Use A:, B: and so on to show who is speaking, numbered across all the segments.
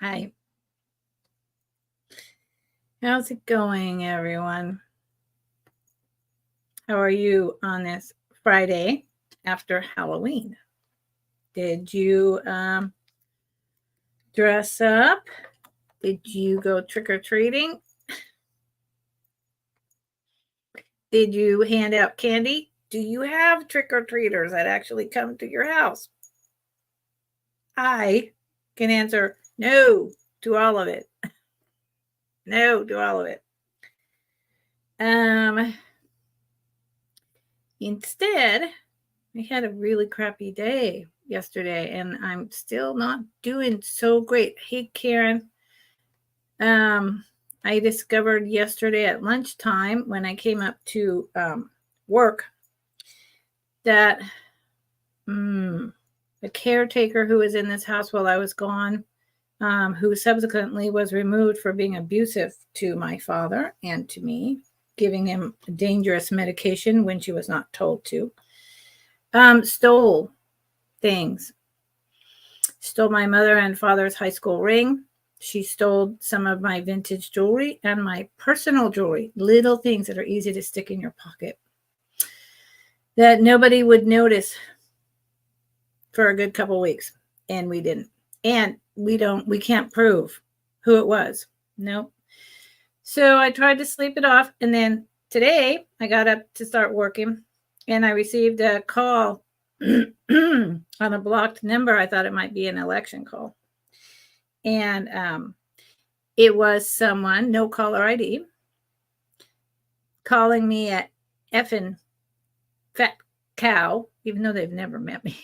A: Hi. How's it going, everyone? How are you on this Friday after Halloween? Did you dress up? Did you go trick-or-treating? Did you hand out candy? Do you have trick-or-treaters that actually come to your house? I can answer no to all of it. No to all of it. Instead, I had a really crappy day yesterday and I'm still not doing so great. Hey, Karen. I discovered yesterday at lunchtime when I came up to work that the caretaker who was in this house while I was gone, who subsequently was removed for being abusive to my father and to me, giving him dangerous medication when she was not told to, stole things. Stole my mother and father's high school ring. She stole some of my vintage jewelry and my personal jewelry, little things that are easy to stick in your pocket that nobody would notice for a good couple weeks. And we didn't. And we can't prove who it was. Nope. So I tried to sleep it off. And then today I got up to start working and I received a call on a blocked number. I thought it might be an election call. And it was someone, no caller ID, calling me a effing fat cow, even though they've never met me,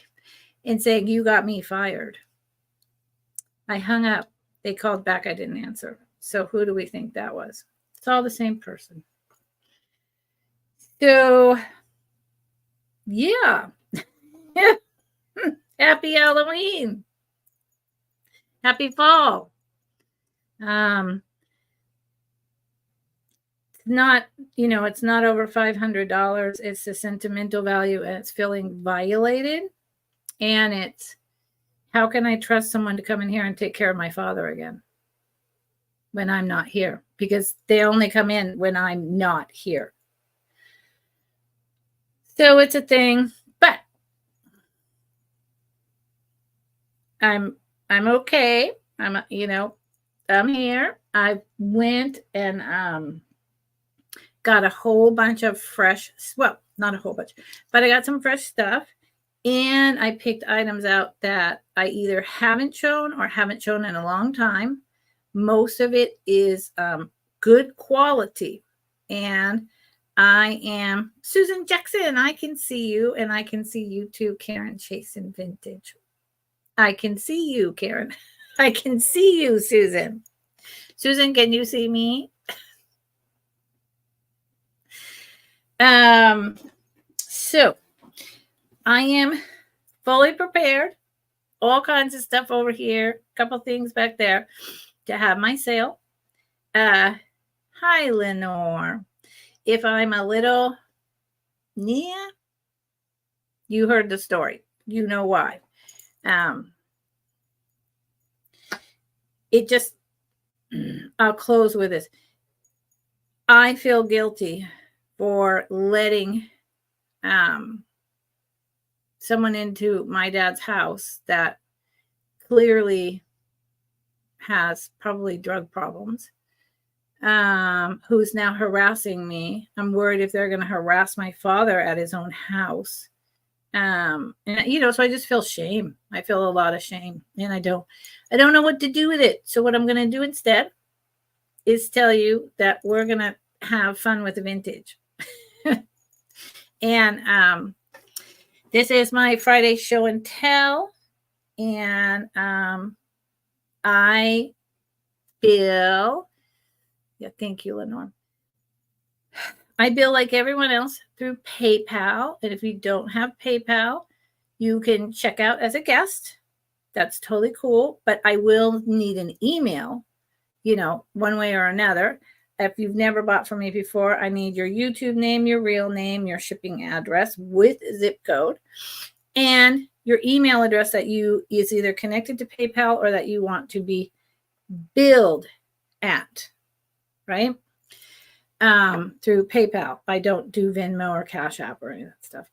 A: and saying, you got me fired. I hung up. They called back. I didn't answer. So who do we think that was? It's all the same person. So, yeah. Happy Halloween. Happy fall. Not, it's not over $500. It's the sentimental value and it's feeling violated. And it's, how can I trust someone to come in here and take care of my father again when I'm not here? Because they only come in when I'm not here. So it's a thing, but I'm okay. I'm here. I went and got a whole bunch of fresh, well, not a whole bunch, but I got some fresh stuff. And I picked items out that I either haven't shown or haven't shown in a long time. Most of it is good quality. And I am Susan Jackson. I can see you, and I can see you too, Karen Chasen Vintage. I can see you, Karen. I can see you, Susan. Susan, can you see me? So I am fully prepared. All kinds of stuff over here. A couple things back there to have my sale. Hi, Lenore. If I'm a little, yeah, you heard the story. You know why. It just, I'll close with this. I feel guilty for letting someone into my dad's house that clearly has probably drug problems, who's now harassing me. I'm worried if they're going to harass my father at his own house. And so I just feel shame. I feel a lot of shame, and I don't know what to do with it. So what I'm going to do instead is tell you that we're going to have fun with the vintage. And this is my Friday show and tell. And I bill, thank you, Lenore. I bill like everyone else through PayPal. And if you don't have PayPal, you can check out as a guest. That's totally cool. But I will need an email, one way or another. If you've never bought from me before, I need your YouTube name, your real name, your shipping address with zip code, and your email address that is either connected to PayPal or that you want to be billed at, right? Through PayPal. I don't do Venmo or Cash App or any of that stuff.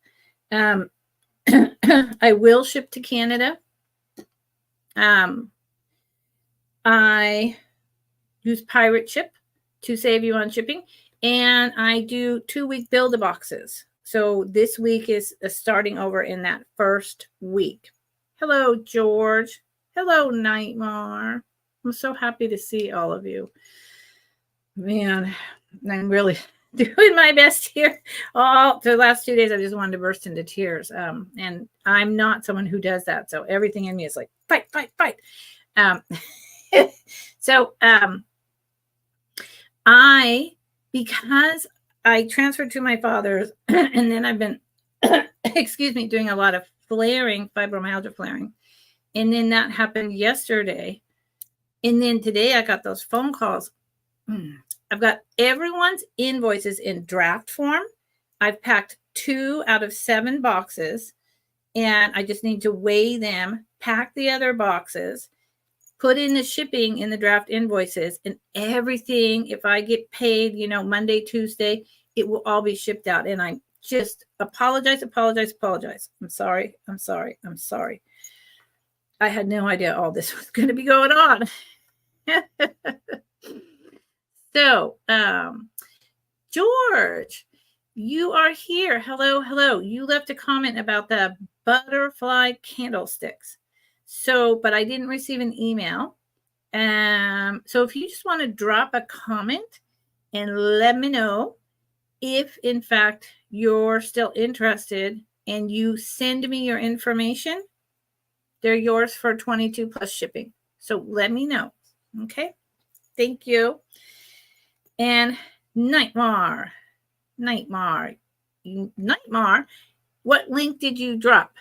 A: I will ship to Canada. I use Pirate Ship to save you on shipping. And I do 2-week build-a-boxes. So this week is starting over in that first week. Hello, George. Hello, Nightmare. I'm so happy to see all of you. Man, I'm really doing my best here. All the last 2 days, I just wanted to burst into tears. And I'm not someone who does that. So everything in me is like, fight, fight, fight. Because I transferred to my father's, and then I've been, doing a lot of flaring, fibromyalgia flaring. And then that happened yesterday. And then today I got those phone calls. I've got everyone's invoices in draft form. I've packed 2 out of 7 boxes, and I just need to weigh them, pack the other boxes, put in the shipping in the draft invoices, and everything, if I get paid, Monday, Tuesday, it will all be shipped out. And I just apologize. I'm sorry. I had no idea all this was going to be going on. So, George, you are here. Hello. You left a comment about the butterfly candlesticks. So, but I didn't receive an email. So if you just want to drop a comment and let me know if, in fact, you're still interested, and you send me your information, they're yours for 22 plus shipping. So let me know. Okay. Thank you. And Nightmare, what link did you drop?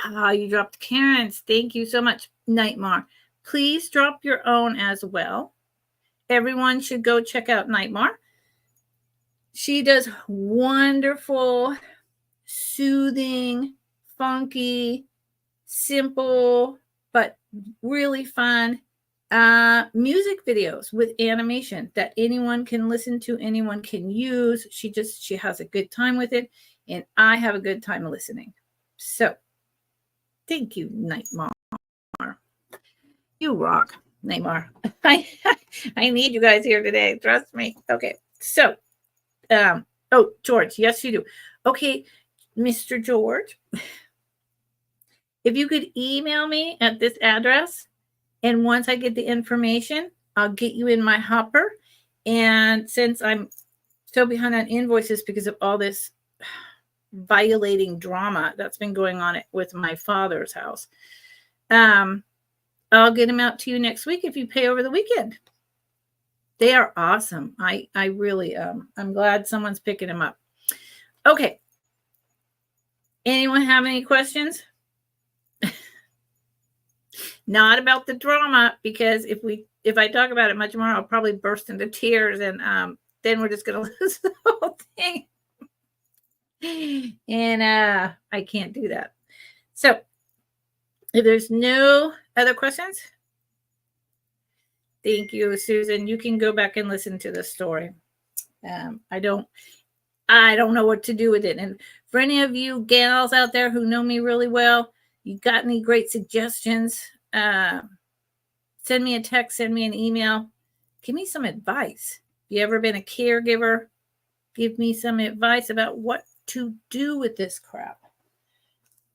A: You dropped Karen's. Thank you so much, Nightmare. Please drop your own as well. Everyone should go check out Nightmare. She does wonderful, soothing, funky, simple, but really fun music videos with animation that anyone can listen to, anyone can use. She has a good time with it, and I have a good time listening. So thank you, Nightmare. You rock, Nightmare. I need you guys here today. Trust me. Okay. So, George, yes, you do. Okay, Mr. George, if you could email me at this address, and once I get the information, I'll get you in my hopper. And since I'm so behind on invoices because of all this violating drama that's been going on with my father's house, I'll get them out to you next week if you pay over the weekend. They are awesome. I really, I'm glad someone's picking them up. Okay. Anyone have any questions? Not about the drama, because if I talk about it much more, I'll probably burst into tears, and then we're just going to lose the whole thing. And I can't do that. So if there's no other questions, thank you, Susan. You can go back and listen to the story. I don't know what to do with it. And for any of you gals out there who know me really well, you got any great suggestions, send me a text, send me an email, give me some advice. If you ever been a caregiver, give me some advice about what to do with this crap,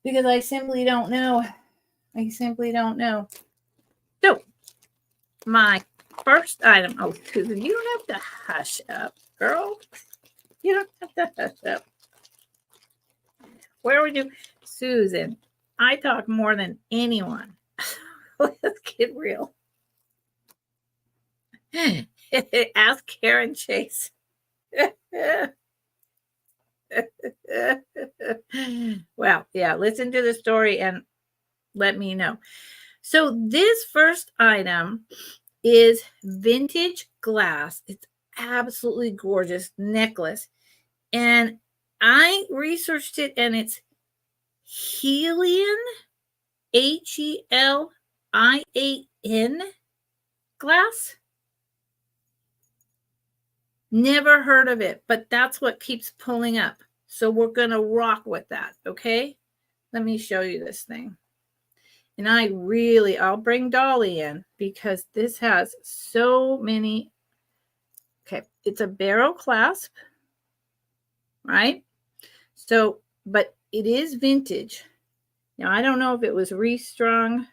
A: because I simply don't know. So my first item. Oh, Susan, you don't have to hush up, girl. You don't have to hush up. Where would you, Susan? I talk more than anyone. Let's get real. Ask Karen Chase. Well, yeah, listen to the story and let me know. So this first item is vintage glass. It's absolutely gorgeous necklace. And I researched it, and it's Helian, Helian, glass? Never heard of it, but that's what keeps pulling up. So we're going to rock with that, okay? Let me show you this thing. And I'll bring Dolly in because this has so many. Okay, it's a barrel clasp, right? So, but it is vintage. Now, I don't know if it was restrung.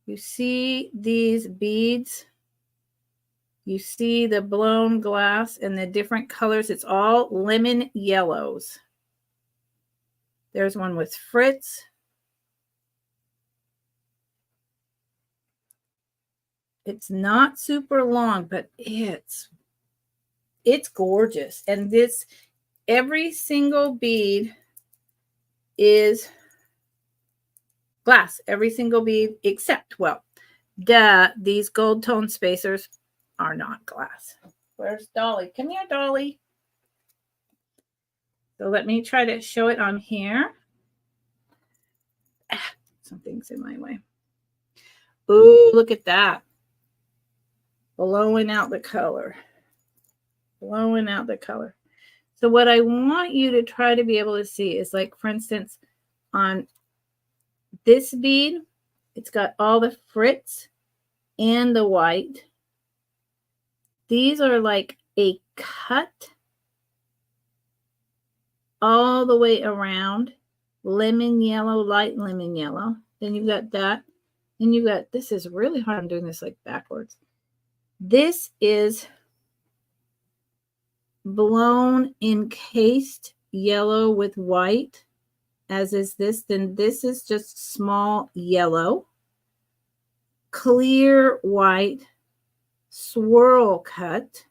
A: You see these beads? You see the blown glass and the different colors. It's all lemon yellows. There's one with Fritz. It's not super long, but it's gorgeous. And this, every single bead is glass. Every single bead except, well, these gold tone spacers are not glass. Where's Dolly? Come here, Dolly. So let me try to show it on here. Something's in my way. Ooh, look at that. Blowing out the color. Blowing out the color. So what I want you to try to be able to see is, like, for instance, on this bead, it's got all the Fritz and the white. These are like a cut all the way around, lemon yellow, light lemon yellow. Then you've got that. Then you've got, this is really hard. I'm doing this like backwards. This is blown encased yellow with white, as is this. Then this is just small yellow, clear white, swirl cut,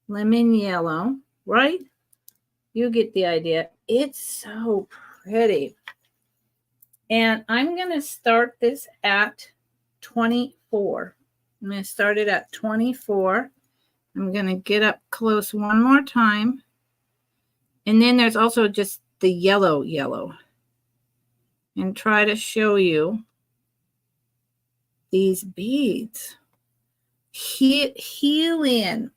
A: lemon yellow, right? You get the idea. It's so pretty. And I'm going to start this at 24. I'm going to start it at 24. I'm going to get up close one more time. And then there's also just the yellow. And try to show you these beads. Helian.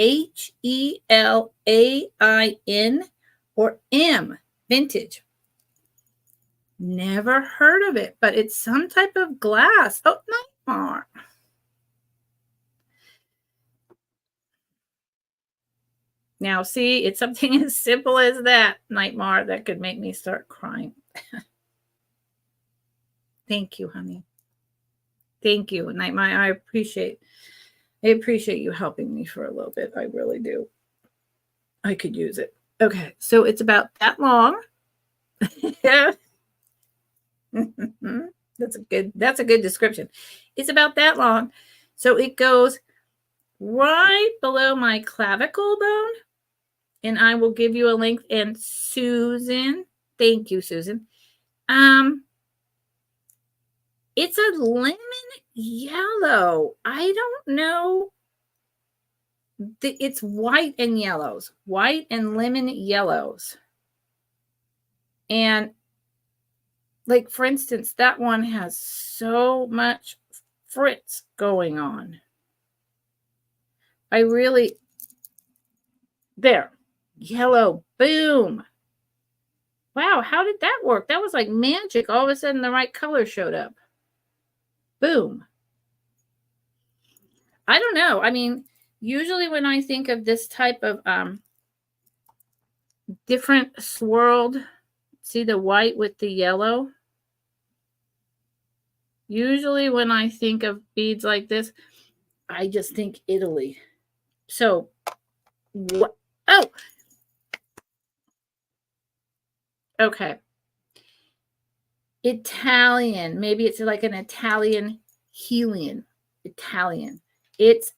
A: Helain or M, vintage. Never heard of it, but it's some type of glass. Oh, Nightmare. Now, see, it's something as simple as that, Nightmare, that could make me start crying. Thank you, honey. Thank you, Nightmare. I appreciate you helping me for a little bit. I really do. I could use it. Okay, so it's about that long. That's a good description. It's about that long. So it goes right below my clavicle bone. And I will give you a link. And Susan, thank you, Susan. It's a lemon yellow. I don't know. It's white and yellows. White and lemon yellows. And like, for instance, that one has so much Fritz going on. There. Yellow. Boom. Wow, how did that work? That was like magic. All of a sudden, the right color showed up. Boom. I don't know. I mean, usually when I think of this type of different swirled, see the white with the yellow? Usually when I think of beads like this, I just think Italy. So, what? Oh! Okay. Italian. Maybe it's like an Italian helian. Italian. It's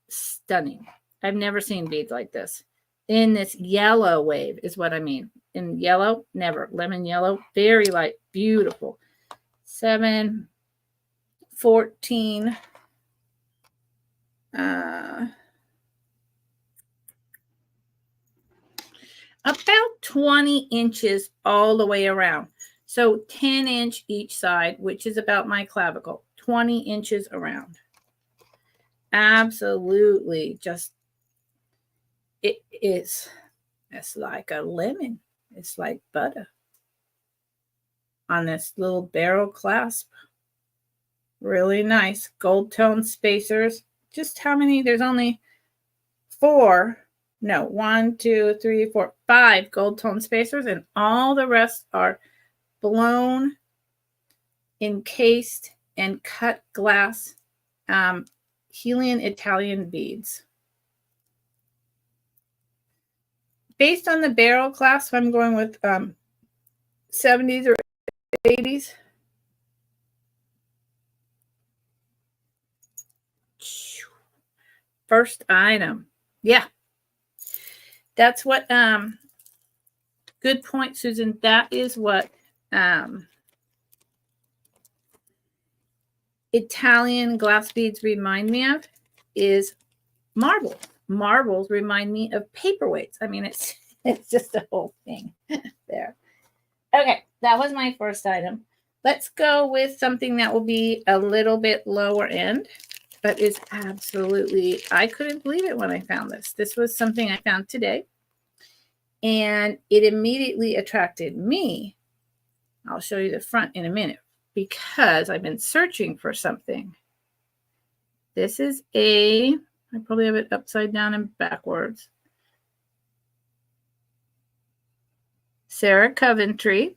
A: stunning. I've never seen beads like this. In this yellow wave is what I mean. In yellow, never. Lemon yellow, very light, beautiful. 7, 14, about 20 inches all the way around. So 10-inch each side, which is about my clavicle, 20 inches around. Absolutely. Just, it is, it's like a lemon. It's like butter on this little barrel clasp. Really nice. Gold tone spacers. Just how many? There's only 4. No, 1, 2, 3, 4, 5 gold tone spacers, and all the rest are blown, encased, and cut glass Helian Italian beads. Based on the barrel clasp, I'm going with 70s or 80s. First item. Yeah. That's what, good point, Susan. That is what Italian glass beads remind me of, is marble. Marbles remind me of paperweights. I mean, it's just a whole thing there. Okay, that was my first item. Let's go with something that will be a little bit lower end, but is absolutely, I couldn't believe it when I found this. This was something I found today, and it immediately attracted me. I'll show you the front in a minute, because I've been searching for something. This is I probably have it upside down and backwards. Sarah Coventry.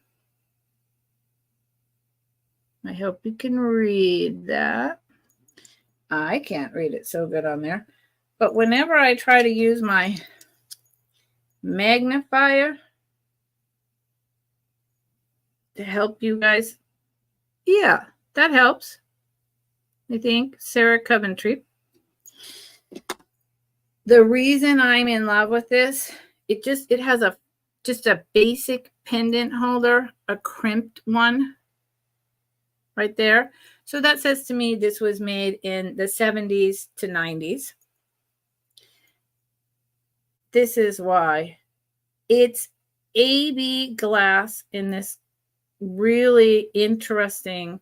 A: I hope you can read that. I can't read it so good on there. But whenever I try to use my magnifier to help you guys, yeah, that helps. I think Sarah Coventry. The reason I'm in love with this, it has just a basic pendant holder, a crimped one right there. So that says to me this was made in the 70s to 90s. This is why. It's AB glass in this really interesting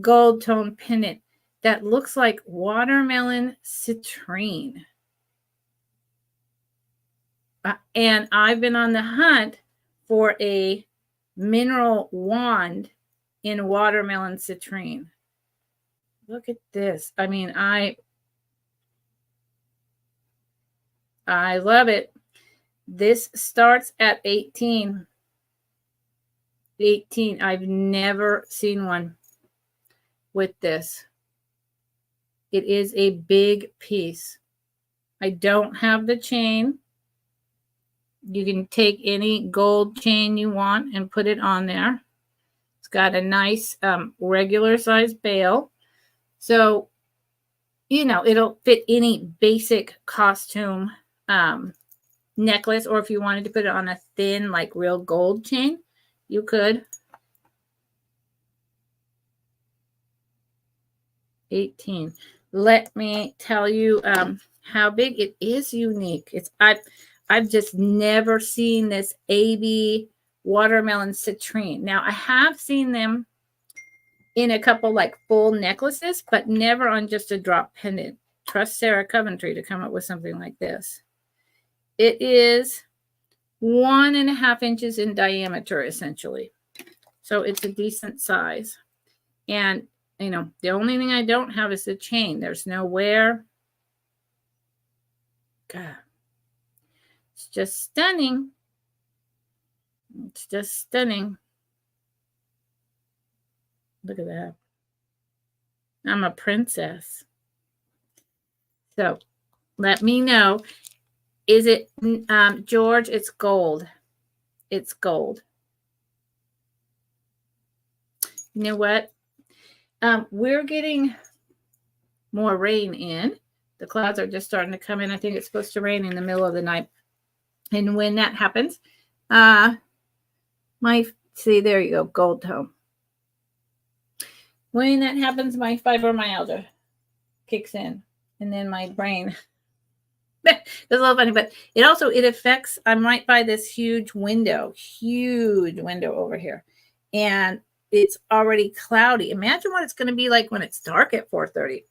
A: gold tone pendant that looks like watermelon citrine. And I've been on the hunt for a mineral wand in watermelon citrine. Look at this. I mean, I love it. This starts at 18. 18. I've never seen one with this. It is a big piece. I don't have the chain. You can take any gold chain you want and put it on there. It's got a nice regular size bail. So, you know, it'll fit any basic costume necklace, or if you wanted to put it on a thin, like real gold chain, you could. 18. Let me tell you how big it is. Unique. I've just never seen this AB watermelon citrine. Now, I have seen them in a couple like full necklaces, but never on just a drop pendant. Trust Sarah Coventry to come up with something like this. It is 1.5 inches in diameter, essentially. So it's a decent size. And, you know, the only thing I don't have is the chain. There's no wear. God. It's just stunning. It's just stunning. Look at that. I'm a princess. So let me know. Is it, George? It's gold. It's gold. You know what? We're getting more rain in. The clouds are just starting to come in. I think it's supposed to rain in the middle of the night. And when that happens, see, there you go, gold tone. When that happens, my fibromyalgia kicks in, and then my brain. It's a little funny, but it affects. I'm right by this huge window over here, and it's already cloudy. Imagine what it's going to be like when it's dark at 4:30.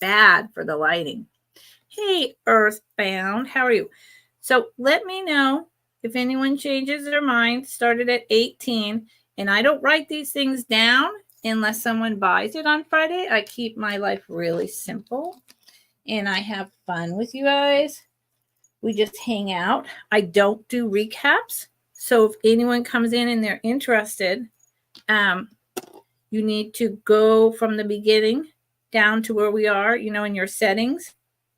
A: Bad for the lighting. Hey, Earthbound, how are you? So let me know if anyone changes their mind. Started at 18, and I don't write these things down unless someone buys it on Friday. I keep my life really simple, and I have fun with you guys. We just hang out. I don't do recaps. So if anyone comes in and they're interested, you need to go from the beginning down to where we are, in your settings,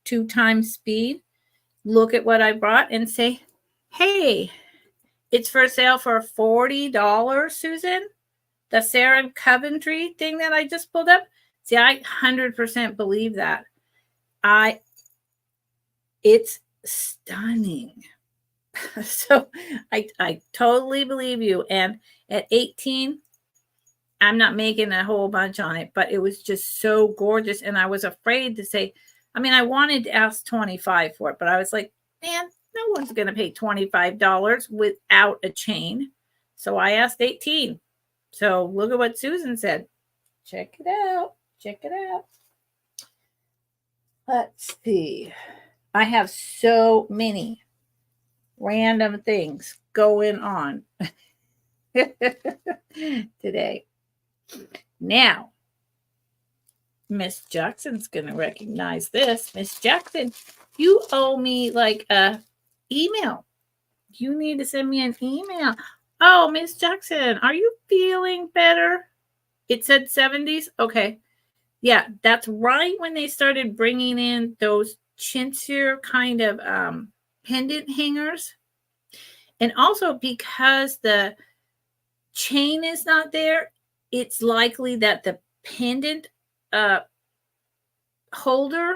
A: 2 times speed. Look at what I brought and say, hey, it's for sale for $40, Susan. The Sarah Coventry thing that I just pulled up. See, I 100% believe that. It's stunning. So I totally believe you. And at 18, I'm not making a whole bunch on it, but it was just so gorgeous. And I was afraid to say, I wanted to ask 25 for it, but I was like, man, no one's going to pay $25 without a chain. So I asked 18. So look at what Susan said. Check it out. Check it out. Let's see. I have so many random things going on today. Now, Miss Jackson's going to recognize this. Miss Jackson, you owe me like a email. You need to send me an email. Oh, Miss Jackson, are you feeling better? It said 70s. Okay. Yeah, that's right when they started bringing in those chintzy kind of pendant hangers. And also because the chain is not there, it's likely that the pendant holder,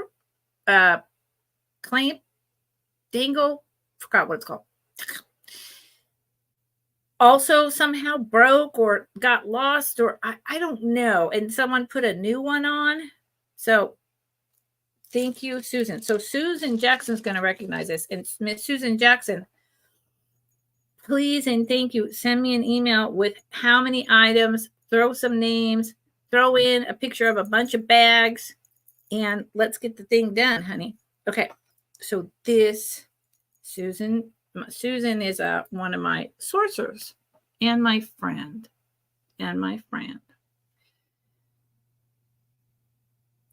A: clamp, dangle, forgot what it's called, also somehow broke or got lost, or I don't know. And someone put a new one on. So thank you, Susan. So Susan Jackson's going to recognize this. And Miss Susan Jackson, please and thank you. Send me an email with how many items, throw some names, throw in a picture of a bunch of bags, and let's get the thing done, honey. Okay. So this Susan is one of my sorcerers and my friend.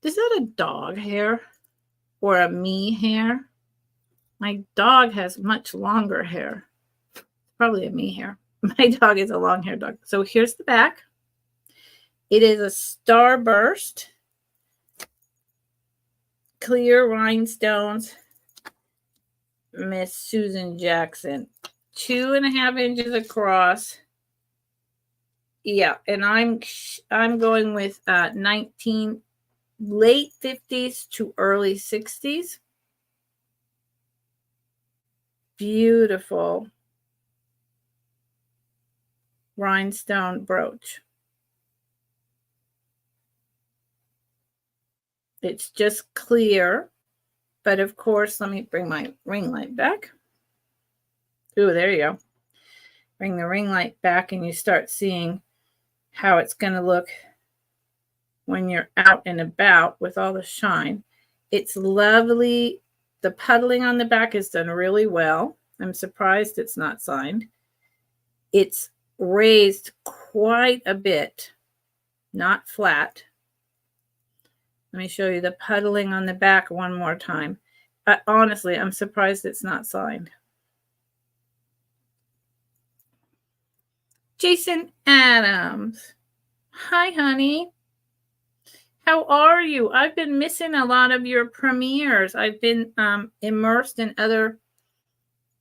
A: Is that a dog hair or a me hair? My dog has much longer hair. Probably a me hair. My dog is a long hair dog. So here's the back. It is a starburst, clear rhinestones, Miss Susan Jackson, 2.5 inches across. Yeah, and I'm going with late 50s to early 60s. Beautiful rhinestone brooch. It's just clear, but of course, let me bring my ring light back. Ooh, there you go. Bring the ring light back and you start seeing how it's going to look when you're out and about with all the shine. It's lovely. The puddling on the back is done really well. I'm surprised it's not signed. It's raised quite a bit, not flat. Let me show you the puddling on the back one more time. Honestly, I'm surprised it's not signed. Jason Adams. Hi, honey. How are you? I've been missing a lot of your premieres. I've been immersed in other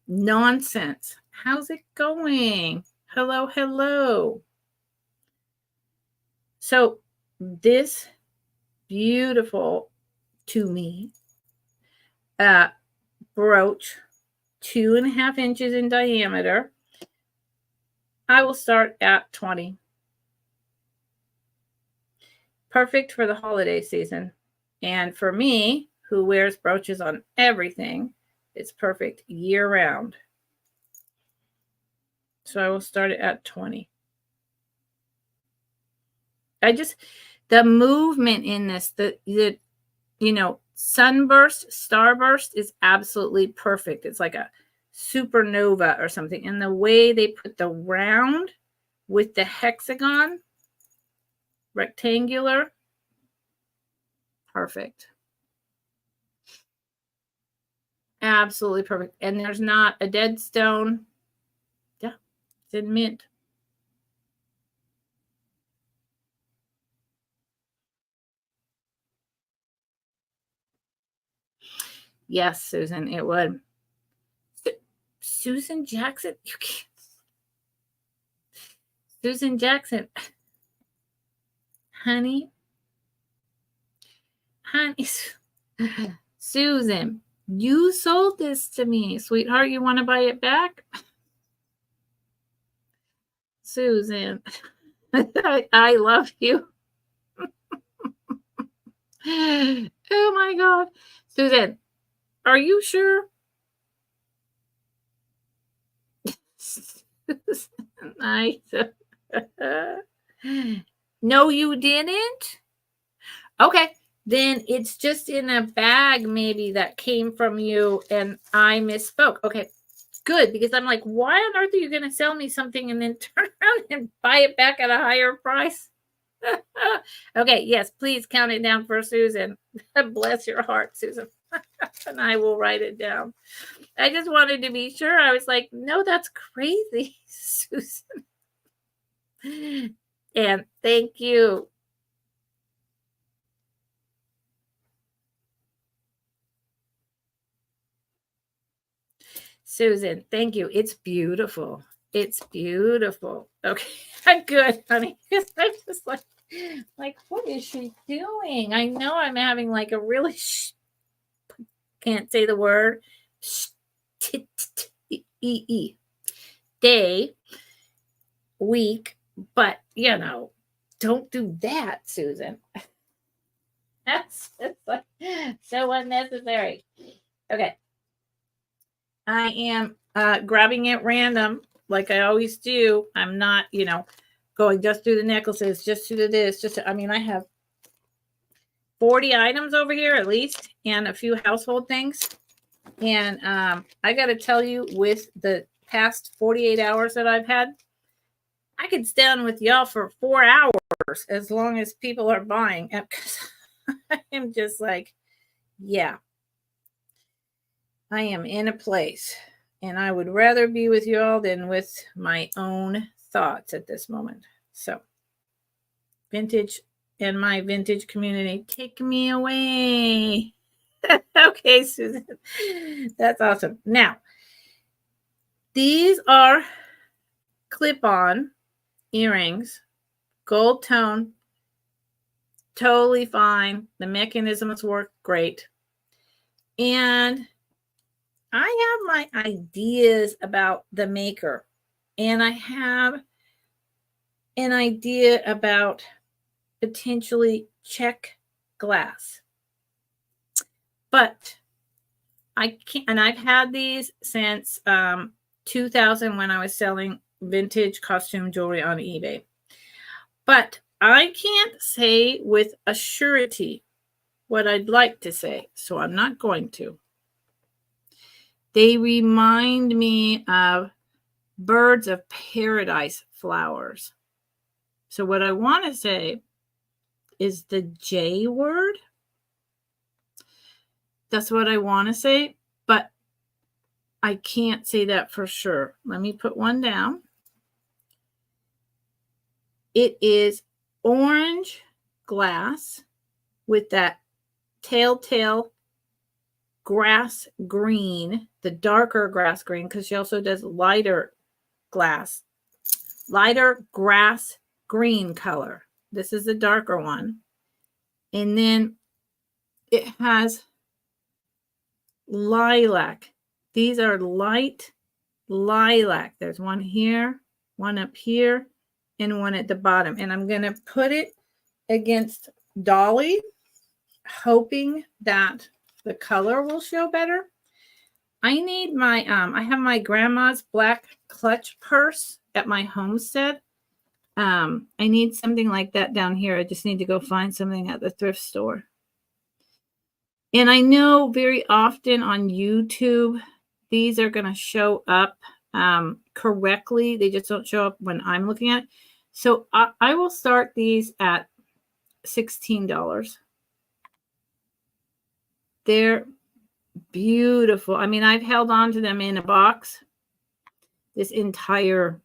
A: nonsense. How's it going? Hello, hello. So this beautiful, to me, brooch, 2.5 inches in diameter. I will start at 20. Perfect for the holiday season. And for me, who wears brooches on everything, it's perfect year round. So I will start it at 20. the movement in this, the sunburst, starburst is absolutely perfect. It's like a supernova or something. And the way they put the round with the hexagon, rectangular, perfect. Absolutely perfect. And there's not a dead stone. Yeah, it's in mint. Yes, Susan, it would. Susan Jackson? You can't. Susan Jackson. Honey. Susan, you sold this to me, sweetheart. You want to buy it back? Susan, I love you. Oh my God. Susan, are you sure? No, you didn't? Okay. Then it's just in a bag maybe that came from you and I misspoke. Okay, good. Because I'm like, why on earth are you going to sell me something and then turn around and buy it back at a higher price? Okay, yes, please count it down for Susan. Bless your heart, Susan. And I will write it down. I just wanted to be sure. I was like, no, that's crazy, Susan. And thank you. Susan, thank you. It's beautiful. It's beautiful. Okay, I'm good, honey. Because I'm just like, what is she doing? I know I'm having like a really can't say the word day, week, but don't do that, Susan. That's like so unnecessary. Okay. I am grabbing at random like I always do. I'm not, going just through the necklaces, just through this, I have 40 items over here at least and a few household things. And I got to tell you, with the past 48 hours that I've had, I could stand with y'all for 4 hours as long as people are buying. I am just like, yeah, I am in a place. And I would rather be with y'all than with my own thoughts at this moment. So, vintage and my vintage community, take me away. Okay, Susan. That's awesome. Now, these are clip-on earrings, gold tone, totally fine. The mechanisms work great. And I have my ideas about the maker, and I have an idea about potentially check glass. But I can't, and I've had these since 2000 when I was selling vintage costume jewelry on eBay. But I can't say with a surety what I'd like to say, so I'm not going to. They remind me of birds of paradise flowers. So what I want to say is the J word. That's what I want to say, but I can't say that for sure. Let me put one down. It is orange glass with that telltale grass green, the darker grass green, because she also does lighter grass green color. This is the darker one. And then it has lilac. These are light lilac. There's one here, one up here, and one at the bottom. And I'm going to put it against Dolly, hoping that the color will show better. I need my, I have my grandma's black clutch purse at my homestead. I need something like that down here. I just need to go find something at the thrift store. And I know very often on YouTube, these are going to show up correctly. They just don't show up when I'm looking at it. So I will start these at $16. They're beautiful. I mean, I've held on to them in a box this entire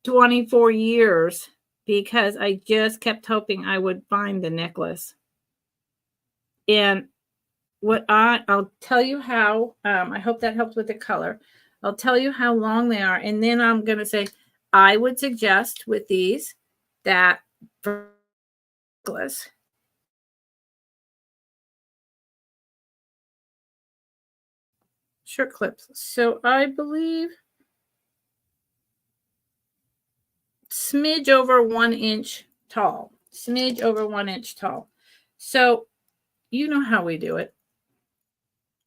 A: 24 years because I just kept hoping I would find the necklace. And what I'll tell you how, I hope that helps with the color. I'll tell you how long they are. And then I'm going to say, I would suggest with these that for necklace, shirt clips. So I believe smidge over 1 inch tall, smidge over 1 inch tall. So you know how we do it.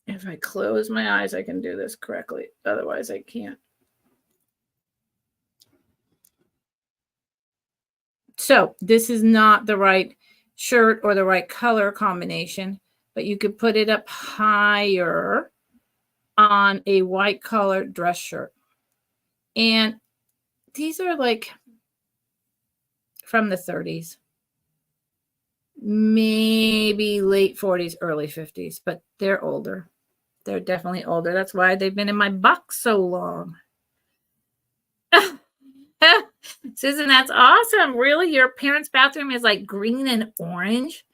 A: If I close my eyes, I can do this correctly. Otherwise, I can't. So this is not the right shirt or the right color combination, but you could put it up higher on a white collar dress shirt. And these are like from the 30s, maybe late 40s, early 50s, but they're older. They're definitely older. That's why they've been in my box so long. Susan, that's awesome. Really? Your parents' bathroom is like green and orange?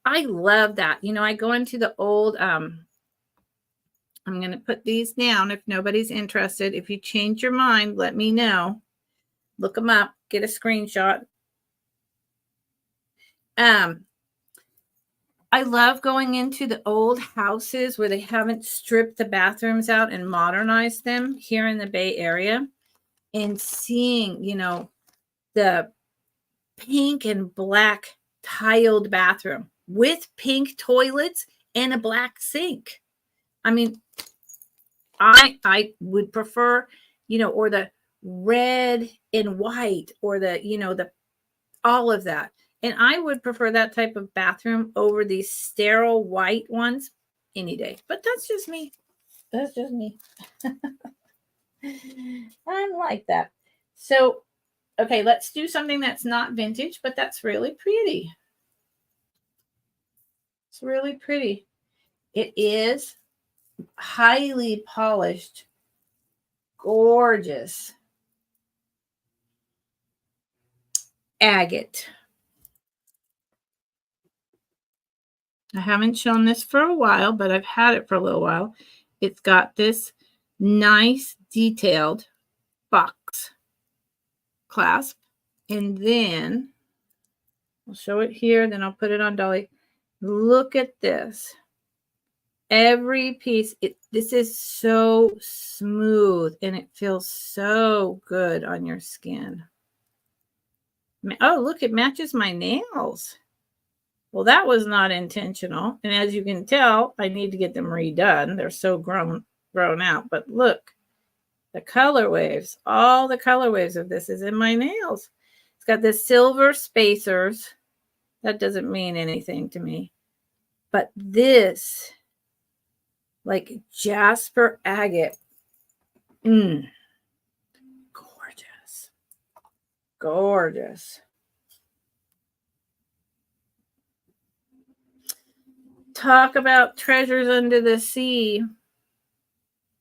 A: I love that. You know, I go into the old, I'm going to put these down if nobody's interested. If you change your mind, let me know. Look them up. Get a screenshot. I love going into the old houses where they haven't stripped the bathrooms out and modernized them here in the Bay Area and seeing, you know, the pink and black tiled bathroom with pink toilets and a black sink. I mean, I would prefer, you know, or the red and white or the, you know, the all of that. And I would prefer that type of bathroom over these sterile white ones any day. But that's just me. That's just me. I'm like that. So, okay, let's do something that's not vintage, but that's really pretty. It's really pretty. It is highly polished, gorgeous agate. I haven't shown this for a while, but I've had it for a little while. It's got this nice detailed box clasp. And then I'll show it here. Then I'll put it on Dolly. Look at this. Every piece, this is so smooth and it feels so good on your skin. Oh, look, it matches my nails. Well, that was not intentional. And as you can tell, I need to get them redone. They're so grown out. But look, the color waves, all the color waves of this is in my nails. It's got the silver spacers. That doesn't mean anything to me. But this, like jasper agate, gorgeous. Gorgeous. Talk about treasures under the sea.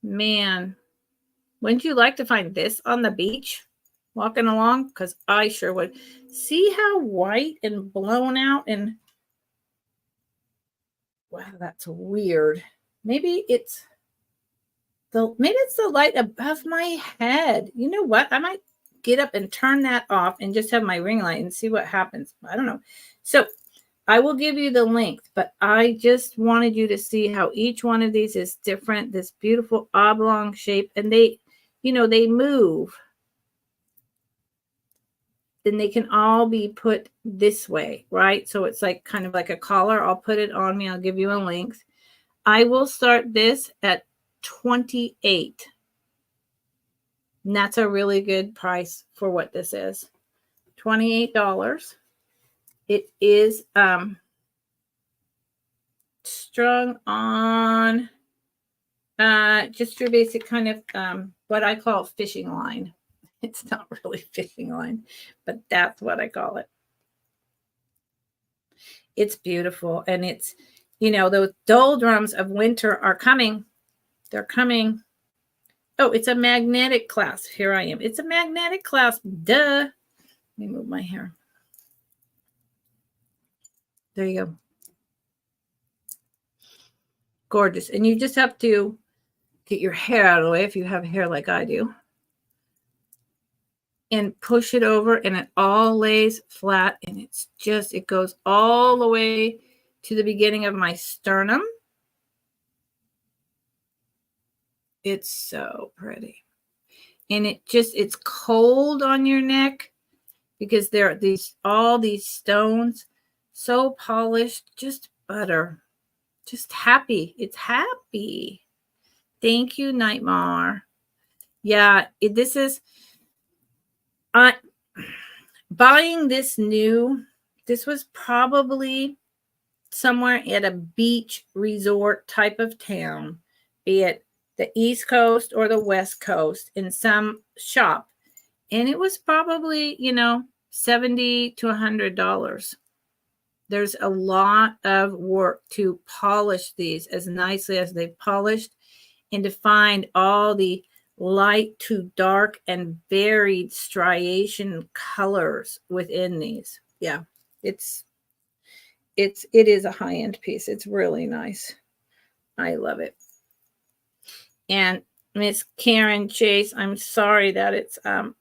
A: Man, wouldn't you like to find this on the beach walking along? Because I sure would. See how white and blown out and wow, that's weird. Maybe it's the light above my head. You know what? I might get up and turn that off and just have my ring light and see what happens. I don't know. So I will give you the length, but I just wanted you to see how each one of these is different. This beautiful oblong shape, and they, you know, they move. Then they can all be put this way, right? So it's like kind of like a collar. I'll put it on me. I'll give you a length. I will start this at 28. And that's a really good price for what this is. $28. It is strung on just your basic kind of what I call fishing line. It's not really fishing line, but that's what I call it. It's beautiful. And it's, you know, those doldrums of winter are coming. They're coming. Oh, it's a magnetic clasp. Here I am. It's a magnetic clasp. Duh. Let me move my hair. There you go. Gorgeous. And you just have to get your hair out of the way if you have hair like I do. And push it over and it all lays flat. And it's just, it goes all the way to the beginning of my sternum. It's so pretty. And it just, it's cold on your neck because there are all these stones, so polished, just butter, just happy. It's happy. Thank you, Nightmare. Yeah, this is, buying this new, this was probably somewhere at a beach resort type of town, be it the East Coast or the West Coast, in some shop. And it was probably, you know, $70 to $100. There's a lot of work to polish these as nicely as they've polished and to find all the light to dark and varied striation colors within these. Yeah, it is a high-end piece. It's really nice. I love it. And Miss Karen Chase, I'm sorry that it's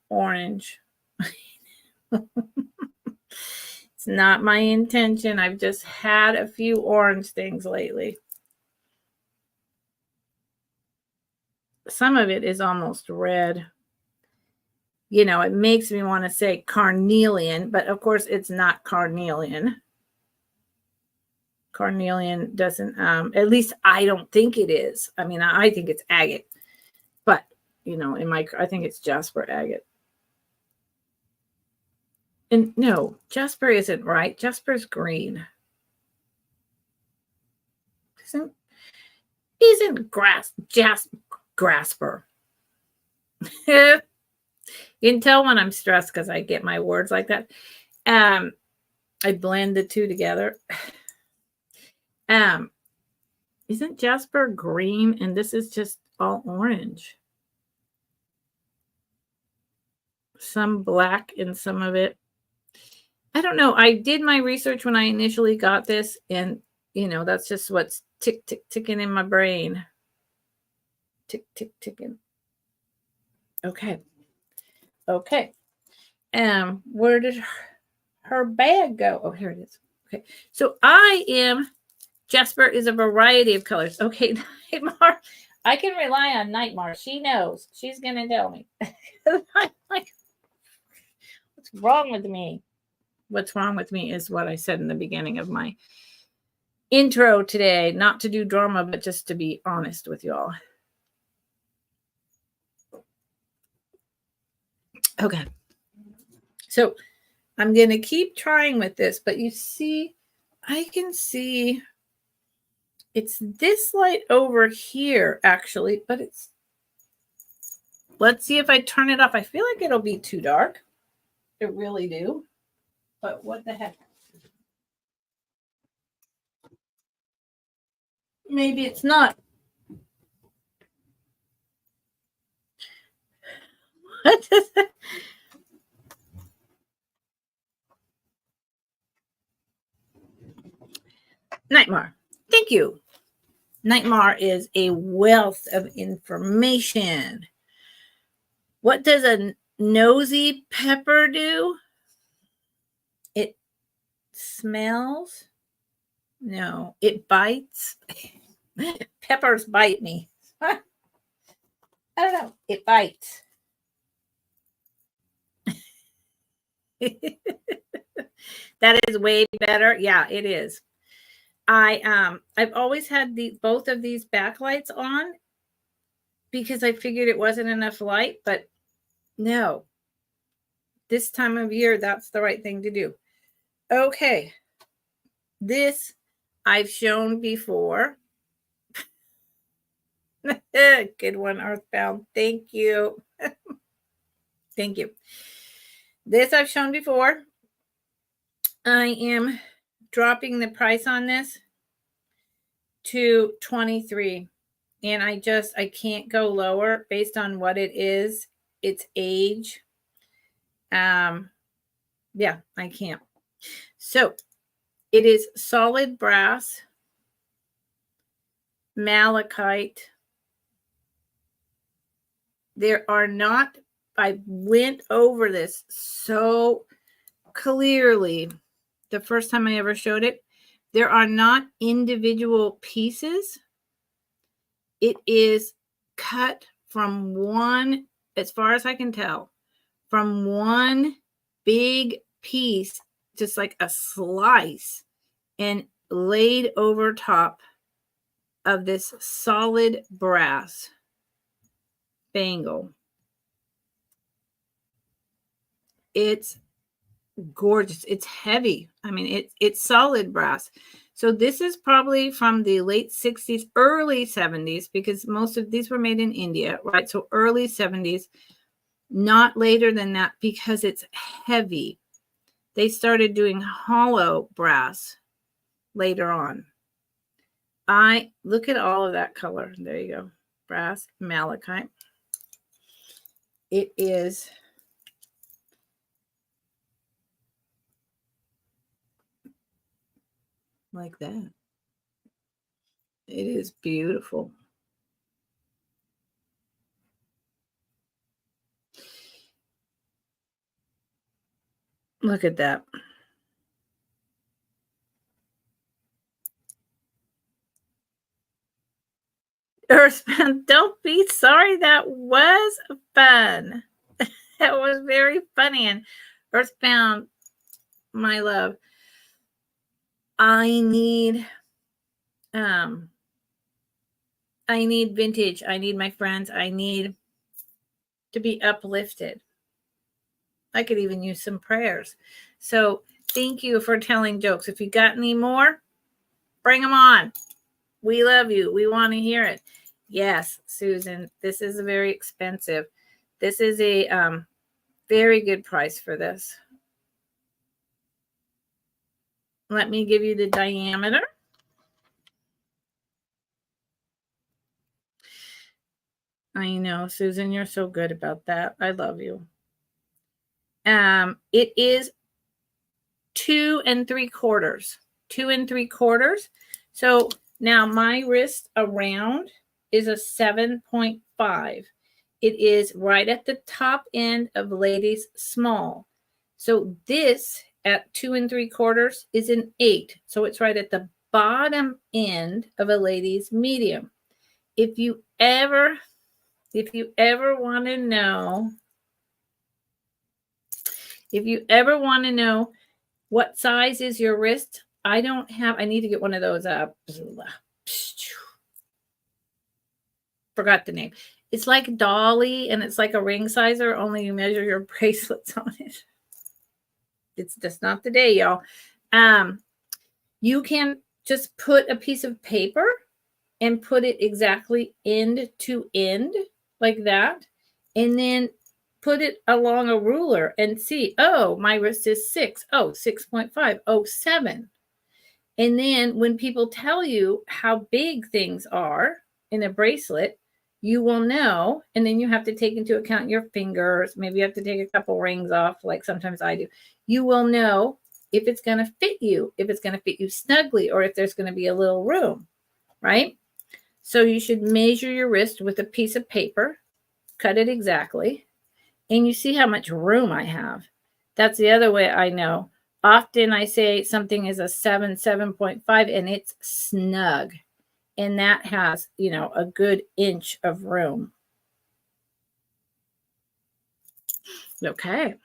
A: orange. It's not my intention. I've just had a few orange things lately. Some of it is almost red. You know, it makes me want to say carnelian, but of course it's not carnelian. Carnelian doesn't, at least I don't think it is. I mean, I think it's agate, but you know, I think it's jasper agate. And no, jasper isn't right. Jasper's green. Isn't grasper. You can tell when I'm stressed because I get my words like that. I blend the two together. Isn't jasper green and this is just all orange? Some black in some of it. I don't know. I did my research when I initially got this, and you know, that's just what's ticking in my brain. Ticking. Okay. Where did her bag go? Oh, here it is. Okay. So Jasper is a variety of colors. Okay, Nightmare. I can rely on Nightmare. She knows. She's gonna tell me. What's wrong with me? What's wrong with me is what I said in the beginning of my intro today. Not to do drama, but just to be honest with y'all. Okay. So I'm going to keep trying with this, but you see, I can see it's this light over here, actually, but let's see if I turn it off. I feel like it'll be too dark. I really do. But what the heck? Maybe it's not. What is it? Nightmare. Thank you. Nightmare is a wealth of information. What does a nosy pepper do? It smells. No, it bites. Peppers bite me. I don't know. It bites. That is way better. Yeah, it is. I've always had both of these backlights on because I figured it wasn't enough light, but No. This time of year, that's the right thing to do. Okay. This I've shown before. Good one, Earthbound. Thank you. Thank you. This I've shown before. I am dropping the price on this to $23. And I can't go lower based on what it is, its age. Yeah, I can't. So it is solid brass, malachite. There are not, I went over this so clearly the first time I ever showed it. There are not individual pieces. It is cut from one, as far as I can tell, from one big piece, just like a slice, and laid over top of this solid brass bangle. It's gorgeous. It's heavy. I mean, it's solid brass. So this is probably from the late 60s, early 70s, because most of these were made in India, right? So early 70s, not later than that, because it's heavy. They started doing hollow brass later on. I look at all of that color. There you go. Brass, malachite. It is like that. It is beautiful. Look at that. Earthbound, don't be sorry. That was fun. That was very funny. And Earthbound, my love, I need vintage. I need my friends. I need to be uplifted. I could even use some prayers. So thank you for telling jokes. If you got any more, bring them on. We love you. We want to hear it. Yes, Susan, this is very expensive. This is a very good price for this. Let me give you the diameter. I know, Susan, you're so good about that. I love you. It is 2 3/4. 2 3/4. So now my wrist around is a 7.5. It is right at the top end of ladies small. So this at 2 3/4 is an 8. So it's right at the bottom end of a lady's medium. If you ever want to know, what size is your wrist, I need to get one of those forgot the name. It's like Dolly, and it's like a ring sizer, only you measure your bracelets on it. It's just not the day, y'all. You can just put a piece of paper and put it exactly end to end like that, and then put it along a ruler and see, oh, my wrist is 6. Oh, 6.5. Oh, 7. And then when people tell you how big things are in a bracelet, you will know. And then you have to take into account your fingers. Maybe you have to take a couple rings off, like sometimes I do. You will know if it's going to fit you, if it's going to fit you snugly, or if there's going to be a little room, right? So you should measure your wrist with a piece of paper, cut it exactly, and you see how much room I have. That's the other way I know. Often I say something is a 7, 7.5, and it's snug. And that has, a good inch of room. Okay.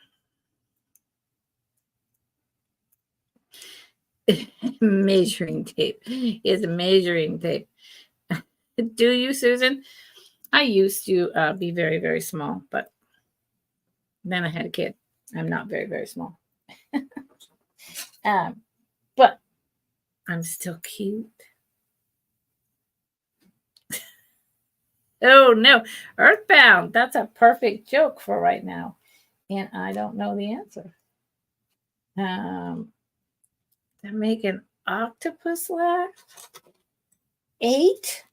A: Measuring tape is measuring tape. Do you, Susan? I used to be very, very small, but Then I had a kid. I'm not very, very small. But I'm still cute. Oh, no. Earthbound. That's a perfect joke for right now. And I don't know the answer. To make an octopus laugh? 8?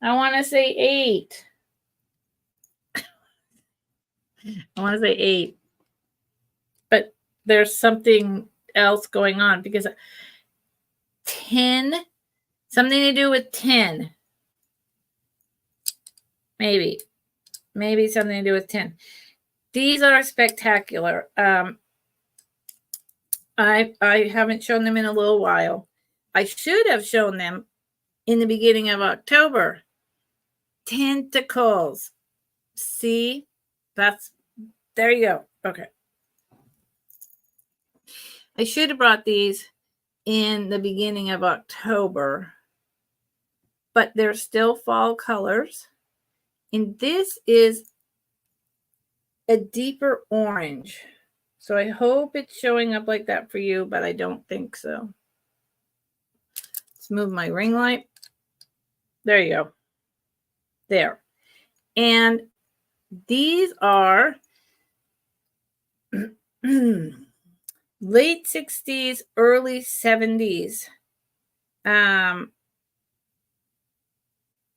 A: I want to say 8. I want to say 8. But there's something else going on because 10, something to do with 10. Maybe something to do with 10. These are spectacular. I haven't shown them in a little while. I should have shown them in the beginning of October. Tentacles. See? There you go. Okay. I should have brought these in the beginning of October, but they're still fall colors. And this is a deeper orange. So I hope it's showing up like that for you, but I don't think so. Let's move my ring light. There you go. There. And these are late 60s, early 70s.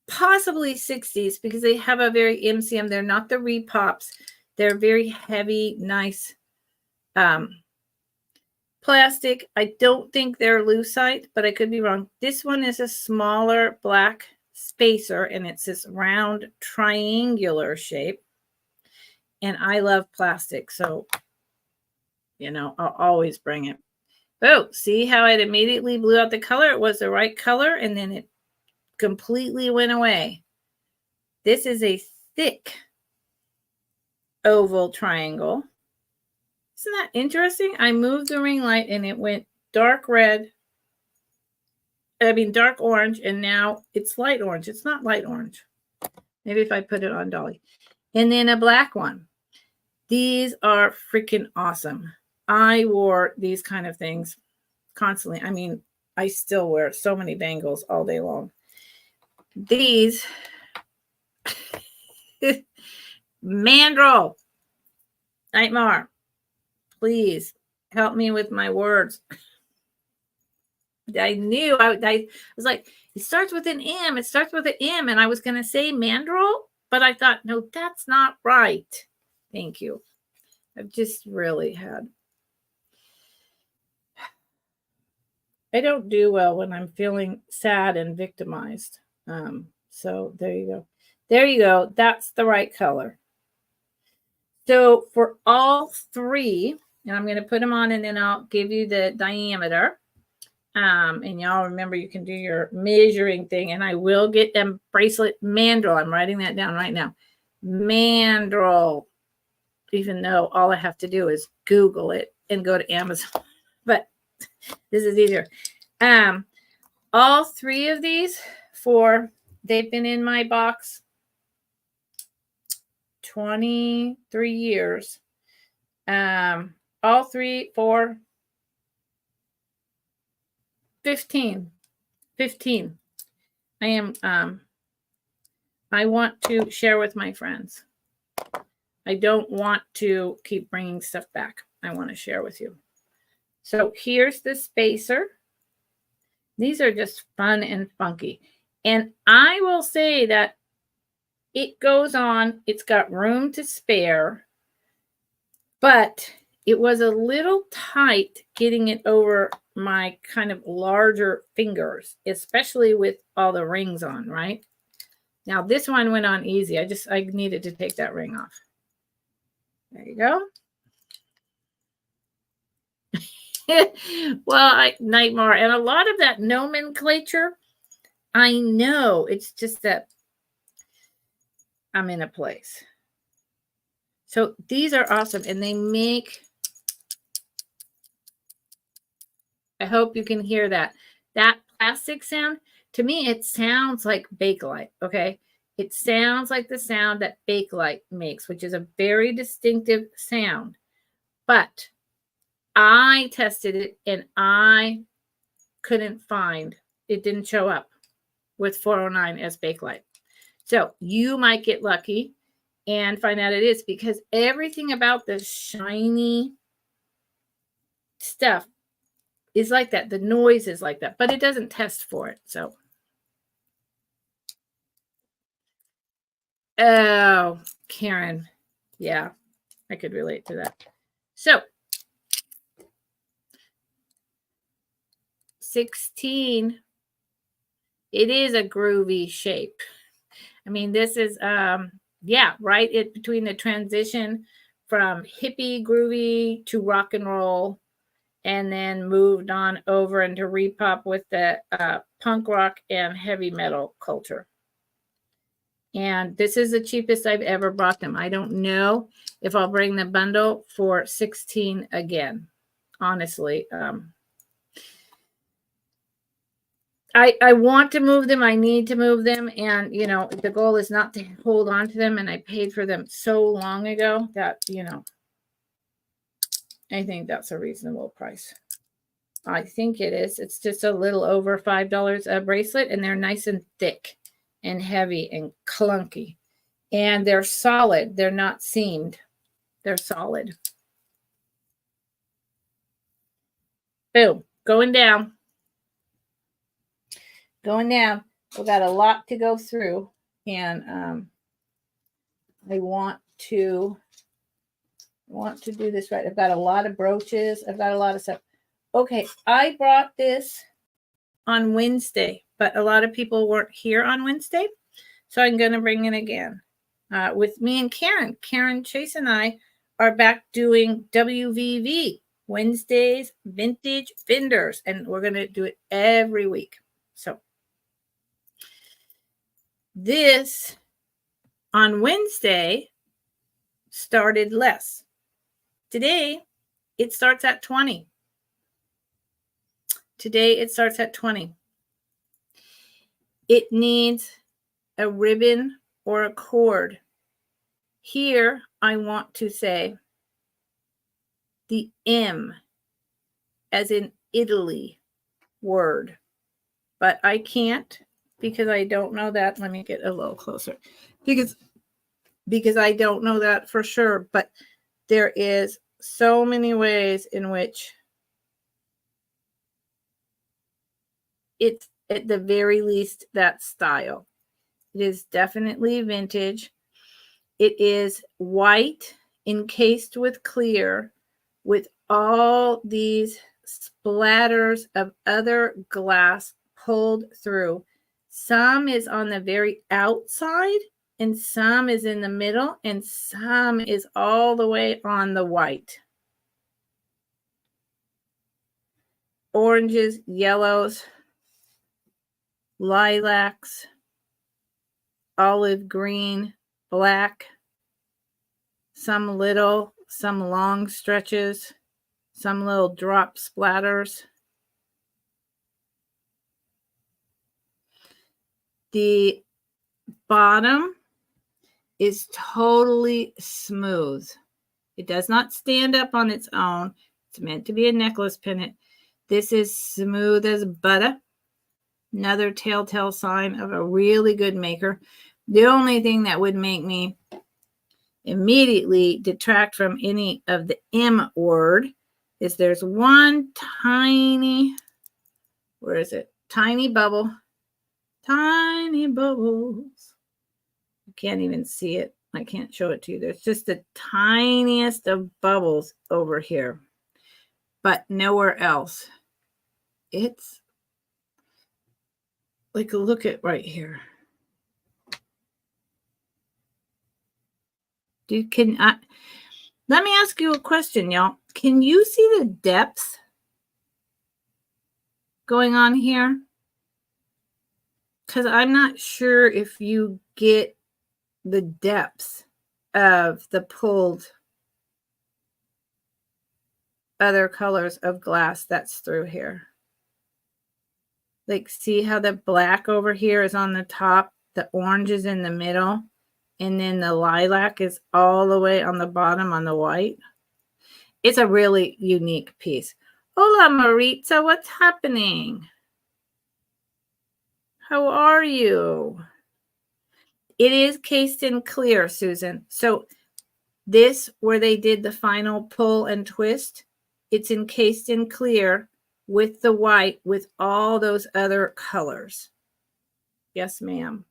A: Possibly 60s because they have a very MCM. They're not the repops. They're very heavy, nice plastic. I don't think they're lucite, but I could be wrong. This one is a smaller black spacer, and it's this round triangular shape. And I love plastic, so, you know, I'll always bring it. Oh, see how it immediately blew out the color? It was the right color, and then it completely went away. This is a thick oval triangle. Isn't that interesting? I moved the ring light and it went dark red. Dark orange, and now it's light orange. It's not light orange. Maybe if I put it on Dolly. And then a black one. These are freaking awesome. I wore these kind of things constantly. I mean, I still wear so many bangles all day long. These mandrel. Nightmare, please help me with my words. I knew I was like, it starts with an M. It starts with an M, and I was going to say mandrel, but I thought, no, that's not right. Thank you. I've just really had. I don't do well when I'm feeling sad and victimized. So there you go. There you go. That's the right color. So for all three, and I'm going to put them on and then I'll give you the diameter. And y'all remember you can do your measuring thing, and I will get them bracelet mandrel. I'm writing that down right now. Mandrel, even though all I have to do is Google it and go to Amazon. But this is easier. All three of these they've been in my box 23 years. All three for 15. I want to share with my friends. I don't want to keep bringing stuff back. I want to share with you. So here's the spacer. These are just fun and funky. And I will say that it goes on. It's got room to spare. But it was a little tight getting it over my kind of larger fingers, especially with all the rings on, right? Now this one went on easy. I needed to take that ring off. There you go. Well, nightmare. And a lot of that nomenclature, I know. It's just that I'm in a place. So these are awesome. And they make, I hope you can hear that. That plastic sound, to me, it sounds like Bakelite, okay? It sounds like the sound that Bakelite makes, which is a very distinctive sound. But I tested it and I couldn't find, it didn't show up with 409 as Bakelite. So you might get lucky and find out it is, because everything about the shiny stuff is like that. The noise is like that, but it doesn't test for it. So, oh, Karen. Yeah, I could relate to that. So, 16, it is a groovy shape. I mean, this is, yeah, right between the transition from hippie groovy to rock and roll, and then moved on over into repop with the punk rock and heavy metal culture. And this is the cheapest I've ever bought them. I don't know if I'll bring the bundle for 16 again, honestly. I want to move them. I need to move them. And, you know, the goal is not to hold on to them. And I paid for them so long ago that, you know, I think that's a reasonable price. I think it is. It's just a little over $5 a bracelet, and they're nice and thick and heavy and clunky. And they're solid. They're not seamed. They're solid. Boom. Going down. Going down. We've got a lot to go through. And I want to do this right. I've got a lot of brooches. I've got a lot of stuff. Okay, I brought this on Wednesday, but a lot of people weren't here on Wednesday, so I'm going to bring it again with me and Karen. Karen Chase and I are back doing WVV, Wednesdays Vintage Vendors, and we're going to do it every week. So this on Wednesday started less. Today, it starts at 20. Today, it starts at 20. It needs a ribbon or a cord. Here, I want to say the M, as in Italy, word. But I can't because I don't know that. Let me get a little closer. Because I don't know that for sure. But there is so many ways in which it's at the very least that style. It is definitely vintage. It is white encased with clear with all these splatters of other glass pulled through. Some is on the very outside and some is in the middle and some is all the way on the white. Oranges, yellows, lilacs, olive green, black, some little, some long stretches, some little drop splatters. The bottom is totally smooth. It does not stand up on its own. It's meant to be a necklace pennant. This is smooth as butter. Another telltale sign of a really good maker. The only thing that would make me immediately detract from any of the M word is there's one tiny, where is it? Tiny bubble. Tiny bubbles. You can't even see it. I can't show it to you. There's just the tiniest of bubbles over here, but nowhere else. It's like, look at right here. Let me ask you a question, y'all. Can you see the depth going on here? Because I'm not sure if you get the depth of the pulled other colors of glass that's through here. Like, see how the black over here is on the top The orange is in the middle, and then the lilac is all the way on the bottom on the white. It's a really unique piece. Hola, Maritza, what's happening? How are you? It is cased in clear, Susan. So this, where they did the final pull and twist, it's encased in clear with the white with all those other colors. Yes, ma'am.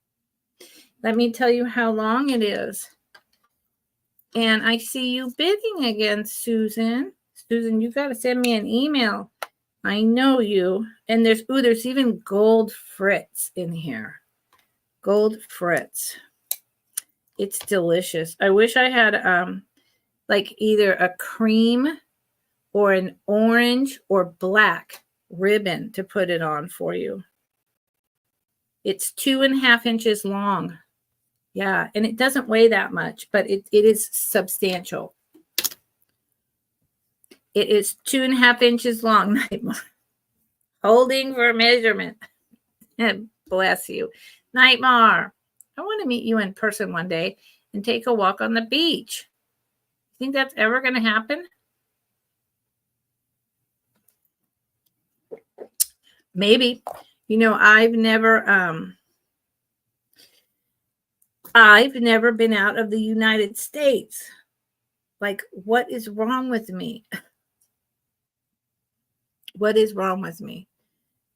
A: Let me tell you how long it is. And I see you bidding again, Susan. Susan, you got to send me an email. I know you. And there's even gold Fritz in here. Gold Fritz. It's delicious. I wish I had like either a cream or an orange or black ribbon to put it on for you. It's 2.5 inches long. Yeah, and it doesn't weigh that much, but it is substantial. It is 2.5 inches long. Holding for measurement. Bless you. Nightmare. I want to meet you in person one day and take a walk on the beach. Think that's ever going to happen? Maybe. You know, I've never been out of the United States. Like, what is wrong with me? What is wrong with me?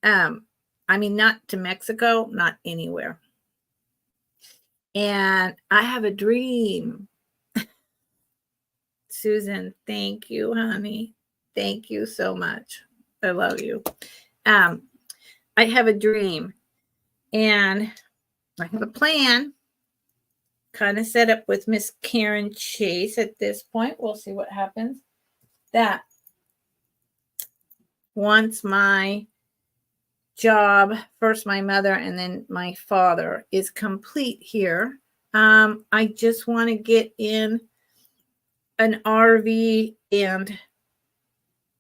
A: I mean, not to Mexico, not anywhere. And I have a dream. Susan, thank you, honey. Thank you so much. I love you. I have a dream, and I have a plan kind of set up with Miss Karen Chase at this point. We'll see what happens. That once my job, first my mother and then my father, is complete here, I just want to get in an RV and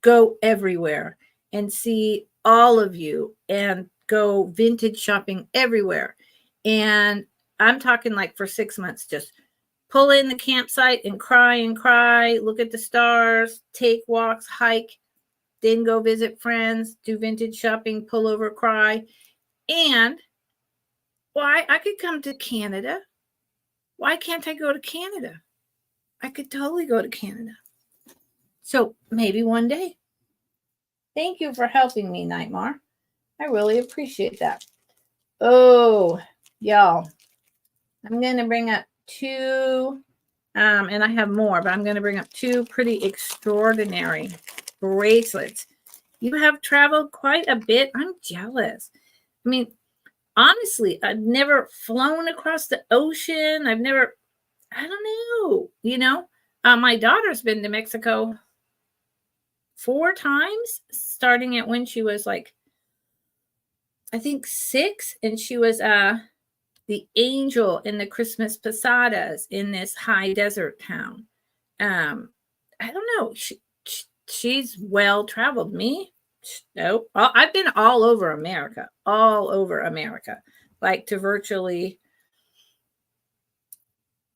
A: go everywhere and see all of you and go vintage shopping everywhere. And I'm talking like for 6 months, just pull in the campsite and cry, look at the stars, take walks, hike, then go visit friends, do vintage shopping, pull over, cry. And why I could come to Canada. Why can't I go to Canada? I could totally go to Canada. So maybe one day. Thank you for helping me, Nightmare. I really appreciate that. Oh, y'all. I'm going to bring up two, and I have more, but I'm going to bring up two pretty extraordinary bracelets. You have traveled quite a bit. I'm jealous. I mean, honestly, I've never flown across the ocean. I don't know, you know. My daughter's been to Mexico 4 times, starting at when she was like, I think 6, and she was the angel in the Christmas posadas in this high desert town. I don't know. She's well traveled. Me, no. I've been all over America, like to virtually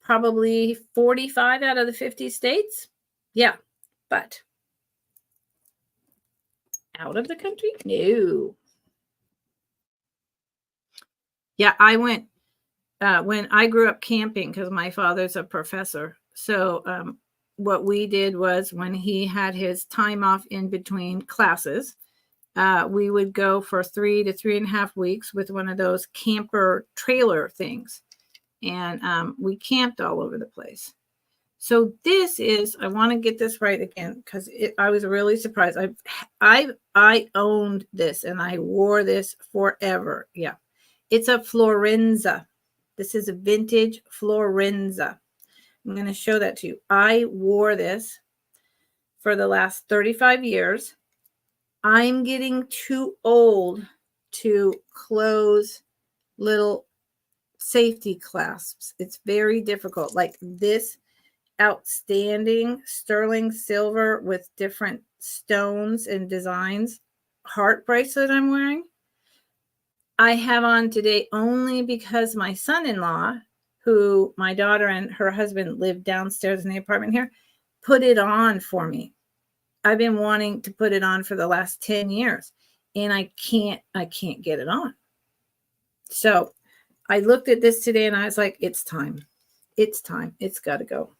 A: probably 45 out of the 50 states. Yeah, but out of the country, no. Yeah, I went when I grew up camping because my father's a professor. So what we did was when he had his time off in between classes, we would go for 3 to 3.5 weeks with one of those camper trailer things. And we camped all over the place. So this is, I want to get this right again because I was really surprised. I owned this and I wore this forever. Yeah. It's a Florenza. This is a vintage Florenza. I'm going to show that to you. I wore this for the last 35 years. I'm getting too old to close little safety clasps. It's very difficult. Like this outstanding sterling silver with different stones and designs heart bracelet I'm wearing. I have on today only because my son-in-law, who my daughter and her husband live downstairs in the apartment here, put it on for me. I've been wanting to put it on for the last 10 years and I can't get it on. So I looked at this today and I was like, it's time. It's time. It's got to go.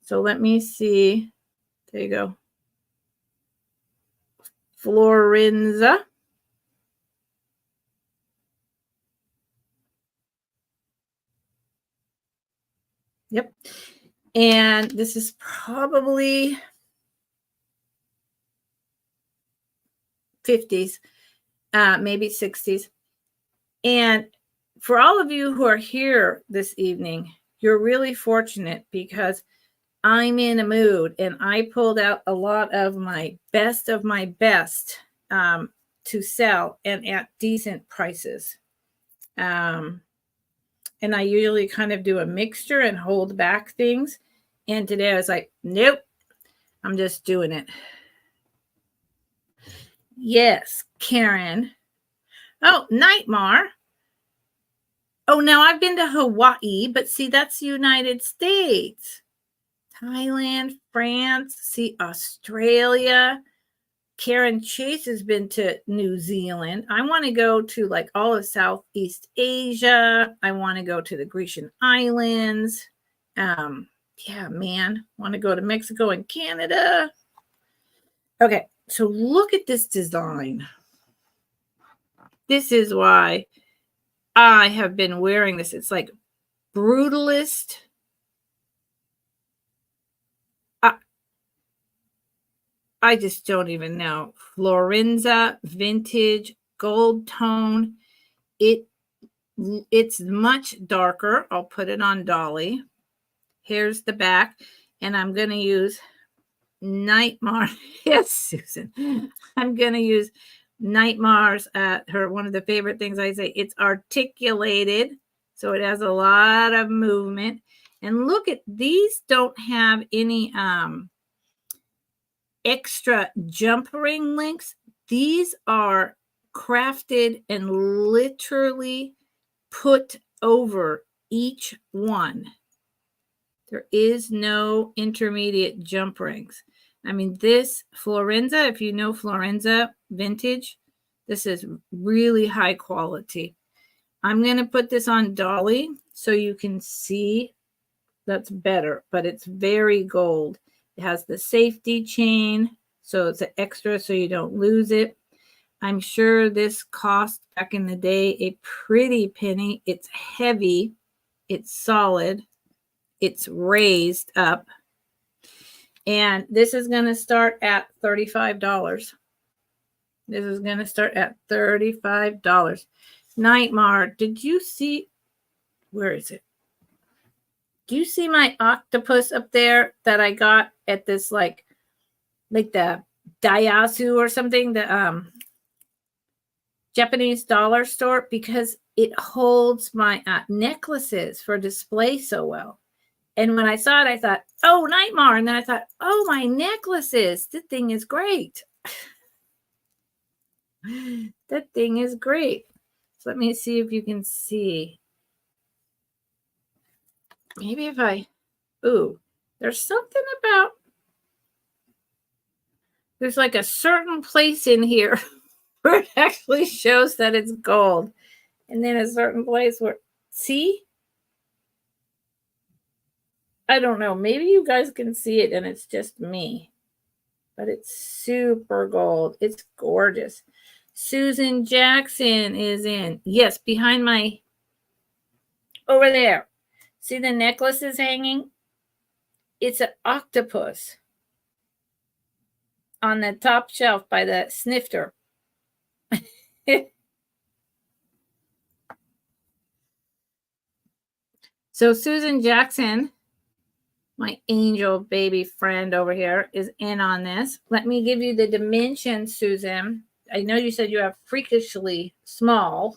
A: So let me see. There you go. Florenza. Yep. And this is probably 50s, maybe 60s. And for all of you who are here this evening, you're really fortunate because I'm in a mood and I pulled out a lot of my best to sell and at decent prices. And I usually kind of do a mixture and hold back things. And today I was like, nope, I'm just doing it. Yes, Karen. Oh, Nightmare. Oh, now I've been to Hawaii, but see, that's United States. Thailand, France, see, Australia. Karen Chase has been to New Zealand. I want to go to like all of Southeast Asia. I want to go to the Grecian Islands. Yeah, man, want to go to Mexico and Canada. Okay, so look at this design. This is why I have been wearing this. It's like brutalist. I just don't even know. Florenza vintage gold tone. It's much darker. I'll put it on Dolly. Here's the back. And I'm going to use Nightmare. Yes, Susan. I'm going to use Nightmare's one of the favorite things I say. It's articulated. So it has a lot of movement. And look at these, don't have any extra jump ring links. These are crafted and literally put over each one. There is no intermediate jump rings. I mean, this Florenza, if you know Florenza vintage, this is really high quality. I'm going to put this on Dolly so you can see that's better, but it's very gold. It has the safety chain, so it's an extra so you don't lose it. I'm sure this cost back in the day a pretty penny. It's heavy. It's solid. It's raised up. And this is going to start at $35. This is going to start at $35. Nightmare, did you see? Where is it? Do you see my octopus up there that I got at this like the Daihatsu or something, the Japanese dollar store, because it holds my necklaces for display so well. And when I saw it, I thought, oh, Nightmare. And then I thought, oh, my necklaces. That thing is great. That thing is great. So let me see if you can see. Maybe if there's something about, there's like a certain place in here where it actually shows that it's gold. And then a certain place where, see? I don't know. Maybe you guys can see it and it's just me. But it's super gold. It's gorgeous. Susan Jackson is in. Yes, behind my, over there. See the necklace is hanging? It's an octopus on the top shelf by the snifter. So Susan Jackson, my angel baby friend over here, is in on this. Let me give you the dimensions, Susan. I know you said you have freakishly small,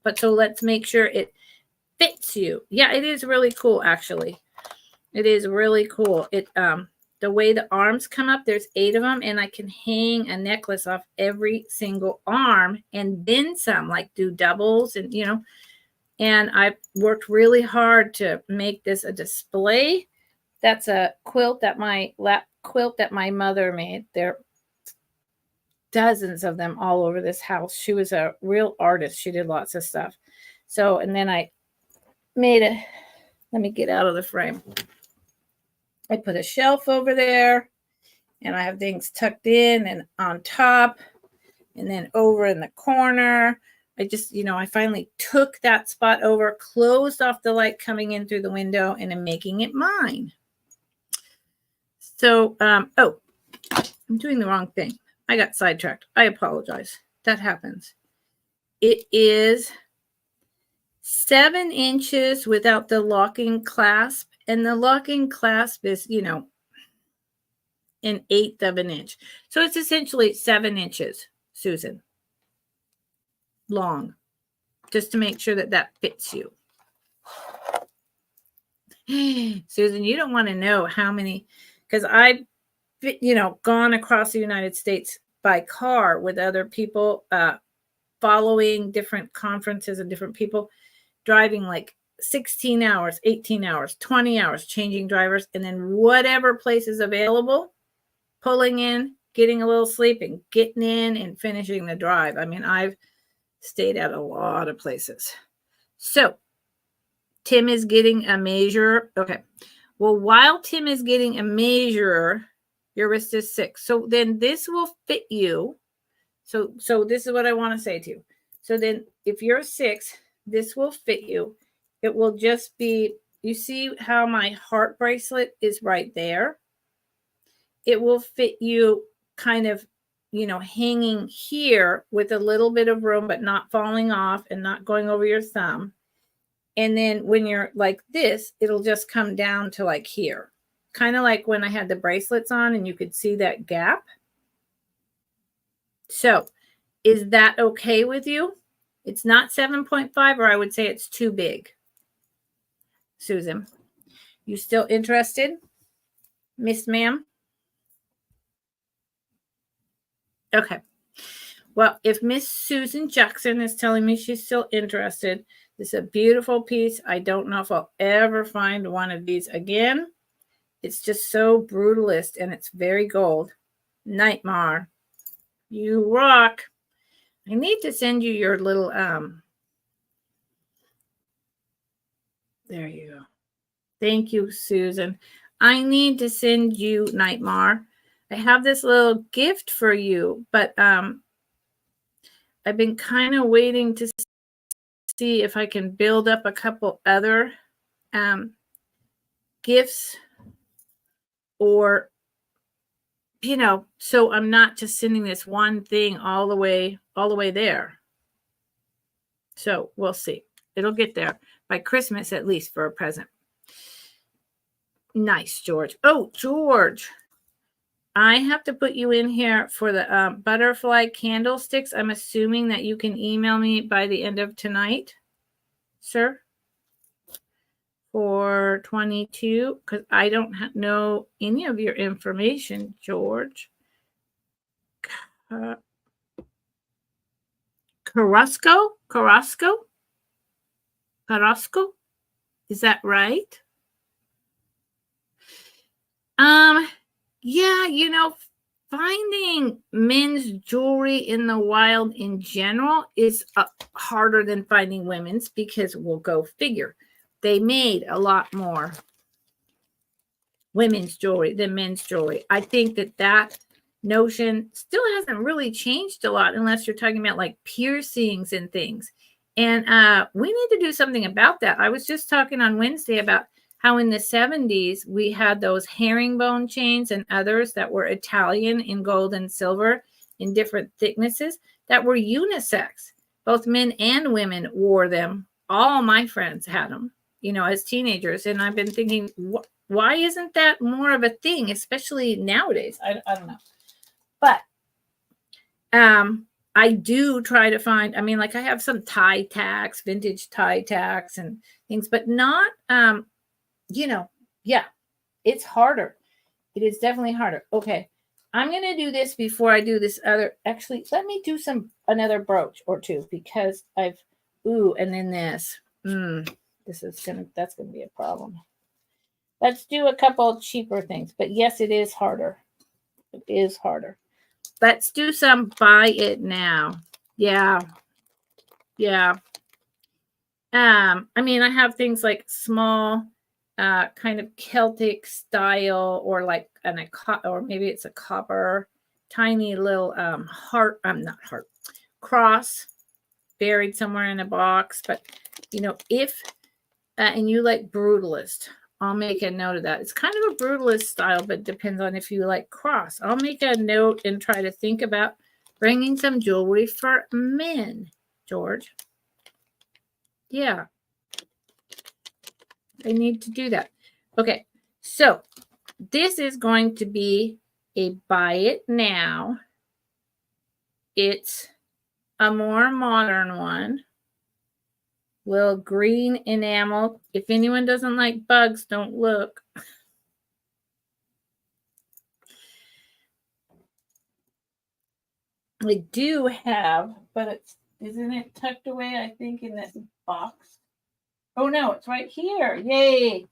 A: but so let's make sure it fits you. Yeah, it is really cool, actually. It is really cool. the way the arms come up, there's 8 of them, and I can hang a necklace off every single arm and then some, like do doubles and, and I worked really hard to make this a display. That's a quilt that my mother made. There are dozens of them all over this house. She was a real artist. She did lots of stuff. So, and then I made let me get out of the frame. I put a shelf over there, and I have things tucked in and on top, and then over in the corner. I just, I finally took that spot over, closed off the light coming in through the window, and I'm making it mine. So, I'm doing the wrong thing. I got sidetracked. I apologize. That happens. It is 7 inches without the locking clasp, and the locking clasp is, 1/8 of an inch. So it's essentially 7 inches, Susan, long, just to make sure that that fits you. Susan, you don't want to know how many, because I've, gone across the United States by car with other people, following different conferences and different people, driving like 16 hours, 18 hours, 20 hours, changing drivers, and then whatever place is available, pulling in, getting a little sleep, and getting in and finishing the drive. I mean, I've stayed at a lot of places. So Tim is getting a measure. Okay. Well, while Tim is getting a measure, your wrist is 6. So then this will fit you. So this is what I want to say to you. So then if you're 6, this will fit you. It will just be, you see how my heart bracelet is right there? It will fit you kind of, hanging here with a little bit of room, but not falling off and not going over your thumb. And then when you're like this, it'll just come down to like here. Kind of like when I had the bracelets on and you could see that gap. So is that okay with you? It's not 7.5, or I would say it's too big. Susan, you still interested? Miss Ma'am? Okay. Well, if Miss Susan Jackson is telling me she's still interested, this is a beautiful piece. I don't know if I'll ever find one of these again. It's just so brutalist, and it's very gold. Nightmare. You rock. I need to send you your little, there you go. Thank you, Susan. I need to send you Nightmare. I have this little gift for you, but I've been kind of waiting to see if I can build up a couple other gifts, or, so I'm not just sending this one thing all the way there. So we'll see. It'll get there by Christmas, at least, for a present. Nice, George. Oh, George, I have to put you in here for the butterfly candlesticks. I'm assuming that you can email me by the end of tonight, sir, for 22, because I don't know any of your information, George. Carrasco? Is that right? Yeah, finding men's jewelry in the wild in general is harder than finding women's, because we'll go figure. They made a lot more women's jewelry than men's jewelry. I think that notion still hasn't really changed a lot, unless you're talking about like piercings and things. And we need to do something about that. I was just talking on Wednesday about how in the 70s we had those herringbone chains and others that were Italian in gold and silver in different thicknesses that were unisex. Both men and women wore them. All my friends had them, as teenagers. And I've been thinking, why isn't that more of a thing, especially nowadays? I don't know. But I do try to find, I have some tie tacks, vintage tie tacks and things, but not, yeah, it's harder. It is definitely harder. Okay. I'm going to do this before I do this other. Actually, let me do another brooch or two because and then this. That's going to be a problem. Let's do a couple cheaper things. But yes, it is harder. It is harder. Let's do some buy it now. Yeah. Yeah. I mean, I have things like small, kind of Celtic style, or like or maybe it's a copper, tiny little not heart, cross buried somewhere in a box. But if and you like brutalist, I'll make a note of that. It's kind of a brutalist style, but depends on if you like cross. I'll make a note and try to think about bringing some jewelry for men, George. Yeah. I need to do that. Okay. So this is going to be a buy it now. It's a more modern one. Little green enamel. If anyone doesn't like bugs, don't look. I do have, but isn't it tucked away, I think, in this box? Oh no, it's right here. Yay.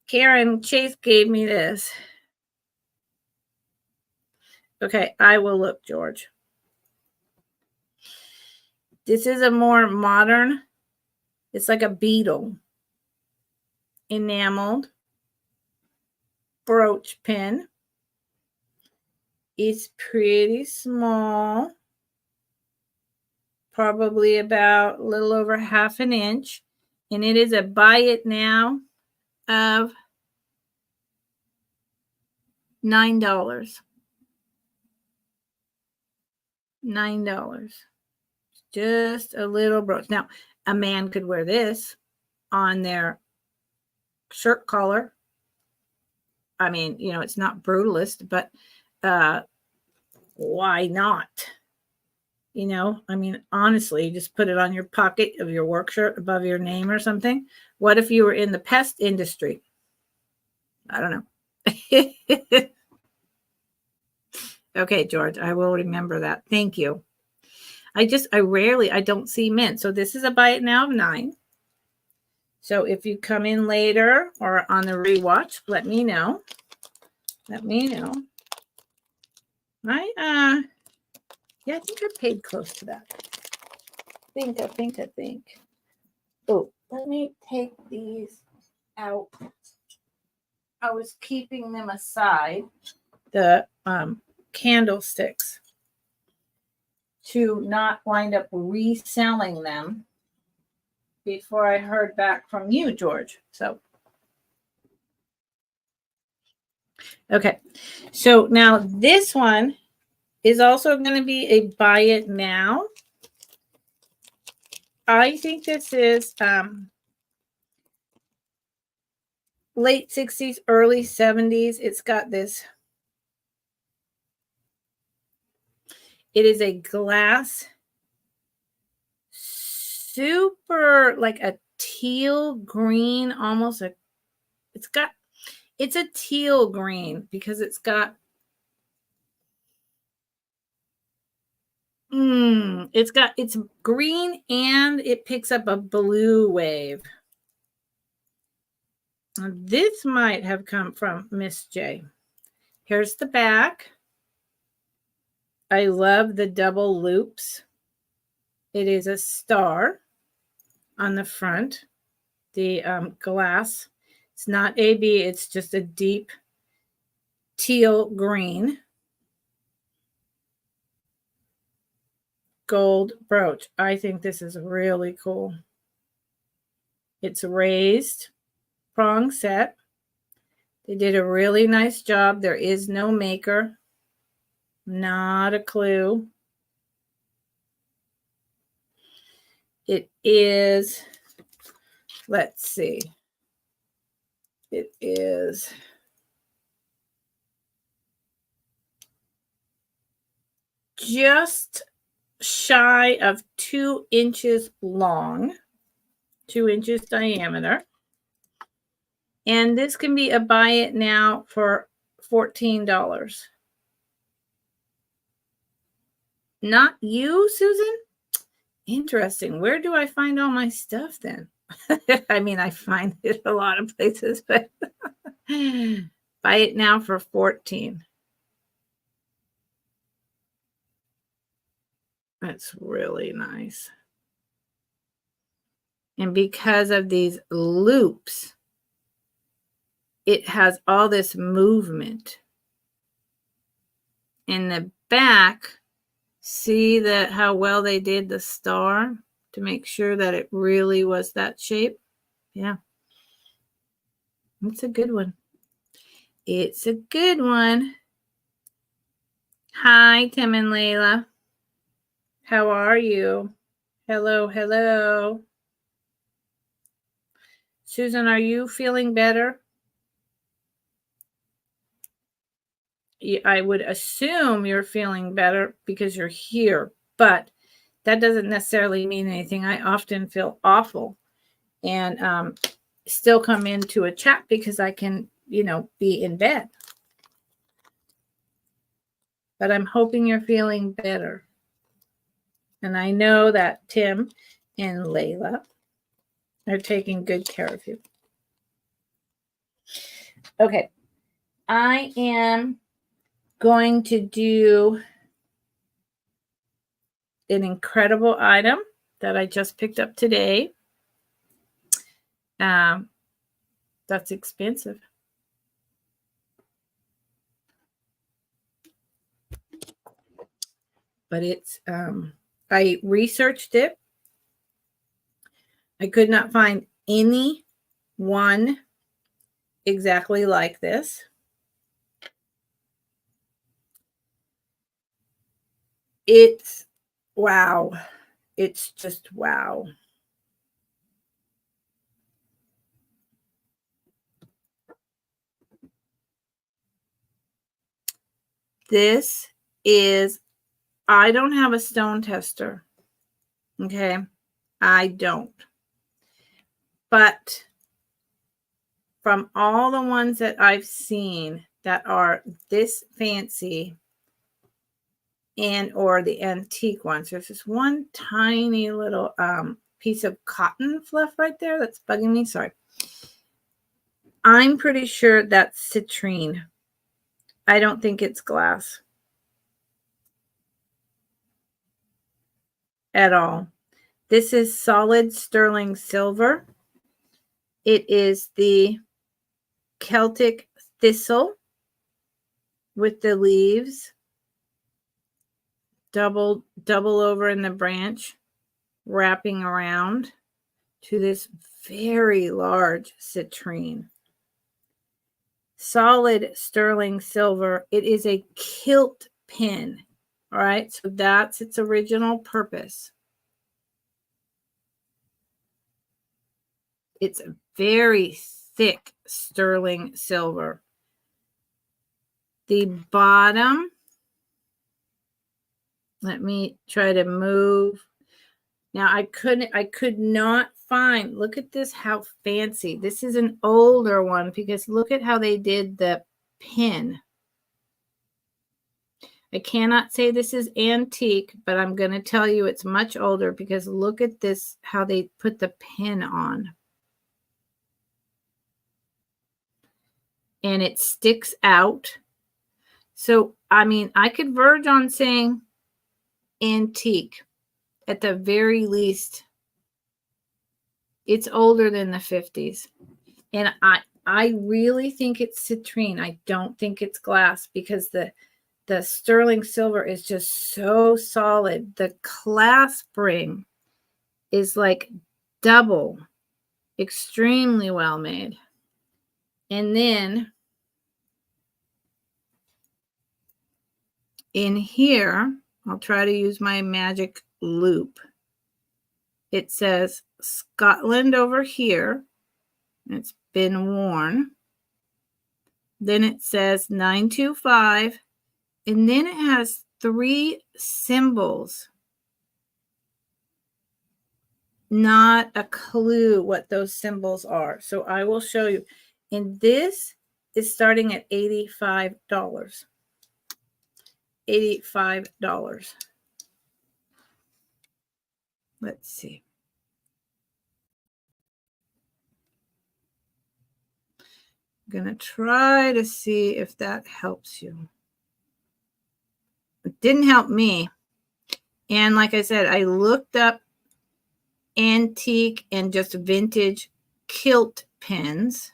A: Karen Chase gave me this. Okay, I will look, George. This is a more modern, it's like a beetle. Enameled brooch pin. It's pretty small, probably about a little over 1/2 inch, and it is a buy it now of $9. $9. Just a little brooch. Now, a man could wear this on their shirt collar. I mean, it's not brutalist, but why not? I mean, honestly, just put it on your pocket of your work shirt above your name or something. What if you were in the pest industry? I don't know. Okay, George, I will remember that. Thank you. I don't see mint. So this is a buy it now of 9. So if you come in later or on the rewatch, let me know. Let me know. I think I paid close to that. I think. Oh, let me take these out. I was keeping them aside, the candlesticks, to not wind up reselling them before I heard back from you, George. So, okay. So now this one is also going to be a buy it now. I think this is late 60s, early 70s. It's got this. It is a glass, super like a teal green, almost it's a teal green because it's got it's green and it picks up a blue wave. This might have come from Miss J. Here's the back. I love the double loops. It is a star on the front. The glass. It's not AB. It's just a deep teal green. Gold brooch. I think this is really cool. It's raised prong set. They did a really nice job. There is no maker. Not a clue. It is, let's see. It is just shy of 2 inches long, 2 inches diameter. And this can be a buy it now for $14. Not you, Susan? Interesting. Where do I find all my stuff then? I mean, I find it a lot of places, but buy it now for 14. That's really nice. And because of these loops, it has all this movement. In the back, see that how well they did the star to make sure that it really was that shape? Yeah. It's a good one. It's a good one. Hi, Tim and Layla. How are you? Hello, hello. Susan, are you feeling better? I would assume you're feeling better because you're here, but that doesn't necessarily mean anything. I often feel awful and still come into a chat because I can, be in bed. But I'm hoping you're feeling better. And I know that Tim and Layla are taking good care of you. Okay. I am going to do an incredible item that I just picked up today. That's expensive. But it's, I researched it. I could not find any one exactly like this. It's wow. It's just wow. This is, I don't have a stone tester. Okay. I don't. But from all the ones that I've seen that are this fancy and or the antique ones, there's this one tiny little piece of cotton fluff right there that's bugging me. Sorry. I'm pretty sure that's citrine. I don't think it's glass at all. This is solid sterling silver. It is the Celtic thistle with the leaves double over in the branch, wrapping around to this very large citrine. Solid sterling silver. It is a kilt pin. All right, so that's its original purpose. It's a very thick sterling silver. The bottom, let me try to move. Now I could not find, look at this, how fancy. This is an older one because look at how they did the pin. I cannot say this is antique, but I'm going to tell you it's much older because look at this, how they put the pin on. And it sticks out. So, I mean, I could verge on saying antique at the very least. It's older than the 50s. And I really think it's citrine. I don't think it's glass because the sterling silver is just so solid. The clasp ring is like double, extremely well made. And then in here, I'll try to use my magic loop. It says Scotland over here. It's been worn. Then it says 925. And then it has 3 symbols. Not a clue what those symbols are. So I will show you. And this is starting at $85. $85. Let's see. I'm going to try to see if that helps you. It didn't help me. And like I said, I looked up antique and just vintage kilt pins.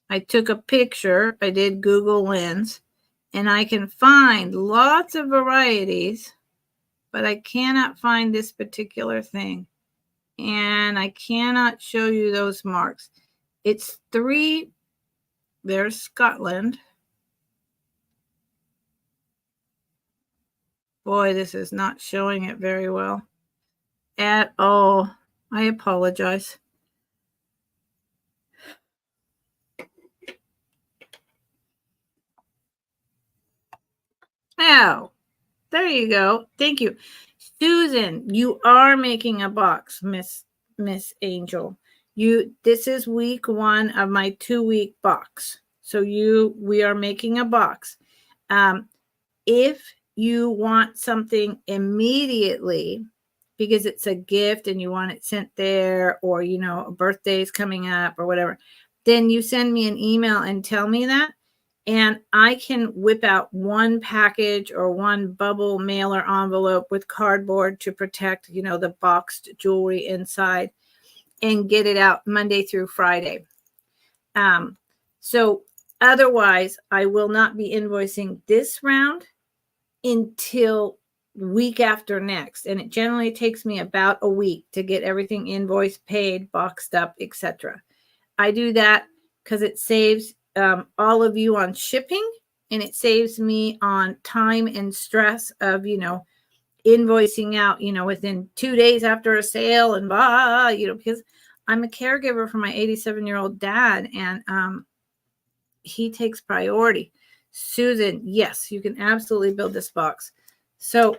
A: I took a picture. I did Google Lens, and I can find lots of varieties, but I cannot find this particular thing. And I cannot show you those marks. It's 3. There's Scotland. Boy, this is not showing it very well at all. I apologize. Oh, there you go. Thank you. Susan, you are making a box, Miss Angel. This is week 1 of my 2-week box. So we are making a box. If you want something immediately because it's a gift and you want it sent there, or a birthday's coming up or whatever, then you send me an email and tell me that, and I can whip out one package or one bubble mailer envelope with cardboard to protect the boxed jewelry inside, and get it out Monday through Friday. So otherwise I will not be invoicing this round until week after next, and it generally takes me about a week to get everything invoiced, paid, boxed up, etc. I do that because it saves all of you on shipping, and it saves me on time and stress of invoicing out within 2 days after a sale, and because I'm a caregiver for my 87-year-old dad, and he takes priority. Susan, yes, you can absolutely build this box. So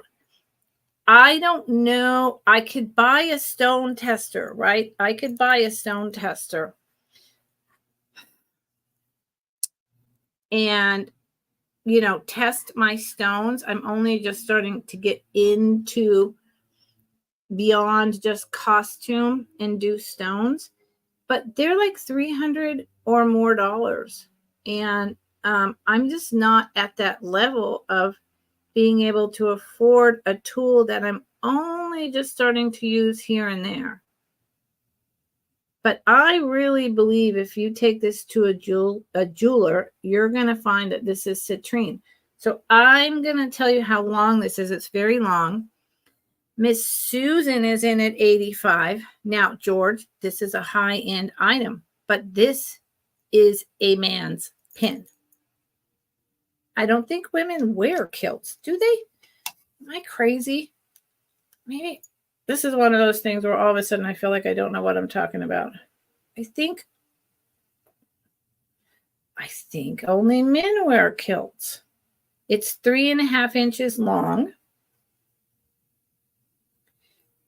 A: I don't know. I could buy a stone tester, right? I could buy a stone tester and, test my stones. I'm only just starting to get into beyond just costume and do stones, but they're like $300 or more. And I'm just not at that level of being able to afford a tool that I'm only just starting to use here and there. But I really believe if you take this to a jeweler, you're going to find that this is citrine. So I'm going to tell you how long this is. It's very long. Miss Susan is in at 85. Now, George, this is a high-end item, but this is a man's pin. I don't think women wear kilts, do they? Am I crazy? Maybe this is one of those things where all of a sudden I feel like I don't know what I'm talking about. I think only men wear kilts. It's 3.5 inches long.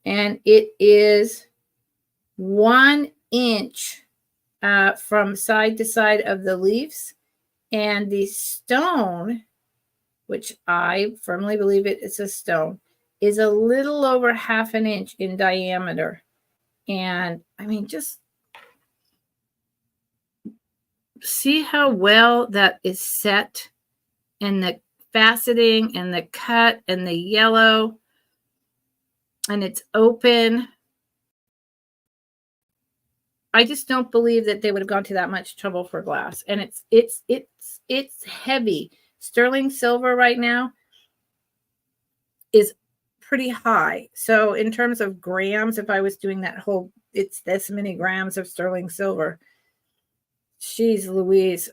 A: And it is 1 inch from side to side of the leaves. And the stone, which I firmly believe it's a stone, is a little over 1/2 inch in diameter. And I mean, just see how well that is set, and the faceting and the cut and the yellow, and it's open. I just don't believe that they would have gone to that much trouble for glass. And it's heavy. Sterling silver right now is pretty high. So in terms of grams, if I was doing that whole, it's this many grams of sterling silver. Jeez Louise.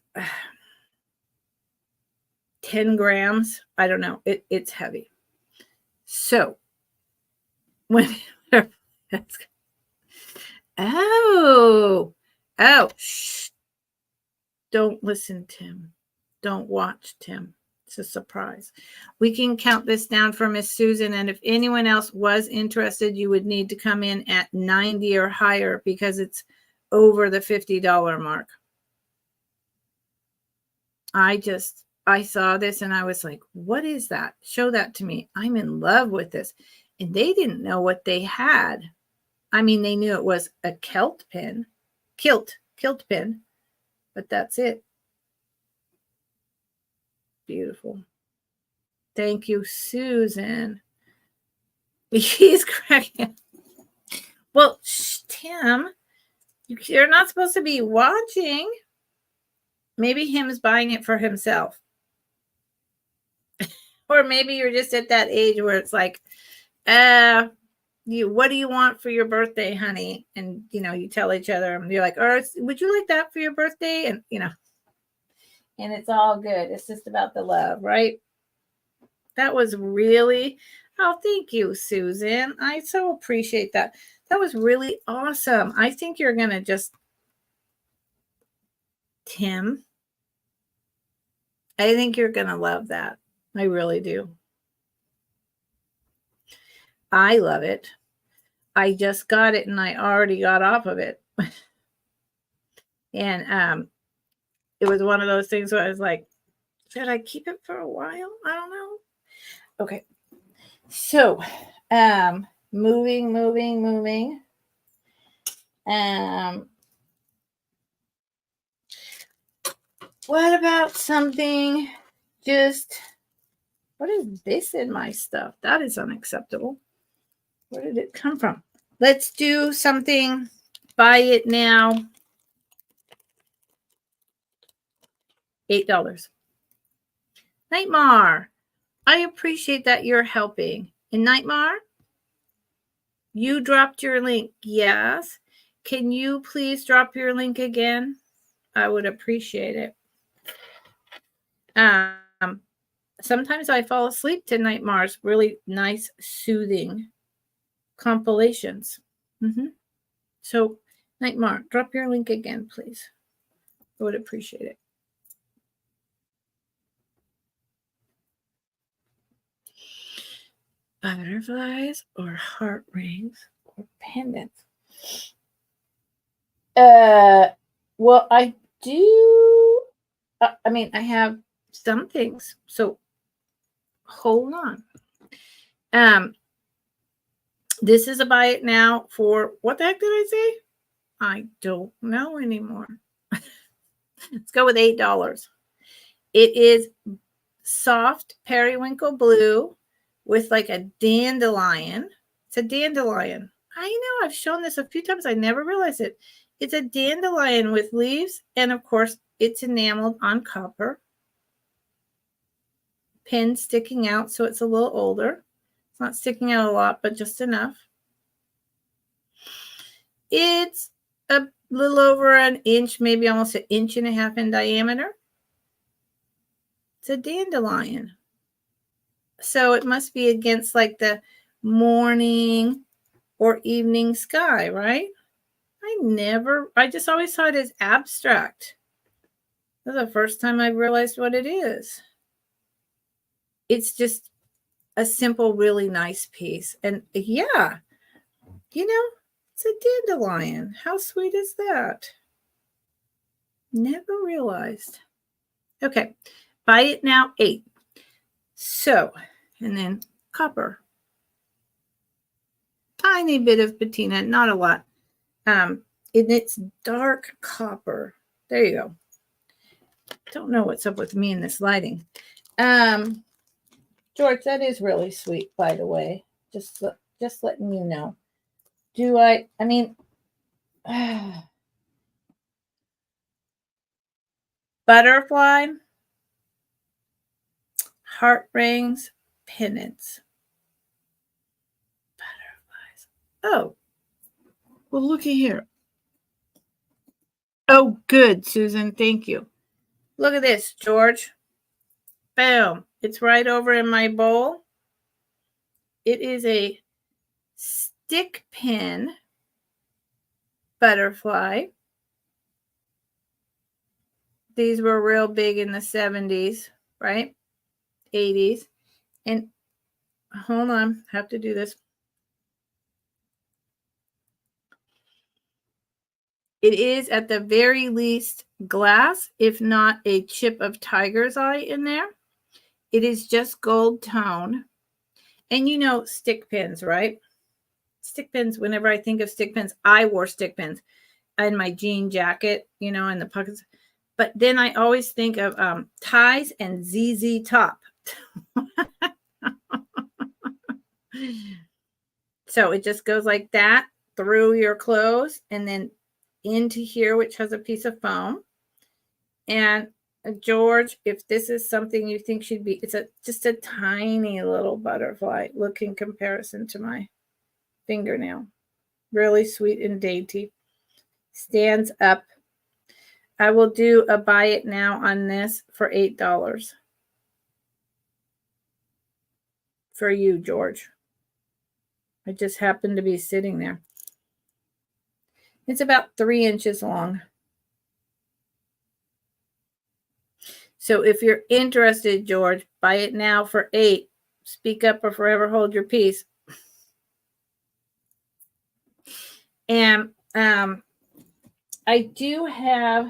A: 10 grams. I don't know. It's heavy. So when shh. Don't listen, Tim. Don't watch, Tim. It's a surprise. We can count this down for Miss Susan, and if anyone else was interested, you would need to come in at 90 or higher because it's over the $50 mark. I saw this and I was like, what is that? Show that to me. I'm in love with this. And they didn't know what they had. I mean, they knew it was a kilt pin, but that's it. Beautiful. Thank you, Susan. He's cracking. Well, Tim, you're not supposed to be watching. Maybe him's buying it for himself. Or maybe you're just at that age where it's like, what do you want for your birthday, honey? And, you tell each other, and you're like, would you like that for your birthday? And, and it's all good. It's just about the love, right? That was really, thank you, Susan. I so appreciate that. That was really awesome. I think you're going to just, Tim, I think you're going to love that. I really do. I love it. I just got it and I already got off of it. And it was one of those things where I was like, should I keep it for a while? I don't know. Okay. So, moving. What about something what is this in my stuff? That is unacceptable. Where did it come from? Let's do something, buy it now. $8. Nightmare, I appreciate that you're helping. And Nightmare, you dropped your link. Yes. Can you please drop your link again? I would appreciate it. Sometimes I fall asleep to Nightmare's really nice, soothing compilations. So, Nightmare, drop your link again, please. I would appreciate it. Butterflies or heart rings or pendants? Well, I do. I have some things. So hold on. This is a buy it now for, what the heck did I say? I don't know anymore. Let's go with $8. It is soft periwinkle blue with like a dandelion. It's a dandelion. I know I've shown this a few times. I never realized it. It's a dandelion with leaves. And of course, it's enameled on copper. Pin sticking out, so it's a little older. It's not sticking out a lot, but just enough. It's a little over an inch, maybe almost an inch and a half in diameter. It's a dandelion. So it must be against like the morning or evening sky, right? I just always saw it as abstract. That's the first time I realized what it is. It's just a simple, really nice piece. And yeah, it's a dandelion. How sweet is that? Never realized. Okay, buy it now, $8. So, and then copper. Tiny bit of patina, not a lot. And it's dark copper. There you go. Don't know what's up with me in this lighting. George, that is really sweet, by the way. Just letting you know. Butterfly, heart rings, pendants. Butterflies. Oh, well, looky here. Oh, good, Susan. Thank you. Look at this, George. Boom. It's right over in my bowl. It is a stick pin butterfly. These were real big in the 70s, right? 80s. And hold on, I have to do this. It is at the very least glass, if not a chip of tiger's eye in there. It is just gold tone. And you know stick pins, right? Stick pins, whenever I think of stick pins, I wore stick pins in my jean jacket, you know, in the pockets. But then I always think of ties and ZZ Top. So it just goes like that through your clothes and then into here, which has a piece of foam. And George, if this is something you think should be, it's just a tiny little butterfly. Look in comparison to my fingernail. Really sweet and dainty. Stands up. I will do a buy it now on this for $8. For you, George. I just happened to be sitting there. It's about 3 inches long. So if you're interested, George, buy it now for $8. Speak up or forever hold your peace. And I do have,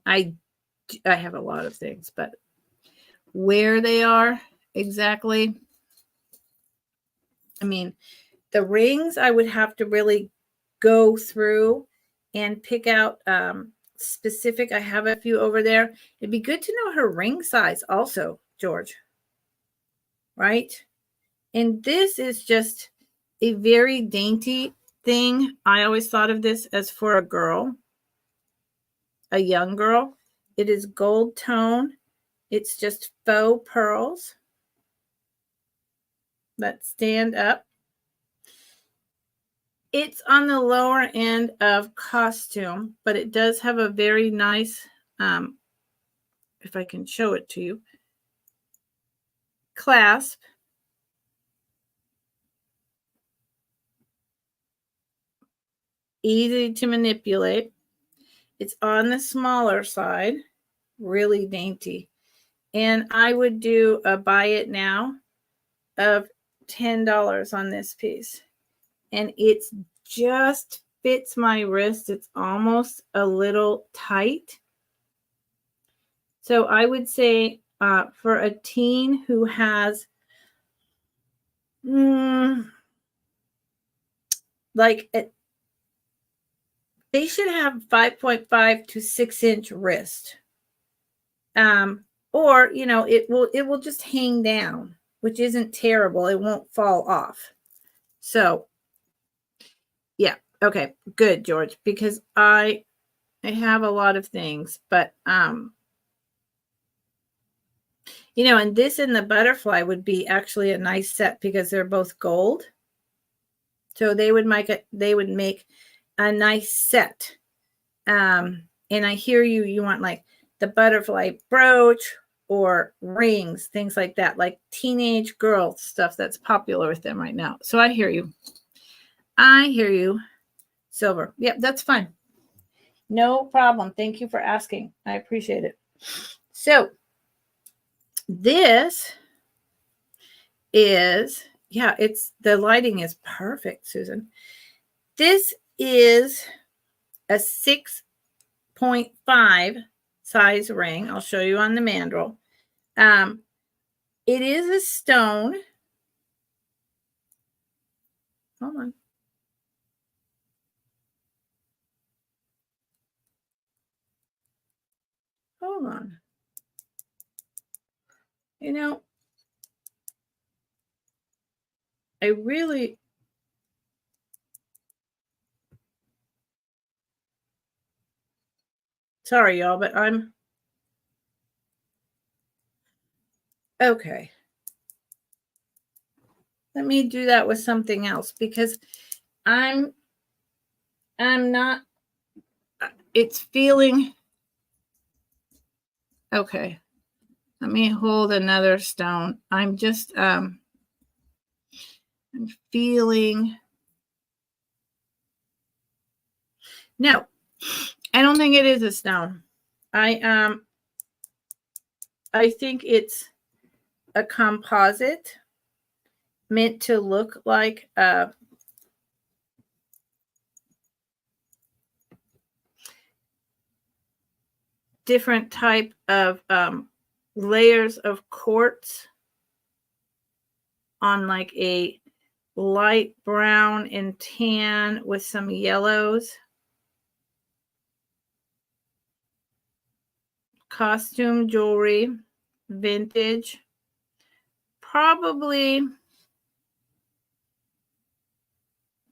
A: I have a lot of things, but where they are exactly, I mean, the rings I would have to really go through and pick out specific. I have a few over there. It'd be good to know her ring size also, George. Right? And this is just a very dainty thing. I always thought of this as for a girl, a young girl. It is gold tone. It's just faux pearls that stand up. It's on the lower end of costume, but it does have a very nice, if I can show it to you, clasp. Easy to manipulate. It's on the smaller side, really dainty. And I would do a buy it now of $10 on this piece. And it's just fits my wrist. It's almost a little tight. So I would say for a teen who has they should have 5.5 to 6 inch wrist. Or, you know, it will just hang down, which isn't terrible. It won't fall off. So, yeah. Okay, good, George, because I have a lot of things, but you know, and this and the butterfly would be actually a nice set because they're both gold. So they would make a nice set. And I hear you want like the butterfly brooch or rings, things like that, like teenage girl stuff that's popular with them right now. So I hear you. Silver. Yep, that's fine. No problem. Thank you for asking. I appreciate it. So this is, yeah, the lighting is perfect, Susan. This is a 6.5 size ring. I'll show you on the mandrel. It is a stone. Hold on. Hold on. You know, I really, sorry, y'all, but I'm, okay. Let me do that with something else because I'm not, it's feeling, okay. Let me hold another stone. I'm just, I'm feeling, no, I don't think it is a stone. I think it's a composite meant to look like different type of layers of quartz on like a light brown and tan with some yellows. Costume jewelry, vintage, probably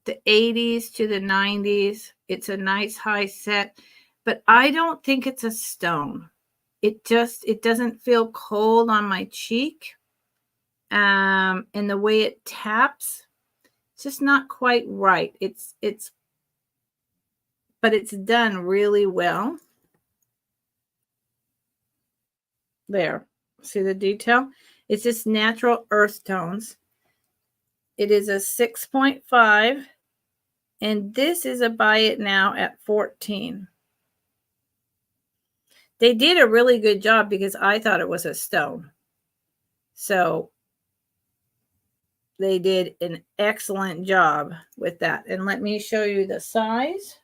A: the 80s to the 90s. It's a nice high set, but I don't think it's a stone. It doesn't feel cold on my cheek. And the way it taps, it's just not quite right. But it's done really well. There, see the detail? It's just natural earth tones. It is a 6.5, and this is a buy it now at 14. They did a really good job because I thought it was a stone. So they did an excellent job with that. And let me show you the size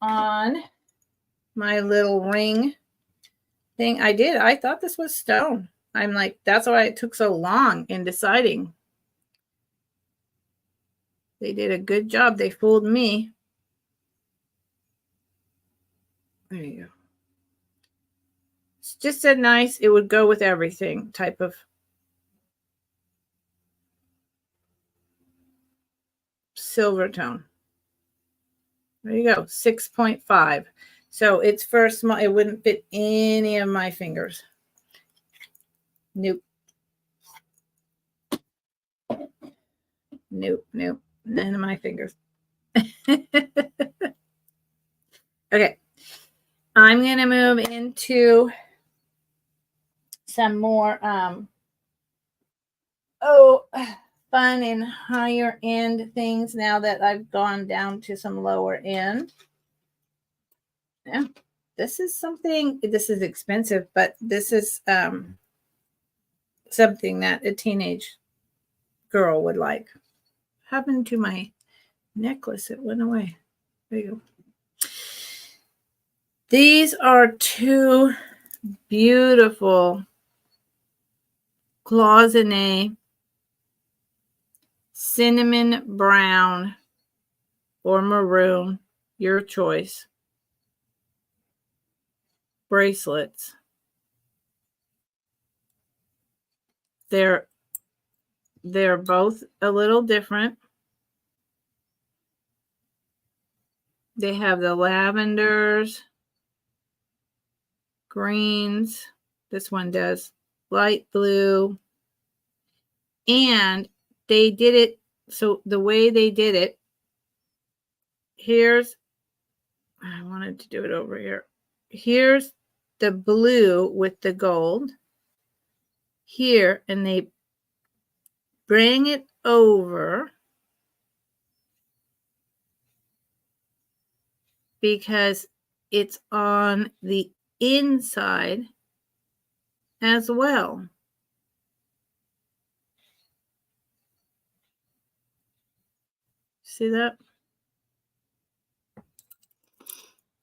A: on my little ring thing. I thought this was stone. I'm like, that's why it took so long in deciding. They did a good job. They fooled me. There you go. It's just a nice, it would go with everything type of silver tone. There you go, 6.5. So it's for small, it wouldn't fit any of my fingers. Nope. Nope, nope, none of my fingers. Okay, I'm going to move into some more fun and higher end things now that I've gone down to some lower end. Yeah, this is something, this is expensive, but this is something that a teenage girl would like. What happened to my necklace? It went away. There you go. These are two beautiful cloisonné cinnamon brown or maroon, your choice, bracelets. They're both a little different. They have the lavenders, greens. This one does light blue. And they did it, so the way they did it, I wanted to do it over here. Here's the blue with the gold here, and they bring it over because it's on the inside as well. See that?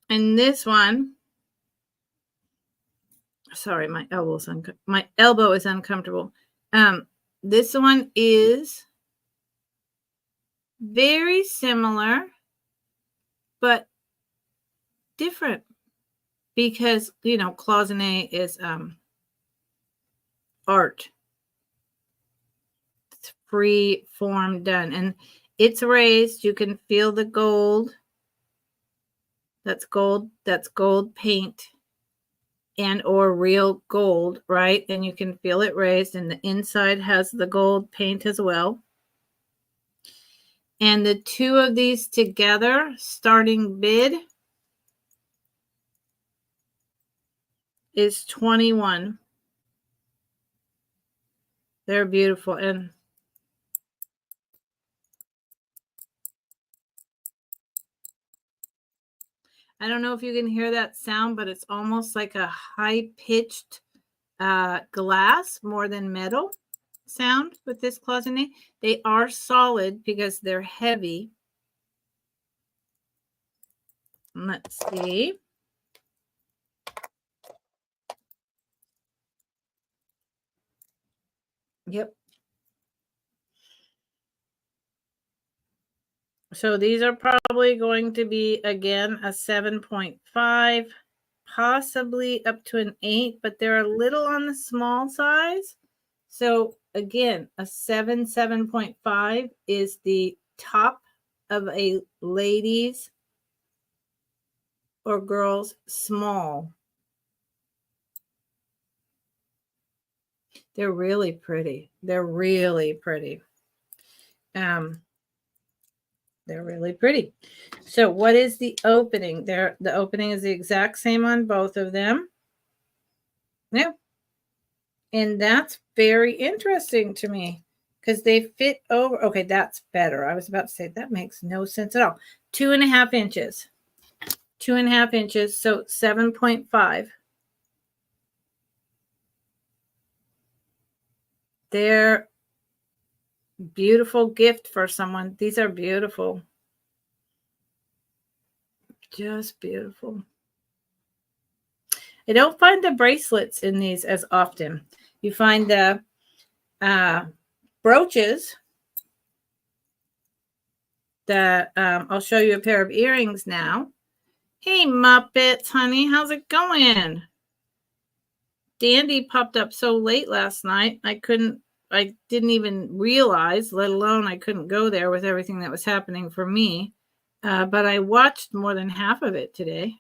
A: And this one, sorry, my elbow is uncomfortable. This one is very similar, but different because, you know, cloisonné is art. It's free form done, and it's raised. You can feel the gold. That's gold. That's gold paint and or real gold, right? And you can feel it raised, and the inside has the gold paint as well. And the two of these together, starting bid is $21. They're beautiful. And I don't know if you can hear that sound, but it's almost like a high-pitched glass more than metal sound with this cloisonné. They are solid because they're heavy. Let's see. Yep. So these are probably going to be, again, a 7.5, possibly up to an 8, but they're a little on the small size. So again, a 7.5 is the top of a lady's or girl's small. They're really pretty. They're really pretty. They're really pretty. So what is the opening? The opening is the exact same on both of them. Yeah. And that's very interesting to me because they fit over. Okay, that's better. I was about to say that makes no sense at all. 2.5 inches. 2.5 inches. So 7.5. They're beautiful gift for someone. These are beautiful. Just beautiful. I don't find the bracelets in these as often. You find the brooches. That I'll show you a pair of earrings now. Hey, Muppets, honey, how's it going? Dandy popped up so late last night. I didn't even realize, let alone I couldn't go there with everything that was happening for me. But I watched more than half of it today.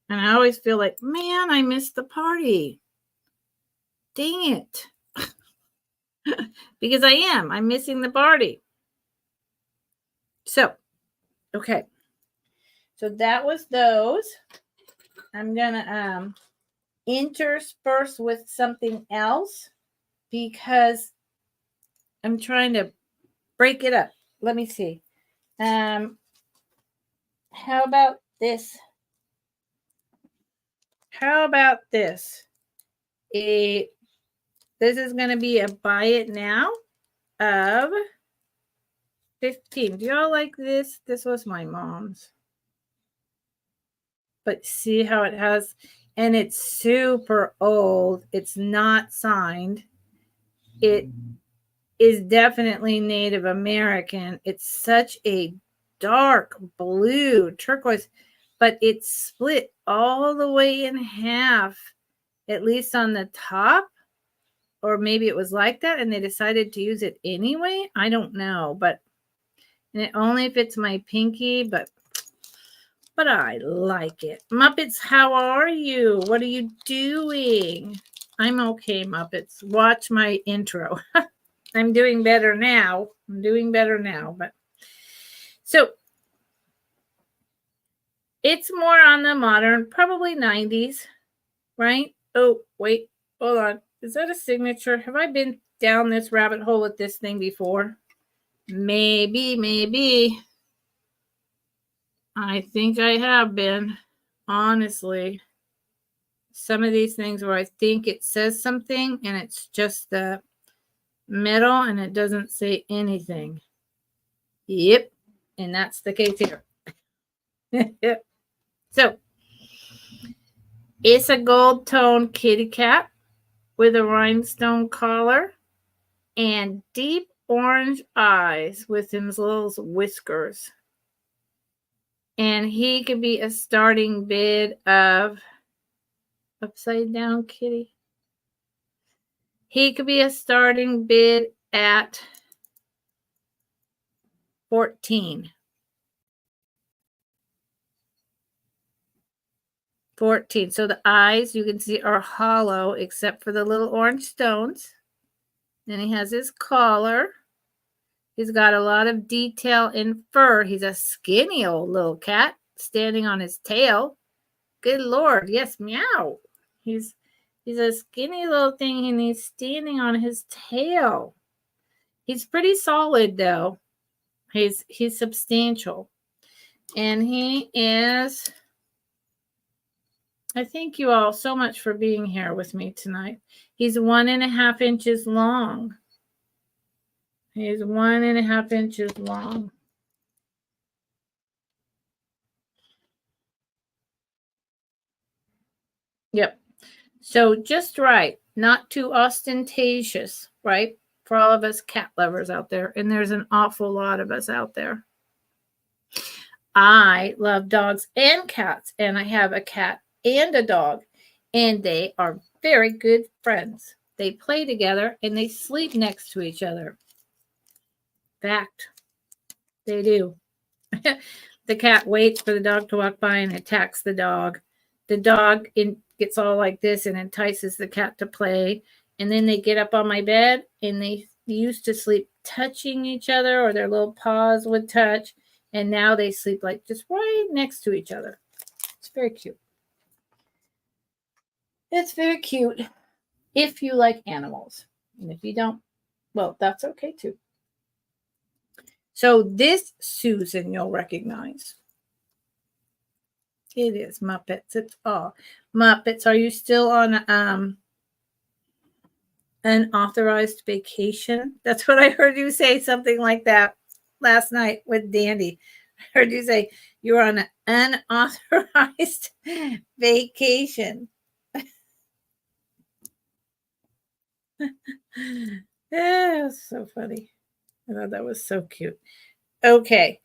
A: And I always feel like, man, I missed the party. Dang it. Because I'm missing the party. So, okay. So that was those. I'm going to intersperse with something else because I'm trying to break it up. Let me see. How about this? How about this? This is going to be a buy it now of 15. Do y'all like this? This was my mom's. But see how it has, and it's super old. It's not signed. It is definitely Native American. It's such a dark blue turquoise, but it's split all the way in half, at least on the top. Or maybe it was like that and they decided to use it anyway. I don't know, but and it only fits my pinky, but I like it. Muppets, how are you? What are you doing? I'm okay, Muppets. Watch my intro. I'm doing better now. But so it's more on the modern, probably 90s, right? Oh, wait, hold on. Is that a signature? Have I been down this rabbit hole with this thing before? Maybe. I think I have been, honestly. Some of these things where I think it says something and it's just the metal and it doesn't say anything. Yep. And that's the case here. Yep. So it's a gold tone kitty cat with a rhinestone collar and deep orange eyes with his little whiskers. And he could be a starting bid of upside down kitty. He could be a starting bid at 14. 14. So the eyes you can see are hollow except for the little orange stones. Then he has his collar. He's got a lot of detail in fur. He's a skinny old little cat standing on his tail. Good Lord. Yes, meow. He's a skinny little thing and he's standing on his tail. He's pretty solid though. He's substantial. And he is, I thank you all so much for being here with me tonight. He's 1.5 inches long. He's 1.5 inches long. Yep. So just right, not too ostentatious, right? For all of us cat lovers out there. And there's an awful lot of us out there. I love dogs and cats, and I have a cat and a dog, and they are very good friends. They play together and they sleep next to each other. Fact, they do. The cat waits for the dog to walk by and attacks the dog. The dog gets all like this and entices the cat to play. And then they get up on my bed and they used to sleep touching each other, or their little paws would touch. And now they sleep like just right next to each other. It's very cute. It's very cute if you like animals. And if you don't, well, that's okay too. So this Susan you'll recognize. It is Muppets. It's all Muppets. Are you still on an authorized vacation? That's what I heard you say, something like that last night with Dandy. I heard you say you were on an unauthorized vacation. Yeah, so funny. I thought that was so cute. Okay.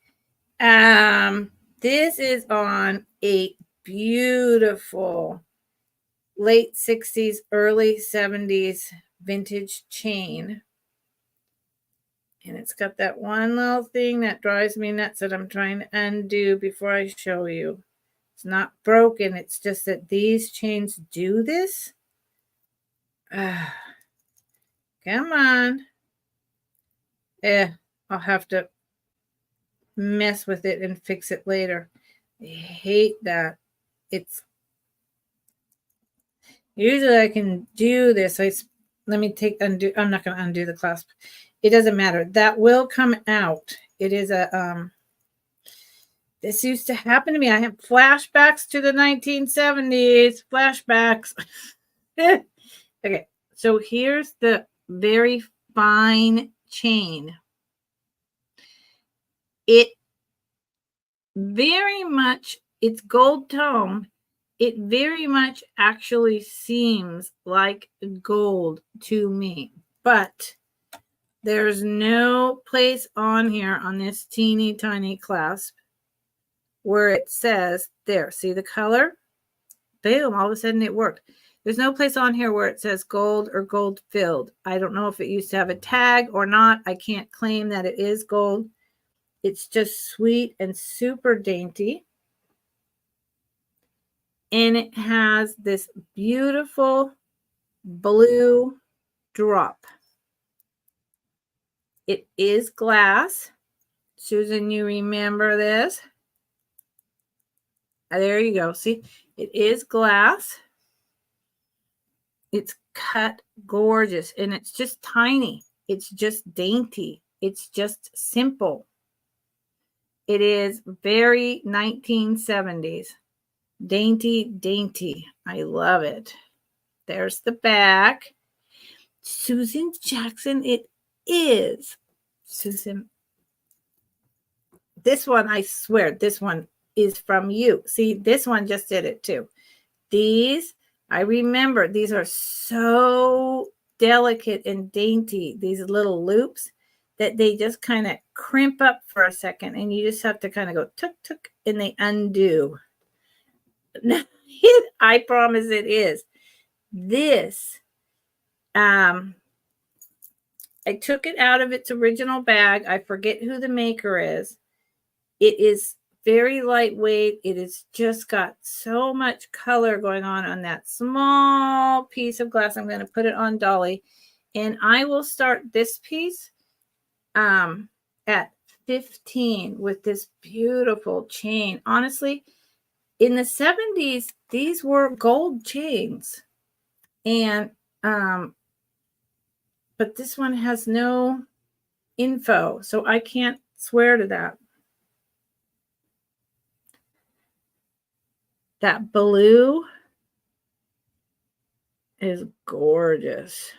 A: This is on a beautiful late 60s, early 70s vintage chain. And it's got that one little thing that drives me nuts that I'm trying to undo before I show you. It's not broken. It's just that these chains do this. Come on. I'll have to mess with it and fix it later. I hate that. It's usually I can do this. Let me undo. I'm not going to undo the clasp. It doesn't matter. That will come out. It is a this used to happen to me. I have flashbacks to the 1970s. Flashbacks. Okay, so here's the very fine chain. It very much, it's gold tone. It very much actually seems like gold to me, but there's no place on here on this teeny tiny clasp where it says, there, see the color? Boom, all of a sudden it worked. There's no place on here where it says gold or gold filled. I don't know if it used to have a tag or not. I can't claim that it is gold. It's just sweet and super dainty. And it has this beautiful blue drop. It is glass. Susan, you remember this? There you go. See, it is glass. It's cut gorgeous, and it's just tiny. It's just dainty. It's just simple. It is very 1970s. Dainty, dainty. I love it. There's the back. Susan Jackson, it is. Susan. This one, I swear, this one is from you. See, this one just did it too. These, I remember, these are so delicate and dainty, these little loops, that they just kind of crimp up for a second, and you just have to kind of go tuk tuk, and they undo. I promise it is. This, I took it out of its original bag. I forget who the maker is. It is very lightweight. It has just got so much color going on that small piece of glass. I'm going to put it on Dolly, and I will start this piece at 15 with this beautiful chain. Honestly, in the 70s, these were gold chains, and but this one has no info, so I can't swear to that. That blue is gorgeous.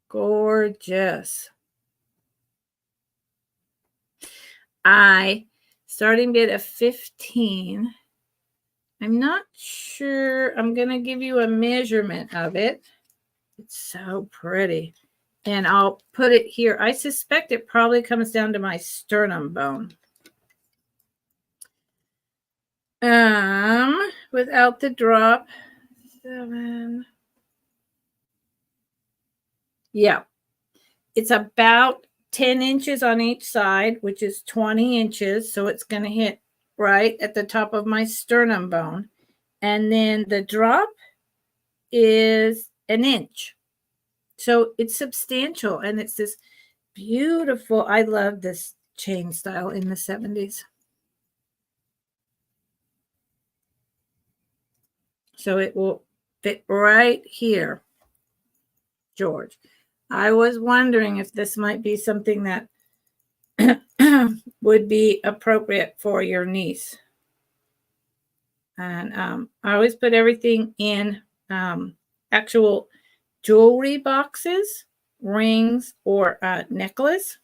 A: Gorgeous. I, starting bid of 15, I'm not sure. I'm going to give you a measurement of it. It's so pretty. And I'll put it here. I suspect it probably comes down to my sternum bone. Without the drop, 7. Yeah. It's about 10 inches on each side, which is 20 inches. So it's going to hit right at the top of my sternum bone. And then the drop is an inch. So it's substantial. And it's this beautiful, I love this chain style in the 70s. So it will fit right here, George. I was wondering if this might be something that would be appropriate for your niece. And I always put everything in actual jewelry boxes, rings, or a necklace.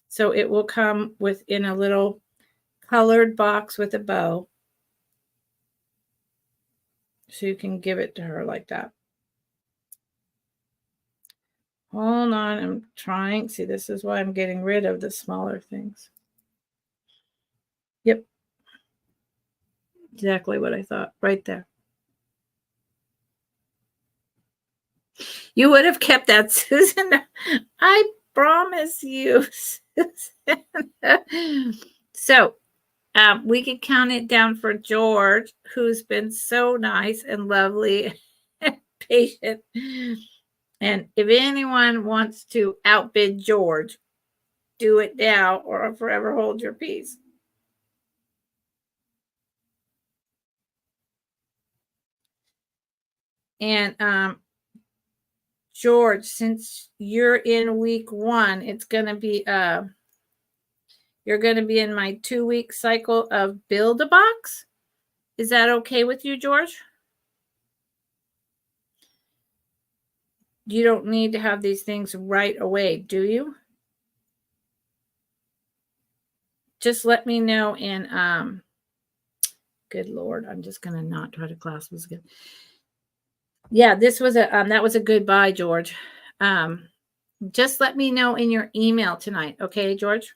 A: So it will come within a little colored box with a bow. So you can give it to her like that. Hold on, I'm trying. See, this is why I'm getting rid of the smaller things. Yep. Exactly what I thought, right there. You would have kept that, Susan. I promise you, Susan. So we could count it down for George, who's been so nice and lovely and patient. And if anyone wants to outbid George, do it now or forever hold your peace. And George, since you're in week 1, it's going to be you're going to be in my 2-week cycle of build a box. Is that okay with you, George? You don't need to have these things right away, do you? Just let me know in good Lord, I'm just going to not try to clasp this again. Yeah, this was that was a goodbye, George. Just let me know in your email tonight, okay, George?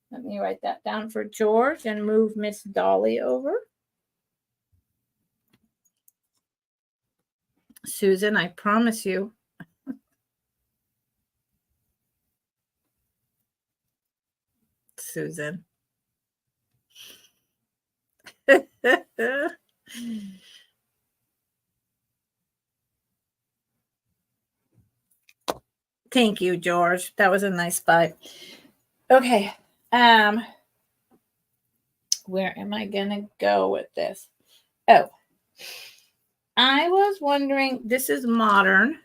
A: Let me write that down for George and move Miss Dolly over. Susan, I promise you. Susan. Thank you, George. That was a nice bite. Okay. Where am I going to go with this? Oh, I was wondering, this is modern,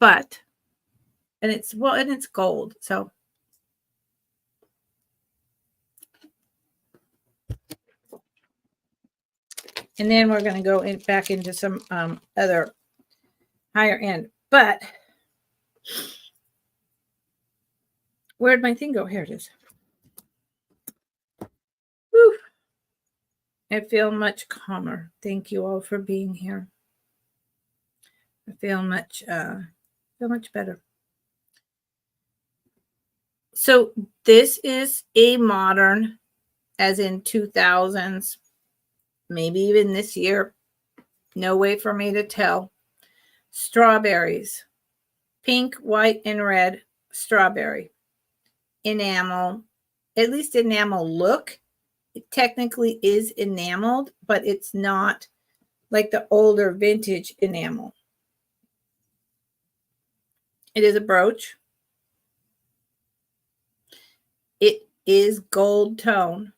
A: but, and it's gold. So, and then we're going to go back into some other higher end. But where'd my thing go? Here it is. Whew. I feel much calmer. Thank you all for being here. I feel much better. So this is a modern, as in 2000s, maybe even this year. No way for me to tell. Strawberries, pink, white, and red strawberry. Enamel, at least enamel look. It technically is enameled, but it's not like the older vintage enamel. It is a brooch. It is gold tone.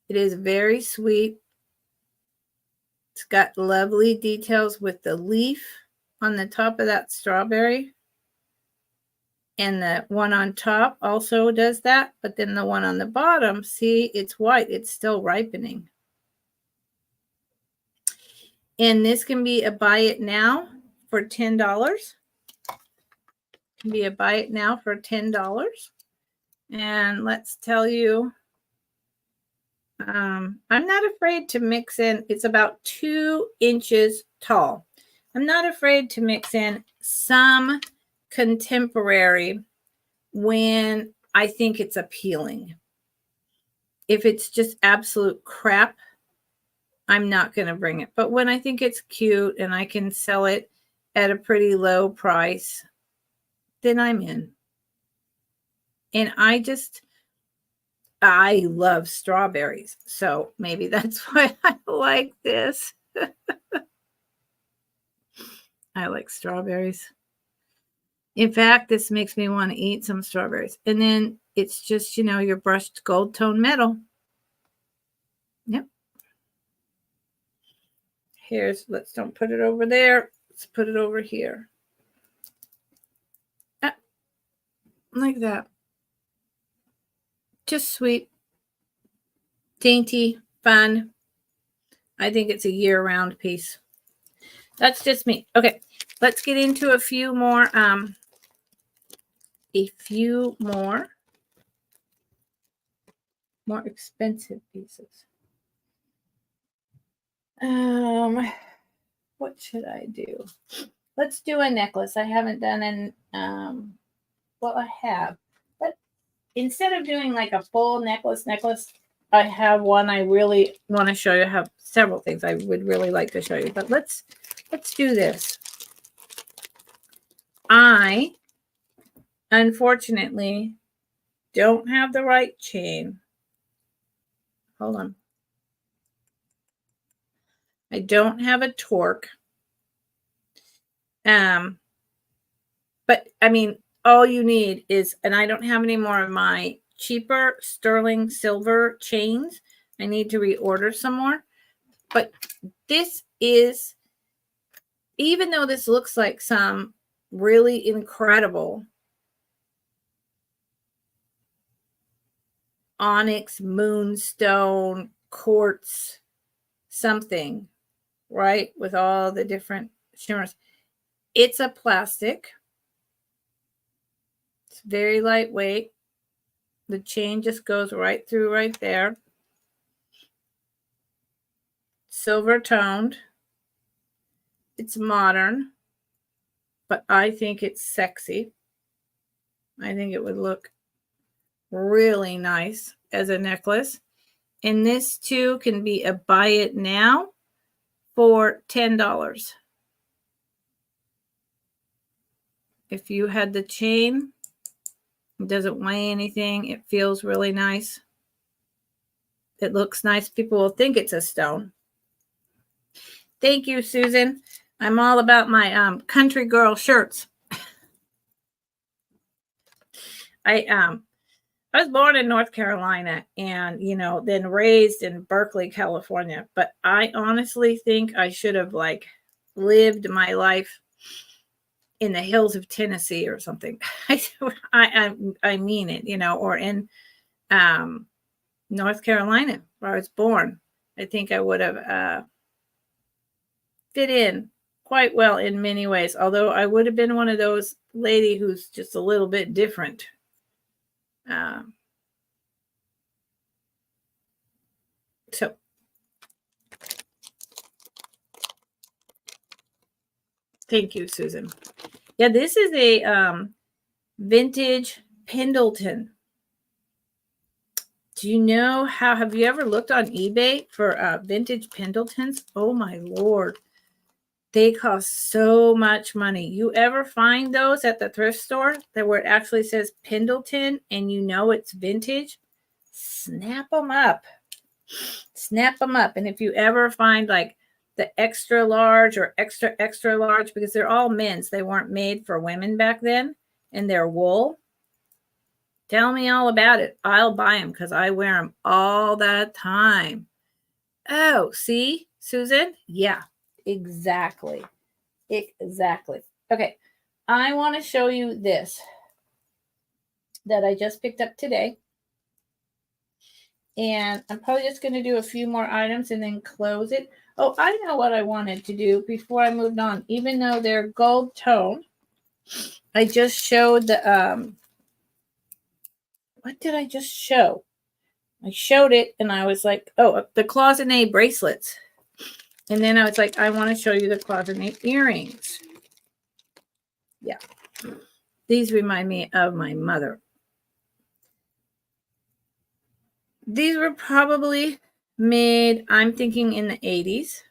A: It is very sweet. It's got lovely details with the leaf on the top of that strawberry. And the one on top also does that. But then the one on the bottom, see, it's white. It's still ripening. And this can be a buy it now for $10. Can be a buy it now for $10. And let's tell you, I'm not afraid to mix in. It's about 2 inches tall. I'm not afraid to mix in some contemporary when I think it's appealing. If it's just absolute crap, I'm not going to bring it. But when I think it's cute and I can sell it at a pretty low price, then I'm in. And I love strawberries. So maybe that's why I like this. I like strawberries. In fact, this makes me want to eat some strawberries. And then it's just, your brushed gold tone metal. Yep. Let's don't put it over there. Let's put it over here. Like that. Just sweet, dainty, fun. I think it's a year-round piece. That's just me. Okay, let's get into a few more more expensive pieces. What should I do? Let's do a necklace. I haven't done well, I have, but instead of doing like a full necklace, I have one I really want to show you. I have several things I would really like to show you, but let's do this. I unfortunately don't have the right chain. Hold on. I don't have a torque. But I mean, all you need is, and I don't have any more of my cheaper sterling silver chains. I need to reorder some more. But this is, even though this looks like some really incredible onyx, moonstone, quartz, something, right? With all the different shimmers. It's a plastic. It's very lightweight. The chain just goes right through right there. Silver toned. It's modern, but I think it's sexy. I think it would look really nice as a necklace. And this too can be a buy it now for $10. If you had the chain, it doesn't weigh anything. It feels really nice. It looks nice. People will think it's a stone. Thank you, Susan. I'm all about my country girl shirts. I was born in North Carolina and, then raised in Berkeley, California. But I honestly think I should have lived my life in the hills of Tennessee or something. I mean it, or in North Carolina where I was born. I think I would have fit in quite well in many ways, although I would have been one of those lady who's just a little bit different. So thank you, Susan. Yeah, this is a vintage Pendleton. Do you know have you ever looked on eBay for vintage Pendletons? Oh my Lord. They cost so much money. You ever find those at the thrift store where it actually says Pendleton and it's vintage? Snap them up. Snap them up. And if you ever find the extra large or extra large, because they're all men's, they weren't made for women back then, and they're wool, tell me all about it. I'll buy them because I wear them all the time. Oh, see, Susan? Yeah, exactly. Okay, I want to show you this that I just picked up today. And I'm probably just going to do a few more items and then close it. Oh, I know what I wanted to do before I moved on. Even though they're gold tone, I just showed the, what did I just show? I showed it and I was like, oh, the cloisonne bracelets. And then I was like, I want to show you the cloisonne earrings. Yeah. These remind me of my mother. These were probably made, I'm thinking, in the 80s.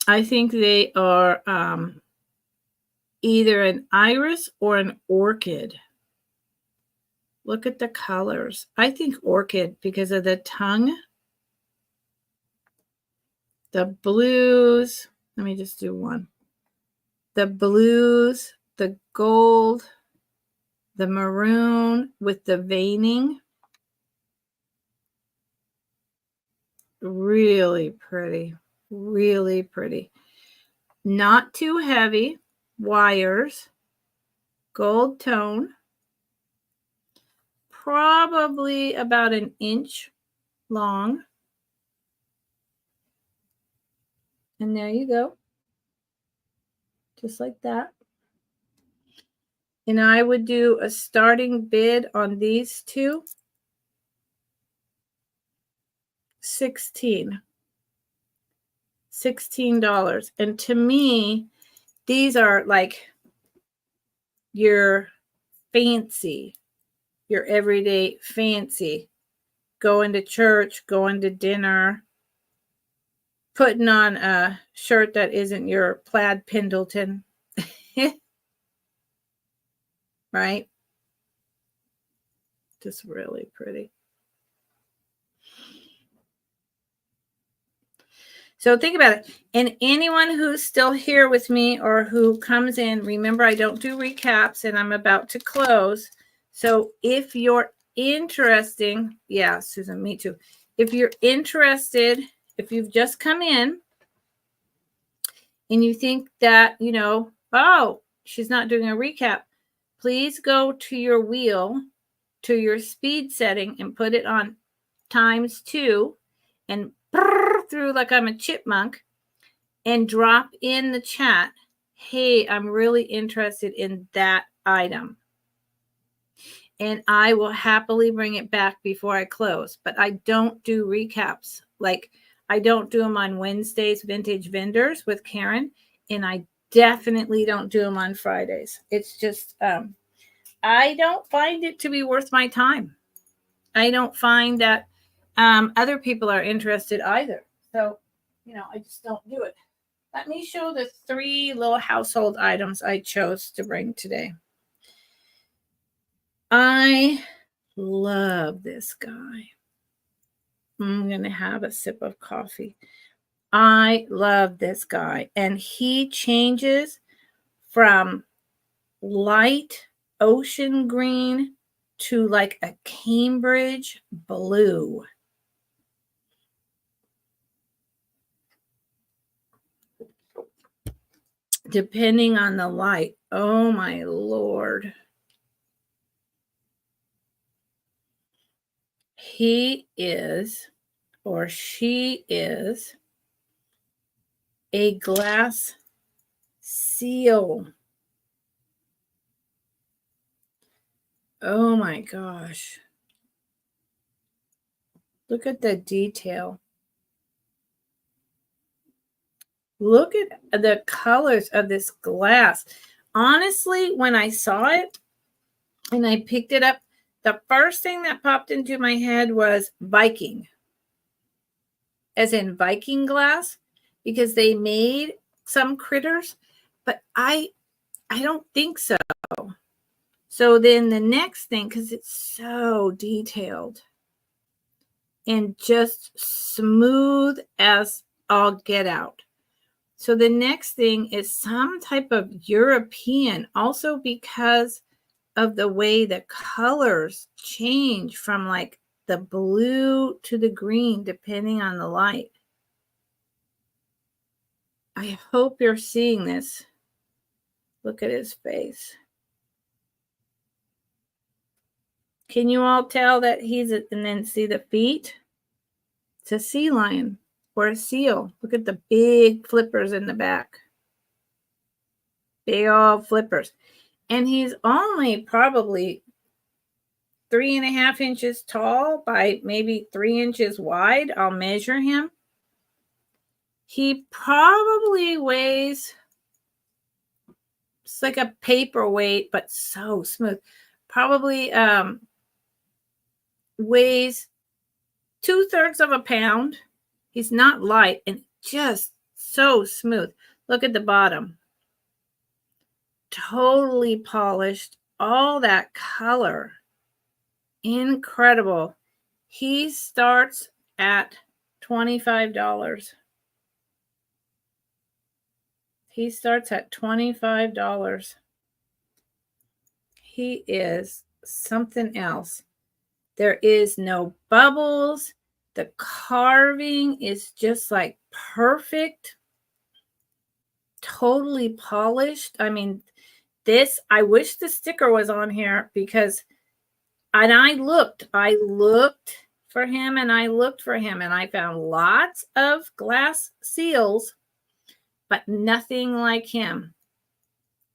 A: I think they are either an iris or an orchid. Look at the colors. I think orchid because of the tongue. The blues. Let me just do one. The blues, the gold, the maroon with the veining. Really pretty. Really pretty. Not too heavy. Wires. Gold tone. Probably about an inch long. And there you go. Just like that. And I would do a starting bid on these two. $16. And to me, these are like your fancy, your everyday fancy. Going to church, going to dinner, putting on a shirt that isn't your plaid Pendleton. Right? Just really pretty. So think about it. And anyone who's still here with me or who comes in, remember I don't do recaps and I'm about to close. So if you're interested, yeah, Susan, me too. If you're interested, if you've just come in and you think that, you know, oh, she's not doing a recap, please go to your wheel, to your speed setting and put it on ×2 and through like I'm a chipmunk and drop in the chat, hey, I'm really interested in that item. And I will happily bring it back before I close. But I don't do recaps. Like I don't do them on Wednesdays, Vintage Vendors with Karen. And I definitely don't do them on Fridays. It's just, I don't find it to be worth my time. I don't find that other people are interested either. So, you know, I just don't do it. Let me show the 3 little household items I chose to bring today. I love this guy. I'm going to have a sip of coffee. I love this guy. And he changes from light ocean green to like a Cambridge blue. Depending on the light. Oh my Lord. He is, or she is, a glass seal. Oh my gosh. Look at the detail. Look at the colors of this glass. Honestly, when I saw it and I picked it up, the first thing that popped into my head was Viking. As in Viking glass, because they made some critters, but I don't think so. So then the next thing, because it's so detailed and just smooth as all get out. So the next thing is some type of European, also because of the way the colors change from like the blue to the green, depending on the light. I hope you're seeing this. Look at his face. Can you all tell that he's and then see the feet? It's a sea lion or a seal. Look at the big flippers in the back. big old flippers. And he's only probably 3.5 inches tall by maybe 3 inches wide. I'll measure him. He probably weighs, it's like a paperweight, but so smooth. Probably weighs 2/3 of a pound. He's not light and just so smooth. Look at the bottom. Totally polished. All that color. Incredible. He starts at $25. He starts at $25. He is something else. There is no bubbles. The carving is just like perfect. Totally polished. I mean, this, I wish the sticker was on here because, and I looked for him and I looked for him and I found lots of glass seals, but nothing like him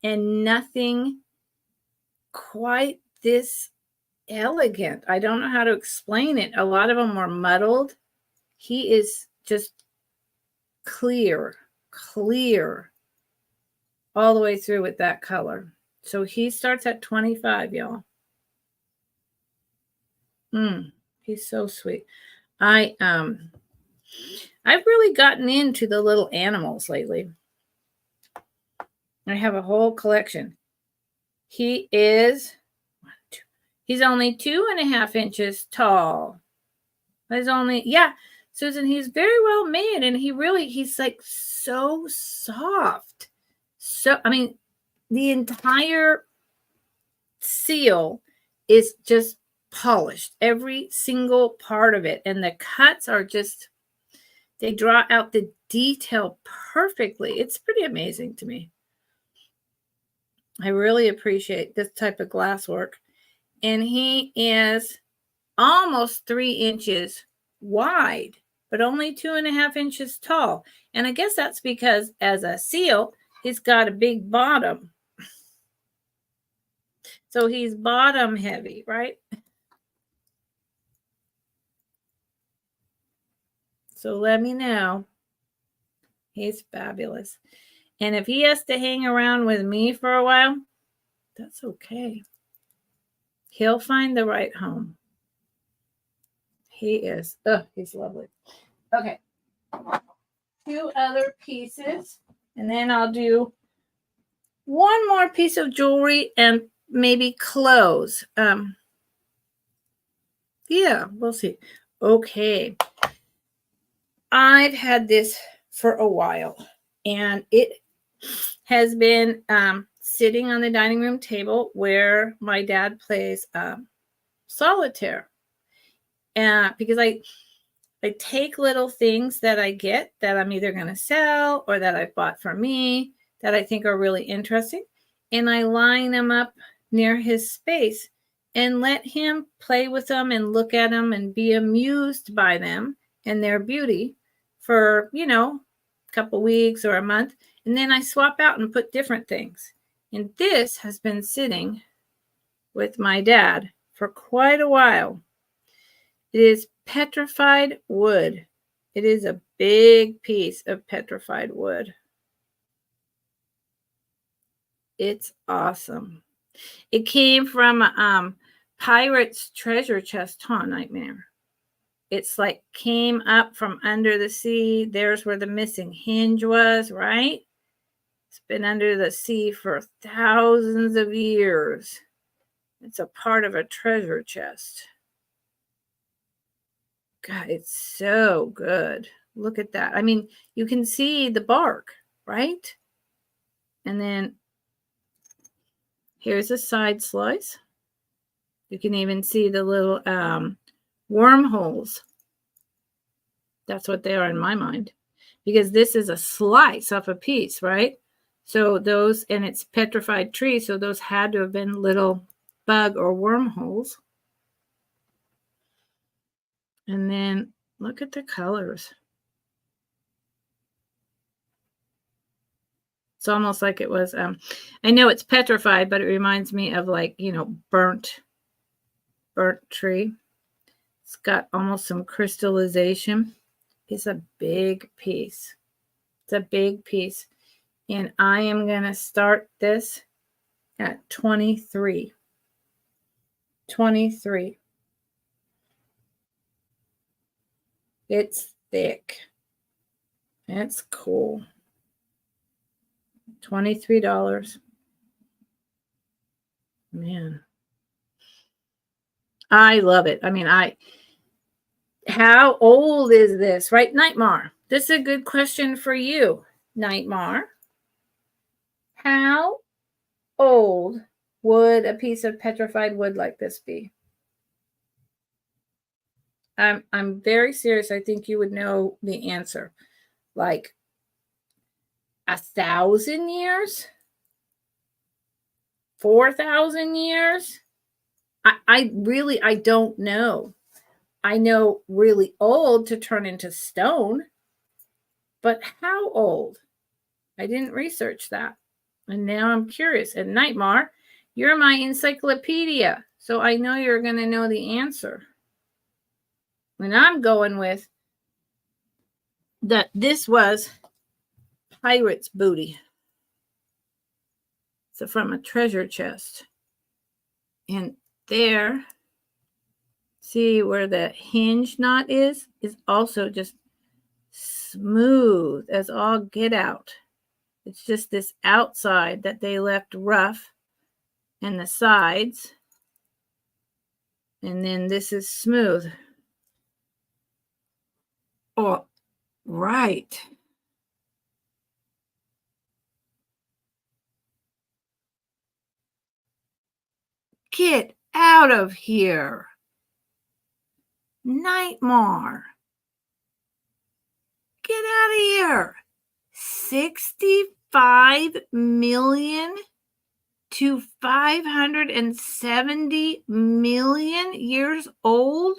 A: and nothing quite this elegant. I don't know how to explain it. A lot of them were muddled. He is just clear all the way through with that color. So he starts at 25, y'all. He's so sweet. I've really gotten into the little animals lately. I have a whole collection. He is, he's only 2.5 inches tall. He's only, yeah, Susan, he's very well made and he's like so soft. So, I mean, the entire seal is just polished, every single part of it. And the cuts are just, they draw out the detail perfectly. It's pretty amazing to me. I really appreciate this type of glass work. And he is almost 3 inches wide, but only 2.5 inches tall. And I guess that's because as a seal, he's got a big bottom. So he's bottom heavy, right? So let me know. He's fabulous. And if he has to hang around with me for a while, that's okay. He'll find the right home. He is. Oh, he's lovely. Okay. 2 other pieces. And then I'll do one more piece of jewelry and maybe clothes. Yeah, we'll see. Okay. I've had this for a while. And it has been sitting on the dining room table where my dad plays solitaire. Because I take little things that I get that I'm either going to sell or that I've bought for me that I think are really interesting, and I line them up near his space and let him play with them and look at them and be amused by them and their beauty for, a couple weeks or a month. And then I swap out and put different things. And this has been sitting with my dad for quite a while. It is petrified wood. It is a big piece of petrified wood. It's awesome. It came from Pirate's Treasure Chest, Nightmare. It's like came up from under the sea. There's where the missing hinge was, right? It's been under the sea for thousands of years. It's a part of a treasure chest. God, it's so good. Look at that. I mean, you can see the bark, right? And then here's a side slice. You can even see the little wormholes. That's what they are in my mind. Because this is a slice off a piece, right? So those, and it's petrified tree, so those had to have been little bug or wormholes. And then look at the colors. It's almost like it was, I know it's petrified, but it reminds me of like, burnt tree. It's got almost some crystallization. It's a big piece. It's a big piece. And I am going to start this at 23. 23. It's thick. It's cool. $23. Man. I love it. I mean, how old is this, right, Nightmare? This is a good question for you, Nightmare. How old would a piece of petrified wood like this be? I'm very serious. I think you would know the answer. Like 1,000 years? 4,000 years? I really don't know. I know really old to turn into stone, but how old? I didn't research that. And now I'm curious. And Nightmare, you're my encyclopedia, so I know you're going to know the answer. And I'm going with that this was pirate's booty. So from a treasure chest. And there, see where the hinge knot is also just smooth as all get out. It's just this outside that they left rough and the sides. And then this is smooth. Oh, right. Get out of here. Nightmare. Get out of here. 65 million to 570 million years old?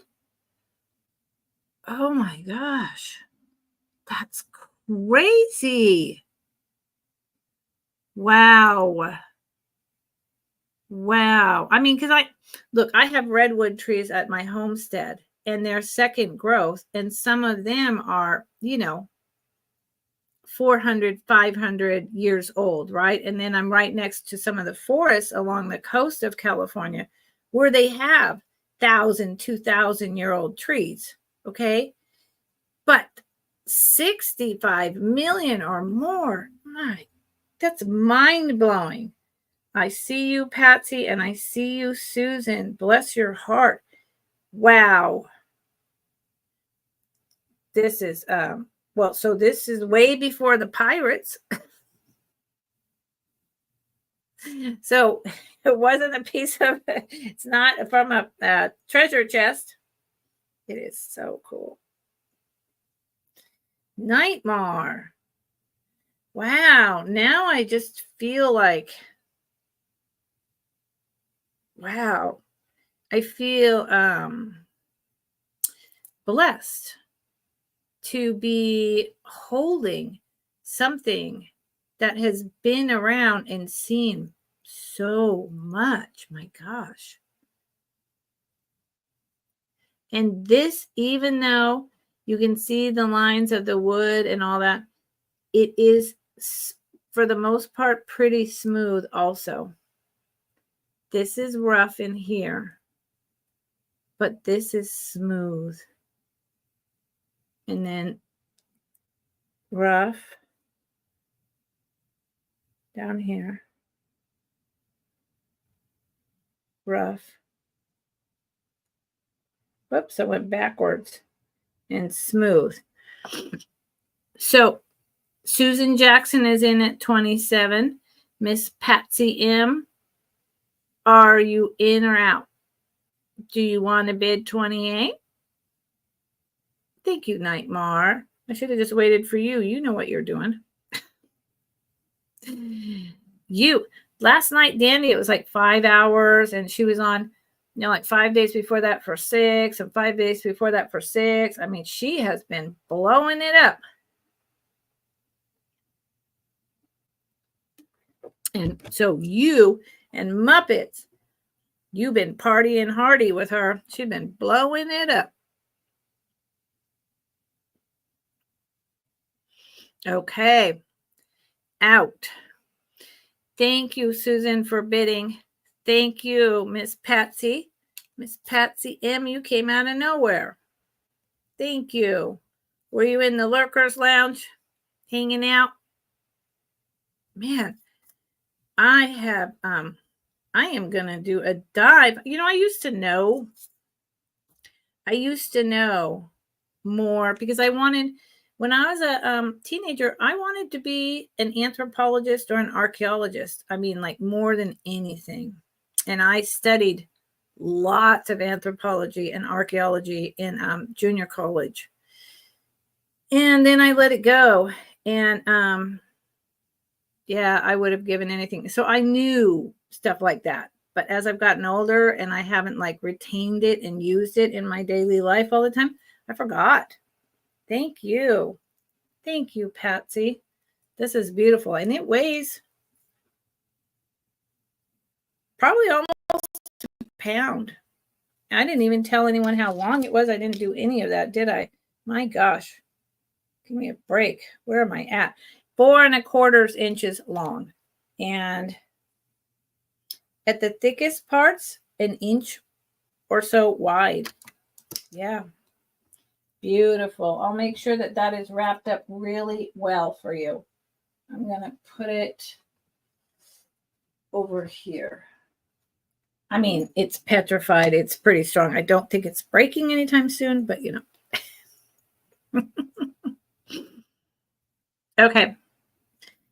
A: Oh my gosh. That's crazy. Wow. Wow. I mean, because I have redwood trees at my homestead and they're second growth, and some of them are, 400, 500 years old, right? And then I'm right next to some of the forests along the coast of California where they have 1,000, 2,000-year-old trees, okay? But 65 million or more, that's mind-blowing. I see you, Patsy, and I see you, Susan. Bless your heart. Wow. This is, so this is way before the pirates. So it wasn't a piece of, it's not from a treasure chest. It is so cool. Nightmare. Wow. Now I just feel like, wow. I feel blessed to be holding something that has been around and seen so much. My gosh. And this, even though you can see the lines of the wood and all that, it is, for the most part, pretty smooth also. This is rough in here, but this is smooth. And then rough down here. Rough. Whoops, I went backwards. And smooth. So Susan Jackson is in at 27. Miss Patsy M, are you in or out? Do you want to bid 28? Thank you, Nightmare. I should have just waited for you. You know what you're doing. Last night, Dandy, it was like 5 hours, and she was on, like 5 days before that for 6, and 5 days before that for 6. I mean, she has been blowing it up. And so you and Muppets, you've been partying hardy with her. She's been blowing it up. Okay. Out. Thank you, Susan, for bidding. Thank you, Miss Patsy. Miss Patsy M, you came out of nowhere. Thank you. Were you in the Lurkers Lounge hanging out? Man, I am going to do a dive. You know, I used to know more because when I was a teenager, I wanted to be an anthropologist or an archaeologist. I mean, like more than anything. And I studied lots of anthropology and archaeology in junior college. And then I let it go. And yeah, I would have given anything. So I knew stuff like that. But as I've gotten older and I haven't like retained it and used it in my daily life all the time, I forgot. Thank you. Thank you, Patsy. This is beautiful. And it weighs probably almost a pound. I didn't even tell anyone how long it was. I didn't do any of that, did I? My gosh. Give me a break. Where am I at? 4 1/4 inches long. And at the thickest parts, 1 inch or so wide. Yeah. Beautiful. I'll make sure that that is wrapped up really well for you. I'm going to put it over here. I mean, it's petrified. It's pretty strong. I don't think it's breaking anytime soon, but you know. Okay.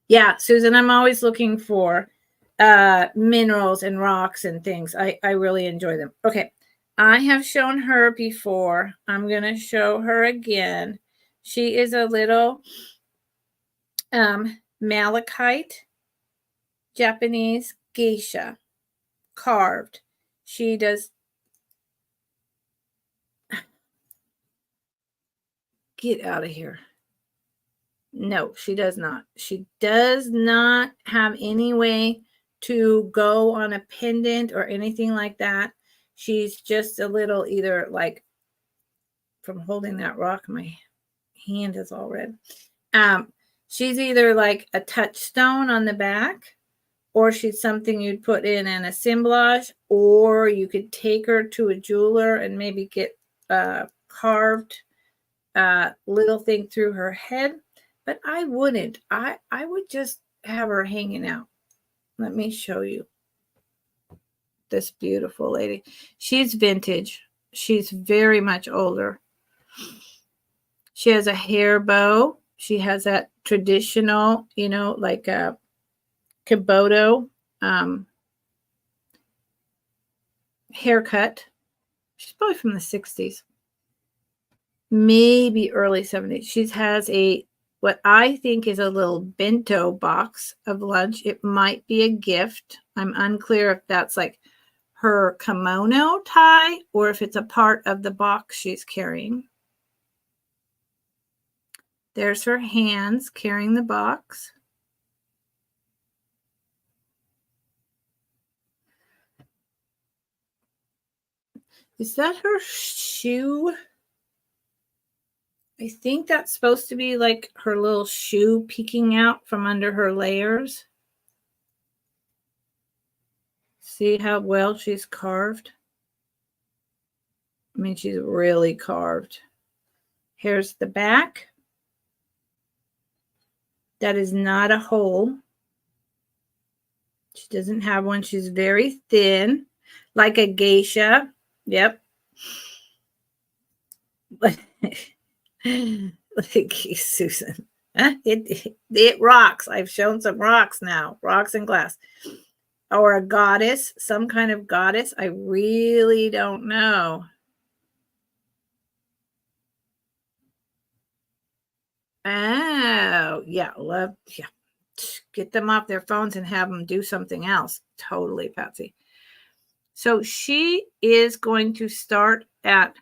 A: Yeah, Susan, I'm always looking for minerals and rocks and things. I really enjoy them. Okay. I have shown her before. I'm going to show her again. She is a little malachite Japanese geisha carved. She does. Get out of here. No, she does not. She does not have any way to go on a pendant or anything like that. She's just a little either like from holding that rock, my hand is all red. She's either like a touchstone on the back, or she's something you'd put in an assemblage, or you could take her to a jeweler and maybe get carved little thing through her head. But I wouldn't. I would just have her hanging out. Let me show you this beautiful lady. She's vintage. She's very much older. She has a hair bow. She has that traditional, you know, like a Kiboto haircut. She's probably from the 60s, maybe early 70s. She has what I think is a little bento box of lunch. It might be a gift. I'm unclear if that's like her kimono tie or if it's a part of the box she's carrying. There's her hands carrying the box. Is that her shoe? I think that's supposed to be like her little shoe peeking out from under her layers. See how well she's carved? I mean, she's really carved. Here's the back. That is not a hole. She doesn't have one. She's very thin, like a geisha. Yep. Look at you, Susan. It rocks. I've shown some rocks now. Rocks and glass. Or a goddess. Some kind of goddess. I really don't know. Oh, yeah. Yeah. Get them off their phones and have them do something else. Totally, Patsy. So she is going to start at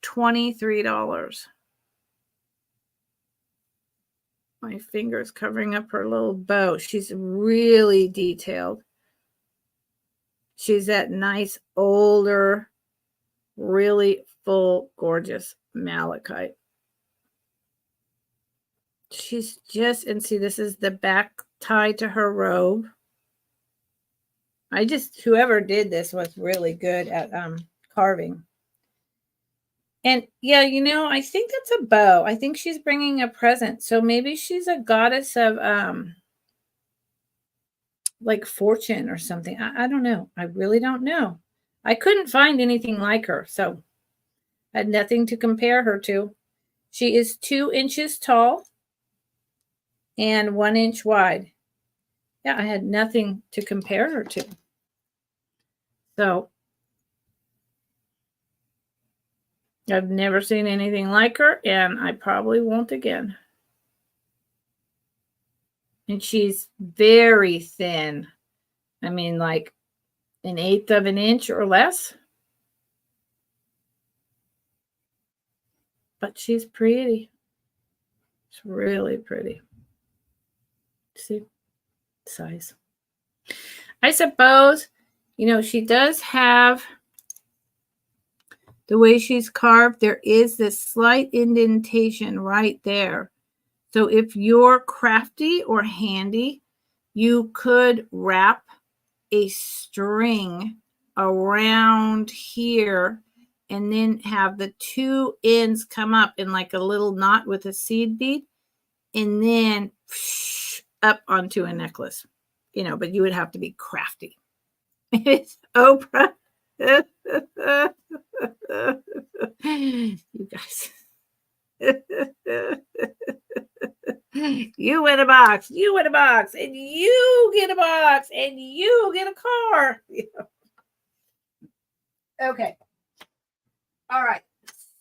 A: $23. My finger's covering up her little bow. She's really detailed. She's that nice, older, really full, gorgeous malachite. She's just, and see, this is the back tie to her robe. Whoever did this was really good at carving. And yeah, I think that's a bow. I think she's bringing a present. So maybe she's a goddess of like fortune or something. I don't know. I really don't know. I couldn't find anything like her, so I had nothing to compare her to. She is 2 inches tall and 1 inch wide. Yeah, I had nothing to compare her to. So I've never seen anything like her, and I probably won't again. And she's very thin. I mean, like 1/8 of an inch or less. But she's pretty. It's really pretty. See? Size. I suppose, she does have the way she's carved. There is this slight indentation right there. So if you're crafty or handy, you could wrap a string around here and then have the 2 ends come up in like a little knot with a seed bead and then up onto a necklace, but you would have to be crafty. It's Oprah. You guys. You win a box, you win a box, and you get a box, and you get a car. Okay. All right.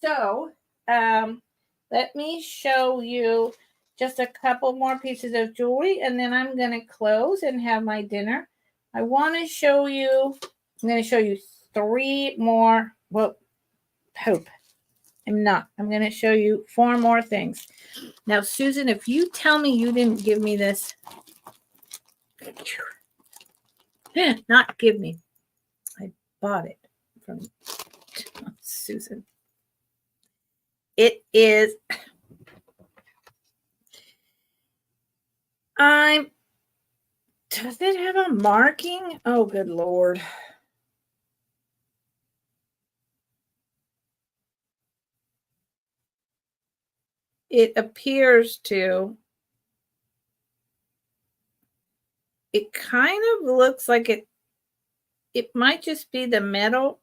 A: So let me show you just a couple more pieces of jewelry, and then I'm going to close and have my dinner. I want to show you, I'm going to show you 3 more. Well, hope. I'm not. I'm going to show you 4 more things. Now, Susan, if you tell me you didn't give me this, not give me. I bought it from Susan. It is, does it have a marking? Oh, good Lord. It appears to. It kind of looks like it might just be the metal,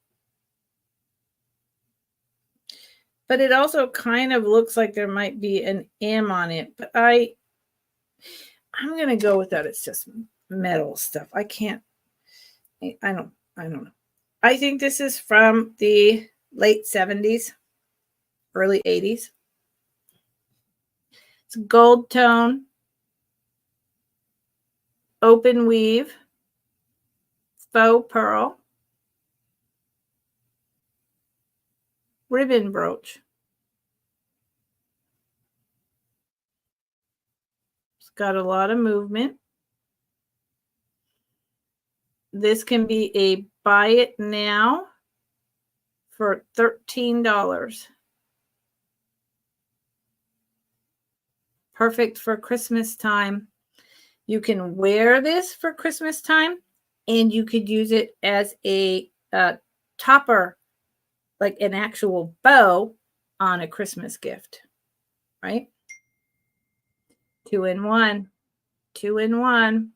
A: but it also kind of looks like there might be an M on it, but I'm going to go with that. It's just metal stuff. I don't know. I think this is from the late 70s, early 80s. It's gold tone, open weave, faux pearl, ribbon brooch. It's got a lot of movement. This can be a buy it now for $13. Perfect for Christmas time. You can wear this for Christmas time, and you could use it as a topper, like an actual bow on a Christmas gift, right? 2 in 1. 2 in 1.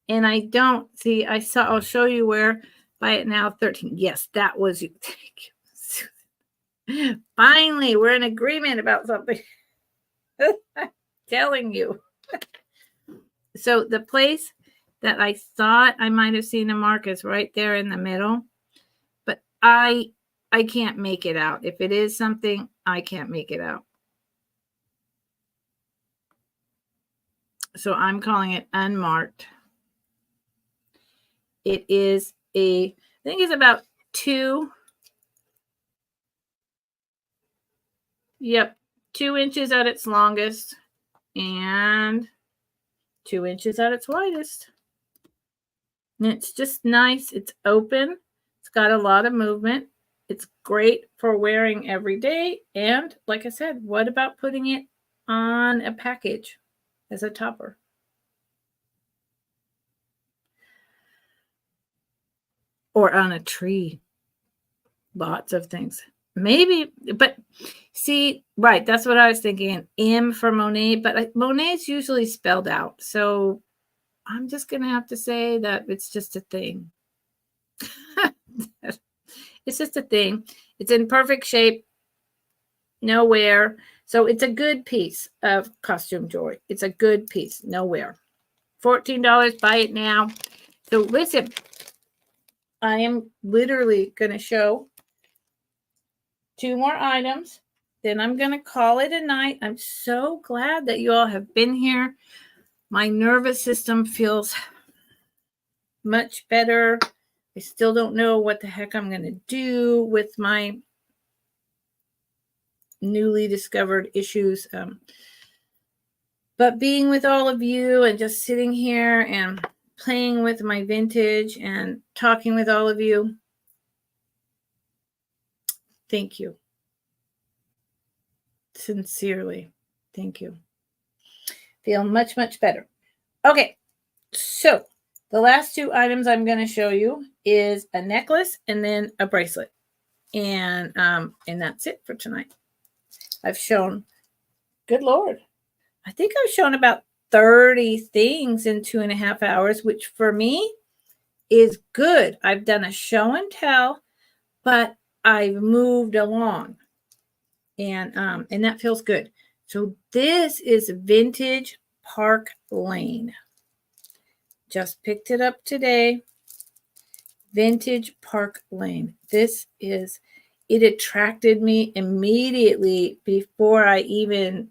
A: And I don't see, I'll show you where buy it now 13. Yes, that was you. Thank you. Finally, we're in agreement about something. I'm telling you. So the place that I thought I might have seen a mark is right there in the middle, but I can't make it out. If it is something, I can't make it out. So I'm calling it unmarked. It is I think it's about 2. Yep, 2 inches at its longest and 2 inches at its widest. And it's just nice. It's open. It's got a lot of movement. It's great for wearing every day. And like I said, what about putting it on a package as a topper? Or on a tree. Lots of things. Maybe, but see, right, that's what I was thinking. M for Monet, but Monet is usually spelled out. So I'm just going to have to say that it's just a thing. It's just a thing. It's in perfect shape. No wear. So it's a good piece of costume jewelry. It's a good piece. No wear. $14. Buy it now. So listen, I am literally going to show 2 more items. Then I'm going to call it a night. I'm so glad that you all have been here. My nervous system feels much better. I still don't know what the heck I'm going to do with my newly discovered issues. But being with all of you and just sitting here and playing with my vintage and talking with all of you, thank you. Sincerely, thank you. Feel much, much better. Okay, so the last 2 items I'm going to show you is a necklace and then a bracelet. And that's it for tonight. I've shown, good Lord, I think I've shown about 30 things in 2.5 hours, which for me is good. I've done a show and tell, but I've moved along, and that feels good. So this is Vintage Park Lane. Just picked it up today. Vintage Park Lane. It attracted me immediately before I even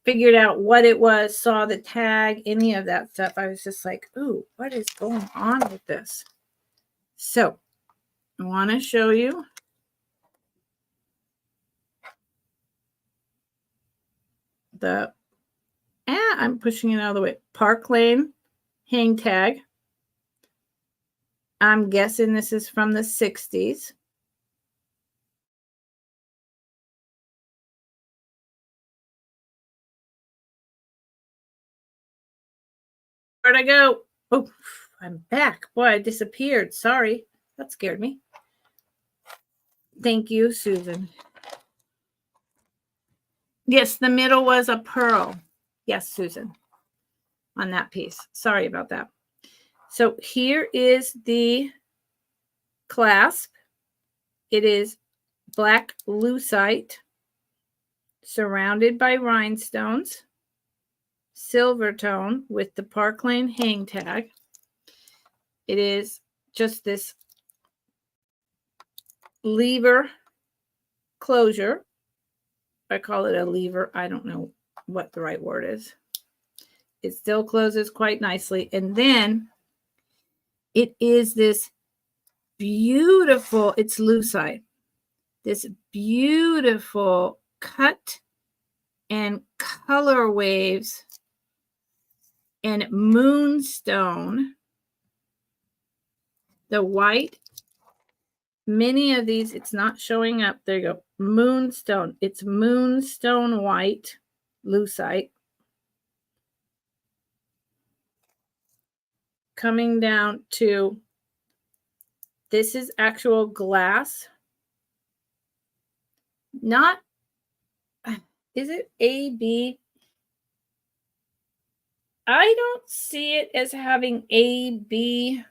A: figured out what it was, saw the tag, any of that stuff. I was just like, ooh, what is going on with this? So I want to show you I'm pushing it out of the way. Park Lane hang tag. I'm guessing this is from the 60s. Where'd I go? Oh, I'm back. Boy, I disappeared. Sorry. That scared me. Thank you, Susan. Yes, the middle was a pearl. Yes, Susan. On that piece. Sorry about that. So here is the clasp. It is black lucite surrounded by rhinestones, silver tone with the Park Lane hang tag. It is just this lever closure. I call it a lever. I don't know what the right word is. It still closes quite nicely. And then it is this beautiful, it's lucite, this beautiful cut and color waves and moonstone. The white, many of these, it's not showing up. There you go. Moonstone. It's moonstone white lucite. Coming down to, this is actual glass. Not, is it AB? I don't see it as having AB,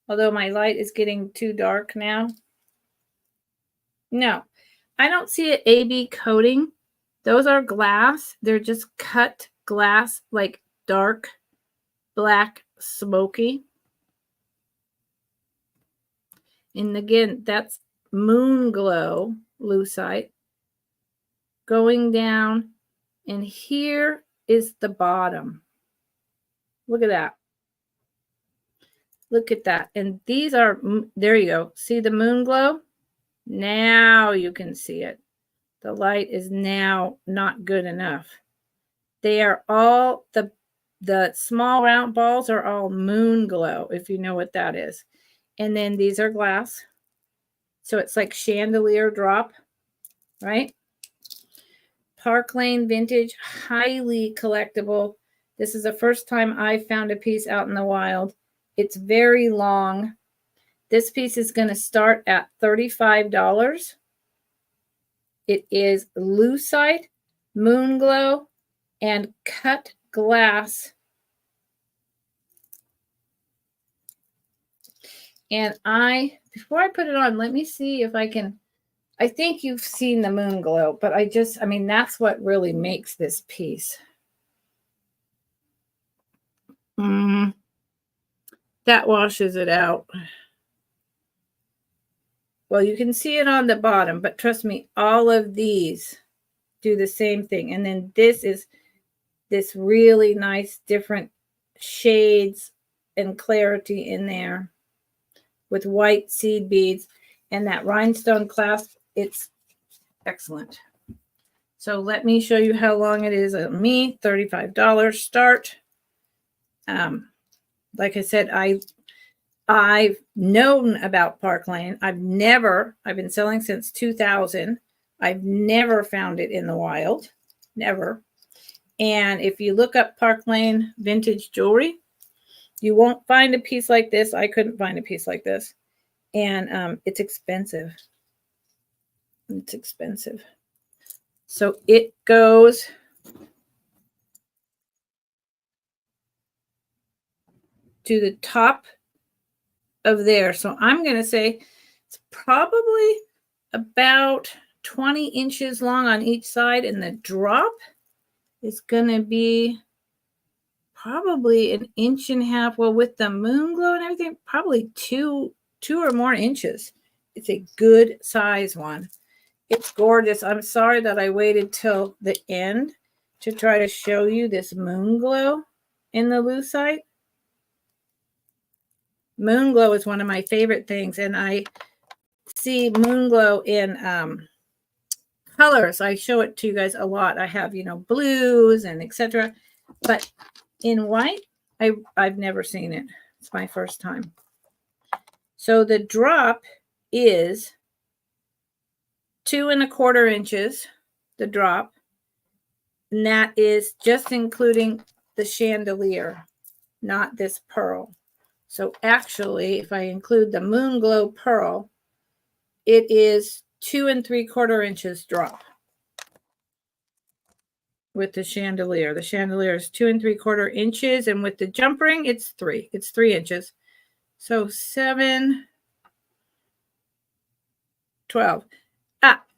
A: although my light is getting too dark now. No, I don't see it AB coating. Those are glass. They're just cut glass, like dark, black, smoky. And again, that's moon glow lucite. Going down, and here is the bottom. Look at that. Look at that. And these are, there you go. See the moon glow? Now you can see it. The light is now not good enough. They are all, the small round balls are all Moon Glow, if you know what that is. And then these are glass. So it's like chandelier drop, right? Park Lane Vintage, highly collectible. This is the first time I found a piece out in the wild. It's very long. This piece is going to start at $35. It is lucite, moon glow, and cut glass. And before I put it on, let me see if I can, I think you've seen the moon glow, but I mean, that's what really makes this piece. That washes it out. Well, you can see it on the bottom, but trust me, all of these do the same thing. And then this is this really nice different shades and clarity in there with white seed beads and that rhinestone clasp. It's excellent. So let me show you how long it is on me. $35 start. Like I said, I've known about Park Lane. I've been selling since 2000. I've never found it in the wild. Never. And if you look up Park Lane vintage jewelry, you won't find a piece like this. I couldn't find a piece like this. And it's expensive. It's expensive. So it goes to the top of there. So I'm going to say it's probably about 20 inches long on each side. And the drop is going to be probably 1.5 inches. Well, with the moon glow and everything, probably two or more inches. It's a good size one. It's gorgeous. I'm sorry that I waited till the end to try to show you this moon glow in the lucite. Moon glow is one of my favorite things, and I see moon glow in colors. I show it to you guys a lot. I have, blues and etc. But in white, I've never seen it. It's my first time. So the drop is 2.25 inches, the drop. And that is just including the chandelier, not this pearl. So actually, if I include the moon glow pearl, it is 2.75 inches drop with the chandelier. The chandelier is 2.75 inches, and with the jump ring, it's 3. It's 3 inches. So 7, 12.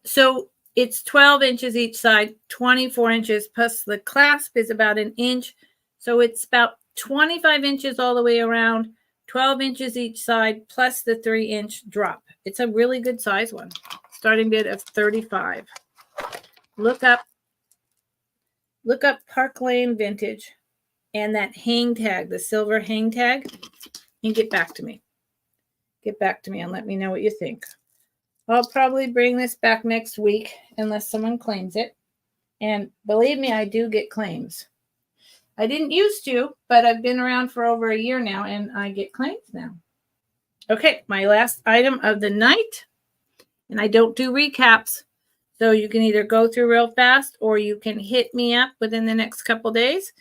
A: So it's 12 inches each side, 24 inches, plus the clasp is about 1 inch. So it's about 25 inches all the way around, 12 inches each side, plus the 3-inch drop. It's a really good size one. Starting bid of $35. Look up Park Lane Vintage and that hang tag, the silver hang tag, and get back to me. Get back to me and let me know what you think. I'll probably bring this back next week unless someone claims it. And believe me, I do get claims. I didn't used to, but I've been around for over a year now, and I get claims now. Okay, my last item of the night, and I don't do recaps, so you can either go through real fast or you can hit me up within the next couple days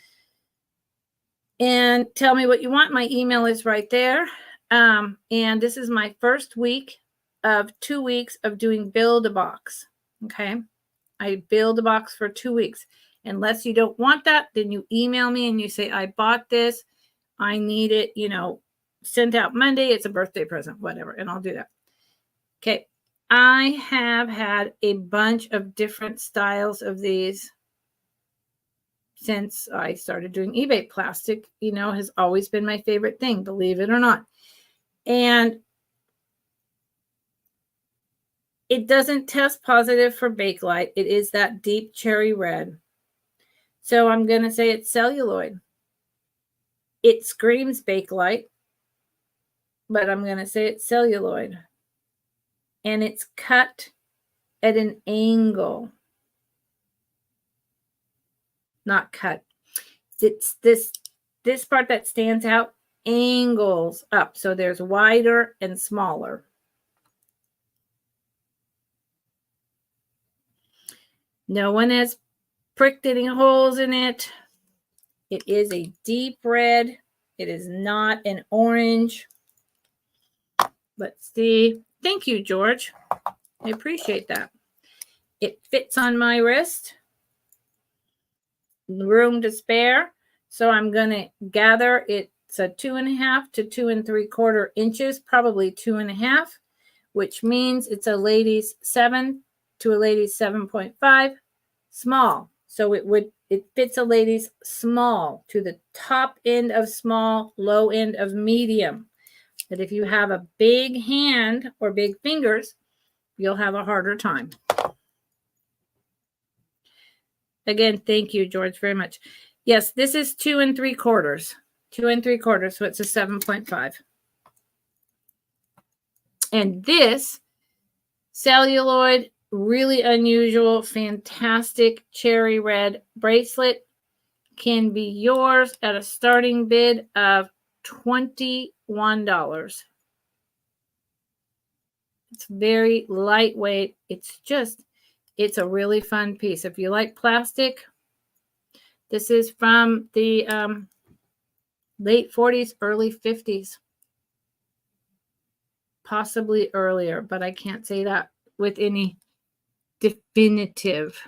A: and tell me what you want. My email is right there. And this is my first week of 2 weeks of doing build a box. Okay. I build a box for 2 weeks. Unless you don't want that, then you email me and you say, I bought this. I need it, sent out Monday. It's a birthday present, whatever. And I'll do that. Okay. I have had a bunch of different styles of these since I started doing eBay. Plastic, has always been my favorite thing, believe it or not. And it doesn't test positive for Bakelite. It is that deep cherry red. So I'm going to say it's celluloid. It screams Bakelite, but I'm going to say it's celluloid. And it's cut at an angle. not cut. It's this part that stands out angles up. So there's wider and smaller. No one has pricked any holes in it. It is a deep red. It is not an orange. Let's see. Thank you, George. I appreciate that. It fits on my wrist. Room to spare. So I'm going to gather. It's a 2.5 to 2 3/4 inches, probably 2.5, which means it's a lady's 7 to a lady's 7.5, small. So it fits a lady's small to the top end of small, low end of medium. But if you have a big hand or big fingers, you'll have a harder time. Again, thank you, George, very much. Yes, this is 2 3/4. 2 3/4, so it's a 7.5. And this celluloid, really unusual, fantastic cherry red bracelet can be yours at a starting bid of $21. It's very lightweight. It's a really fun piece. If you like plastic, this is from the late 40s, early 50s, possibly earlier, but I can't say that with any definitive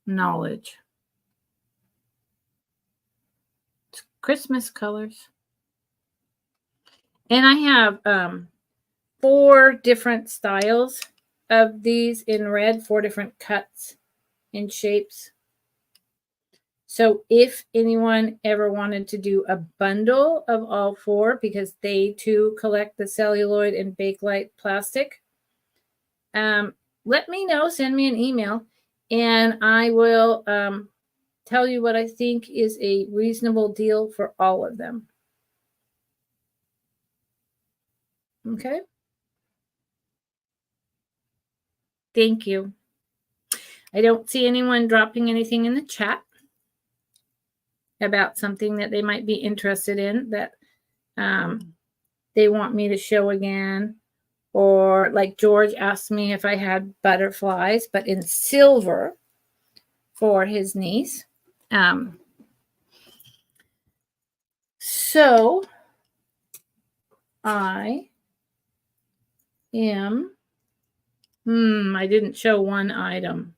A: knowledge. It's Christmas colors. And I have 4 different styles of these in red, 4 different cuts and shapes. So if anyone ever wanted to do a bundle of all 4, because they too collect the celluloid and Bakelite plastic, let me know, send me an email, and I will tell you what I think is a reasonable deal for all of them. Okay? Thank you. I don't see anyone dropping anything in the chat about something that they might be interested in that they want me to show again. Or like George asked me if I had butterflies, but in silver for his niece. So I am, I didn't show one item.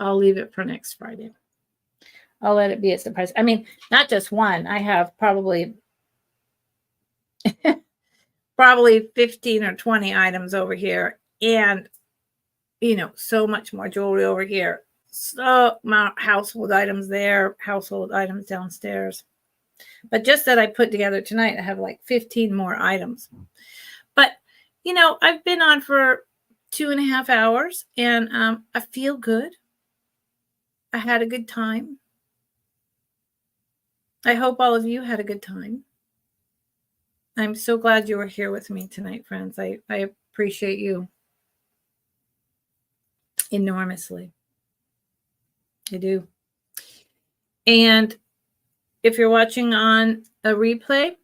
A: I'll leave it for next Friday. I'll let it be a surprise. I mean, not just one. I have probably 15 or 20 items over here, and so much more jewelry over here. So household items there, household items downstairs. But just that I put together tonight, I have like 15 more items. But I've been on for 2.5 hours, and I feel good. I had a good time. I hope all of you had a good time. I'm so glad you were here with me tonight, friends. I appreciate you enormously. I do. And if you're watching on a replay,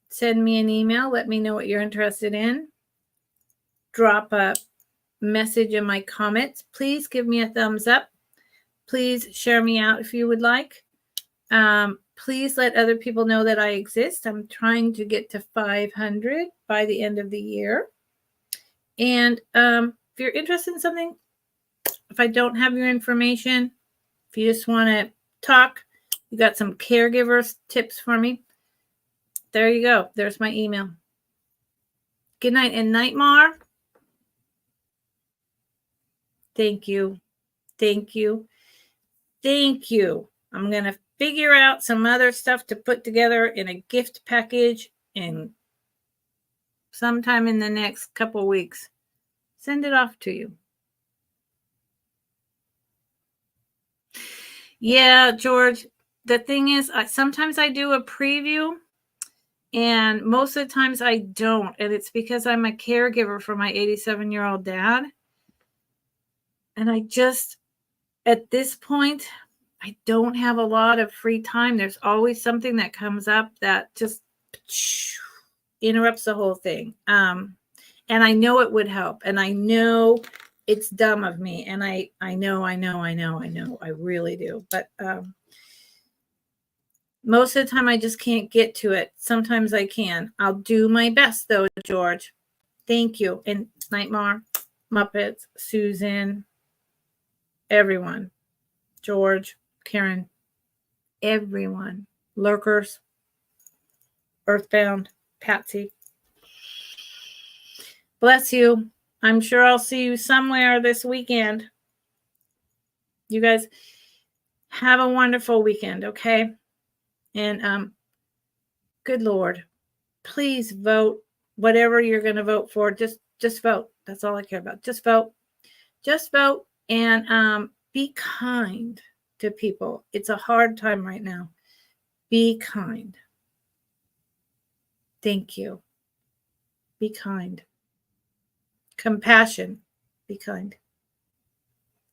A: send me an email. Let me know what you're interested in. Drop a message in my comments. Please give me a thumbs up. Please share me out if you would like. Please let other people know that I exist. I'm trying to get to 500 by the end of the year. And if you're interested in something, if I don't have your information, if you just want to talk, you got some caregivers tips for me, there you go. There's my email. Good night. And Nightmare, thank you. Thank you. Thank you. I'm going to figure out some other stuff to put together in a gift package and sometime in the next couple weeks, send it off to you. Yeah, George, the thing is, sometimes I do a preview and most of the times I don't. And it's because I'm a caregiver for my 87-year-old dad. And I just at this point, I don't have a lot of free time. There's always something that comes up that just interrupts the whole thing. And I know it would help. And I know it's dumb of me. And I know, I really do. But most of the time I just can't get to it. Sometimes I can. I'll do my best though, George. Thank you. And Nightmare, Muppets, Susan, everyone, George, Karen, everyone, Lurkers, Earthbound, Patsy. Bless you. I'm sure I'll see you somewhere this weekend. You guys have a wonderful weekend, okay? And good Lord, please vote whatever you're going to vote for. Just vote. That's all I care about. Just vote. Just vote and be kind to people. It's a hard time right now. Be kind. Thank you. Be kind. Compassion. Be kind.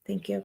A: Thank you.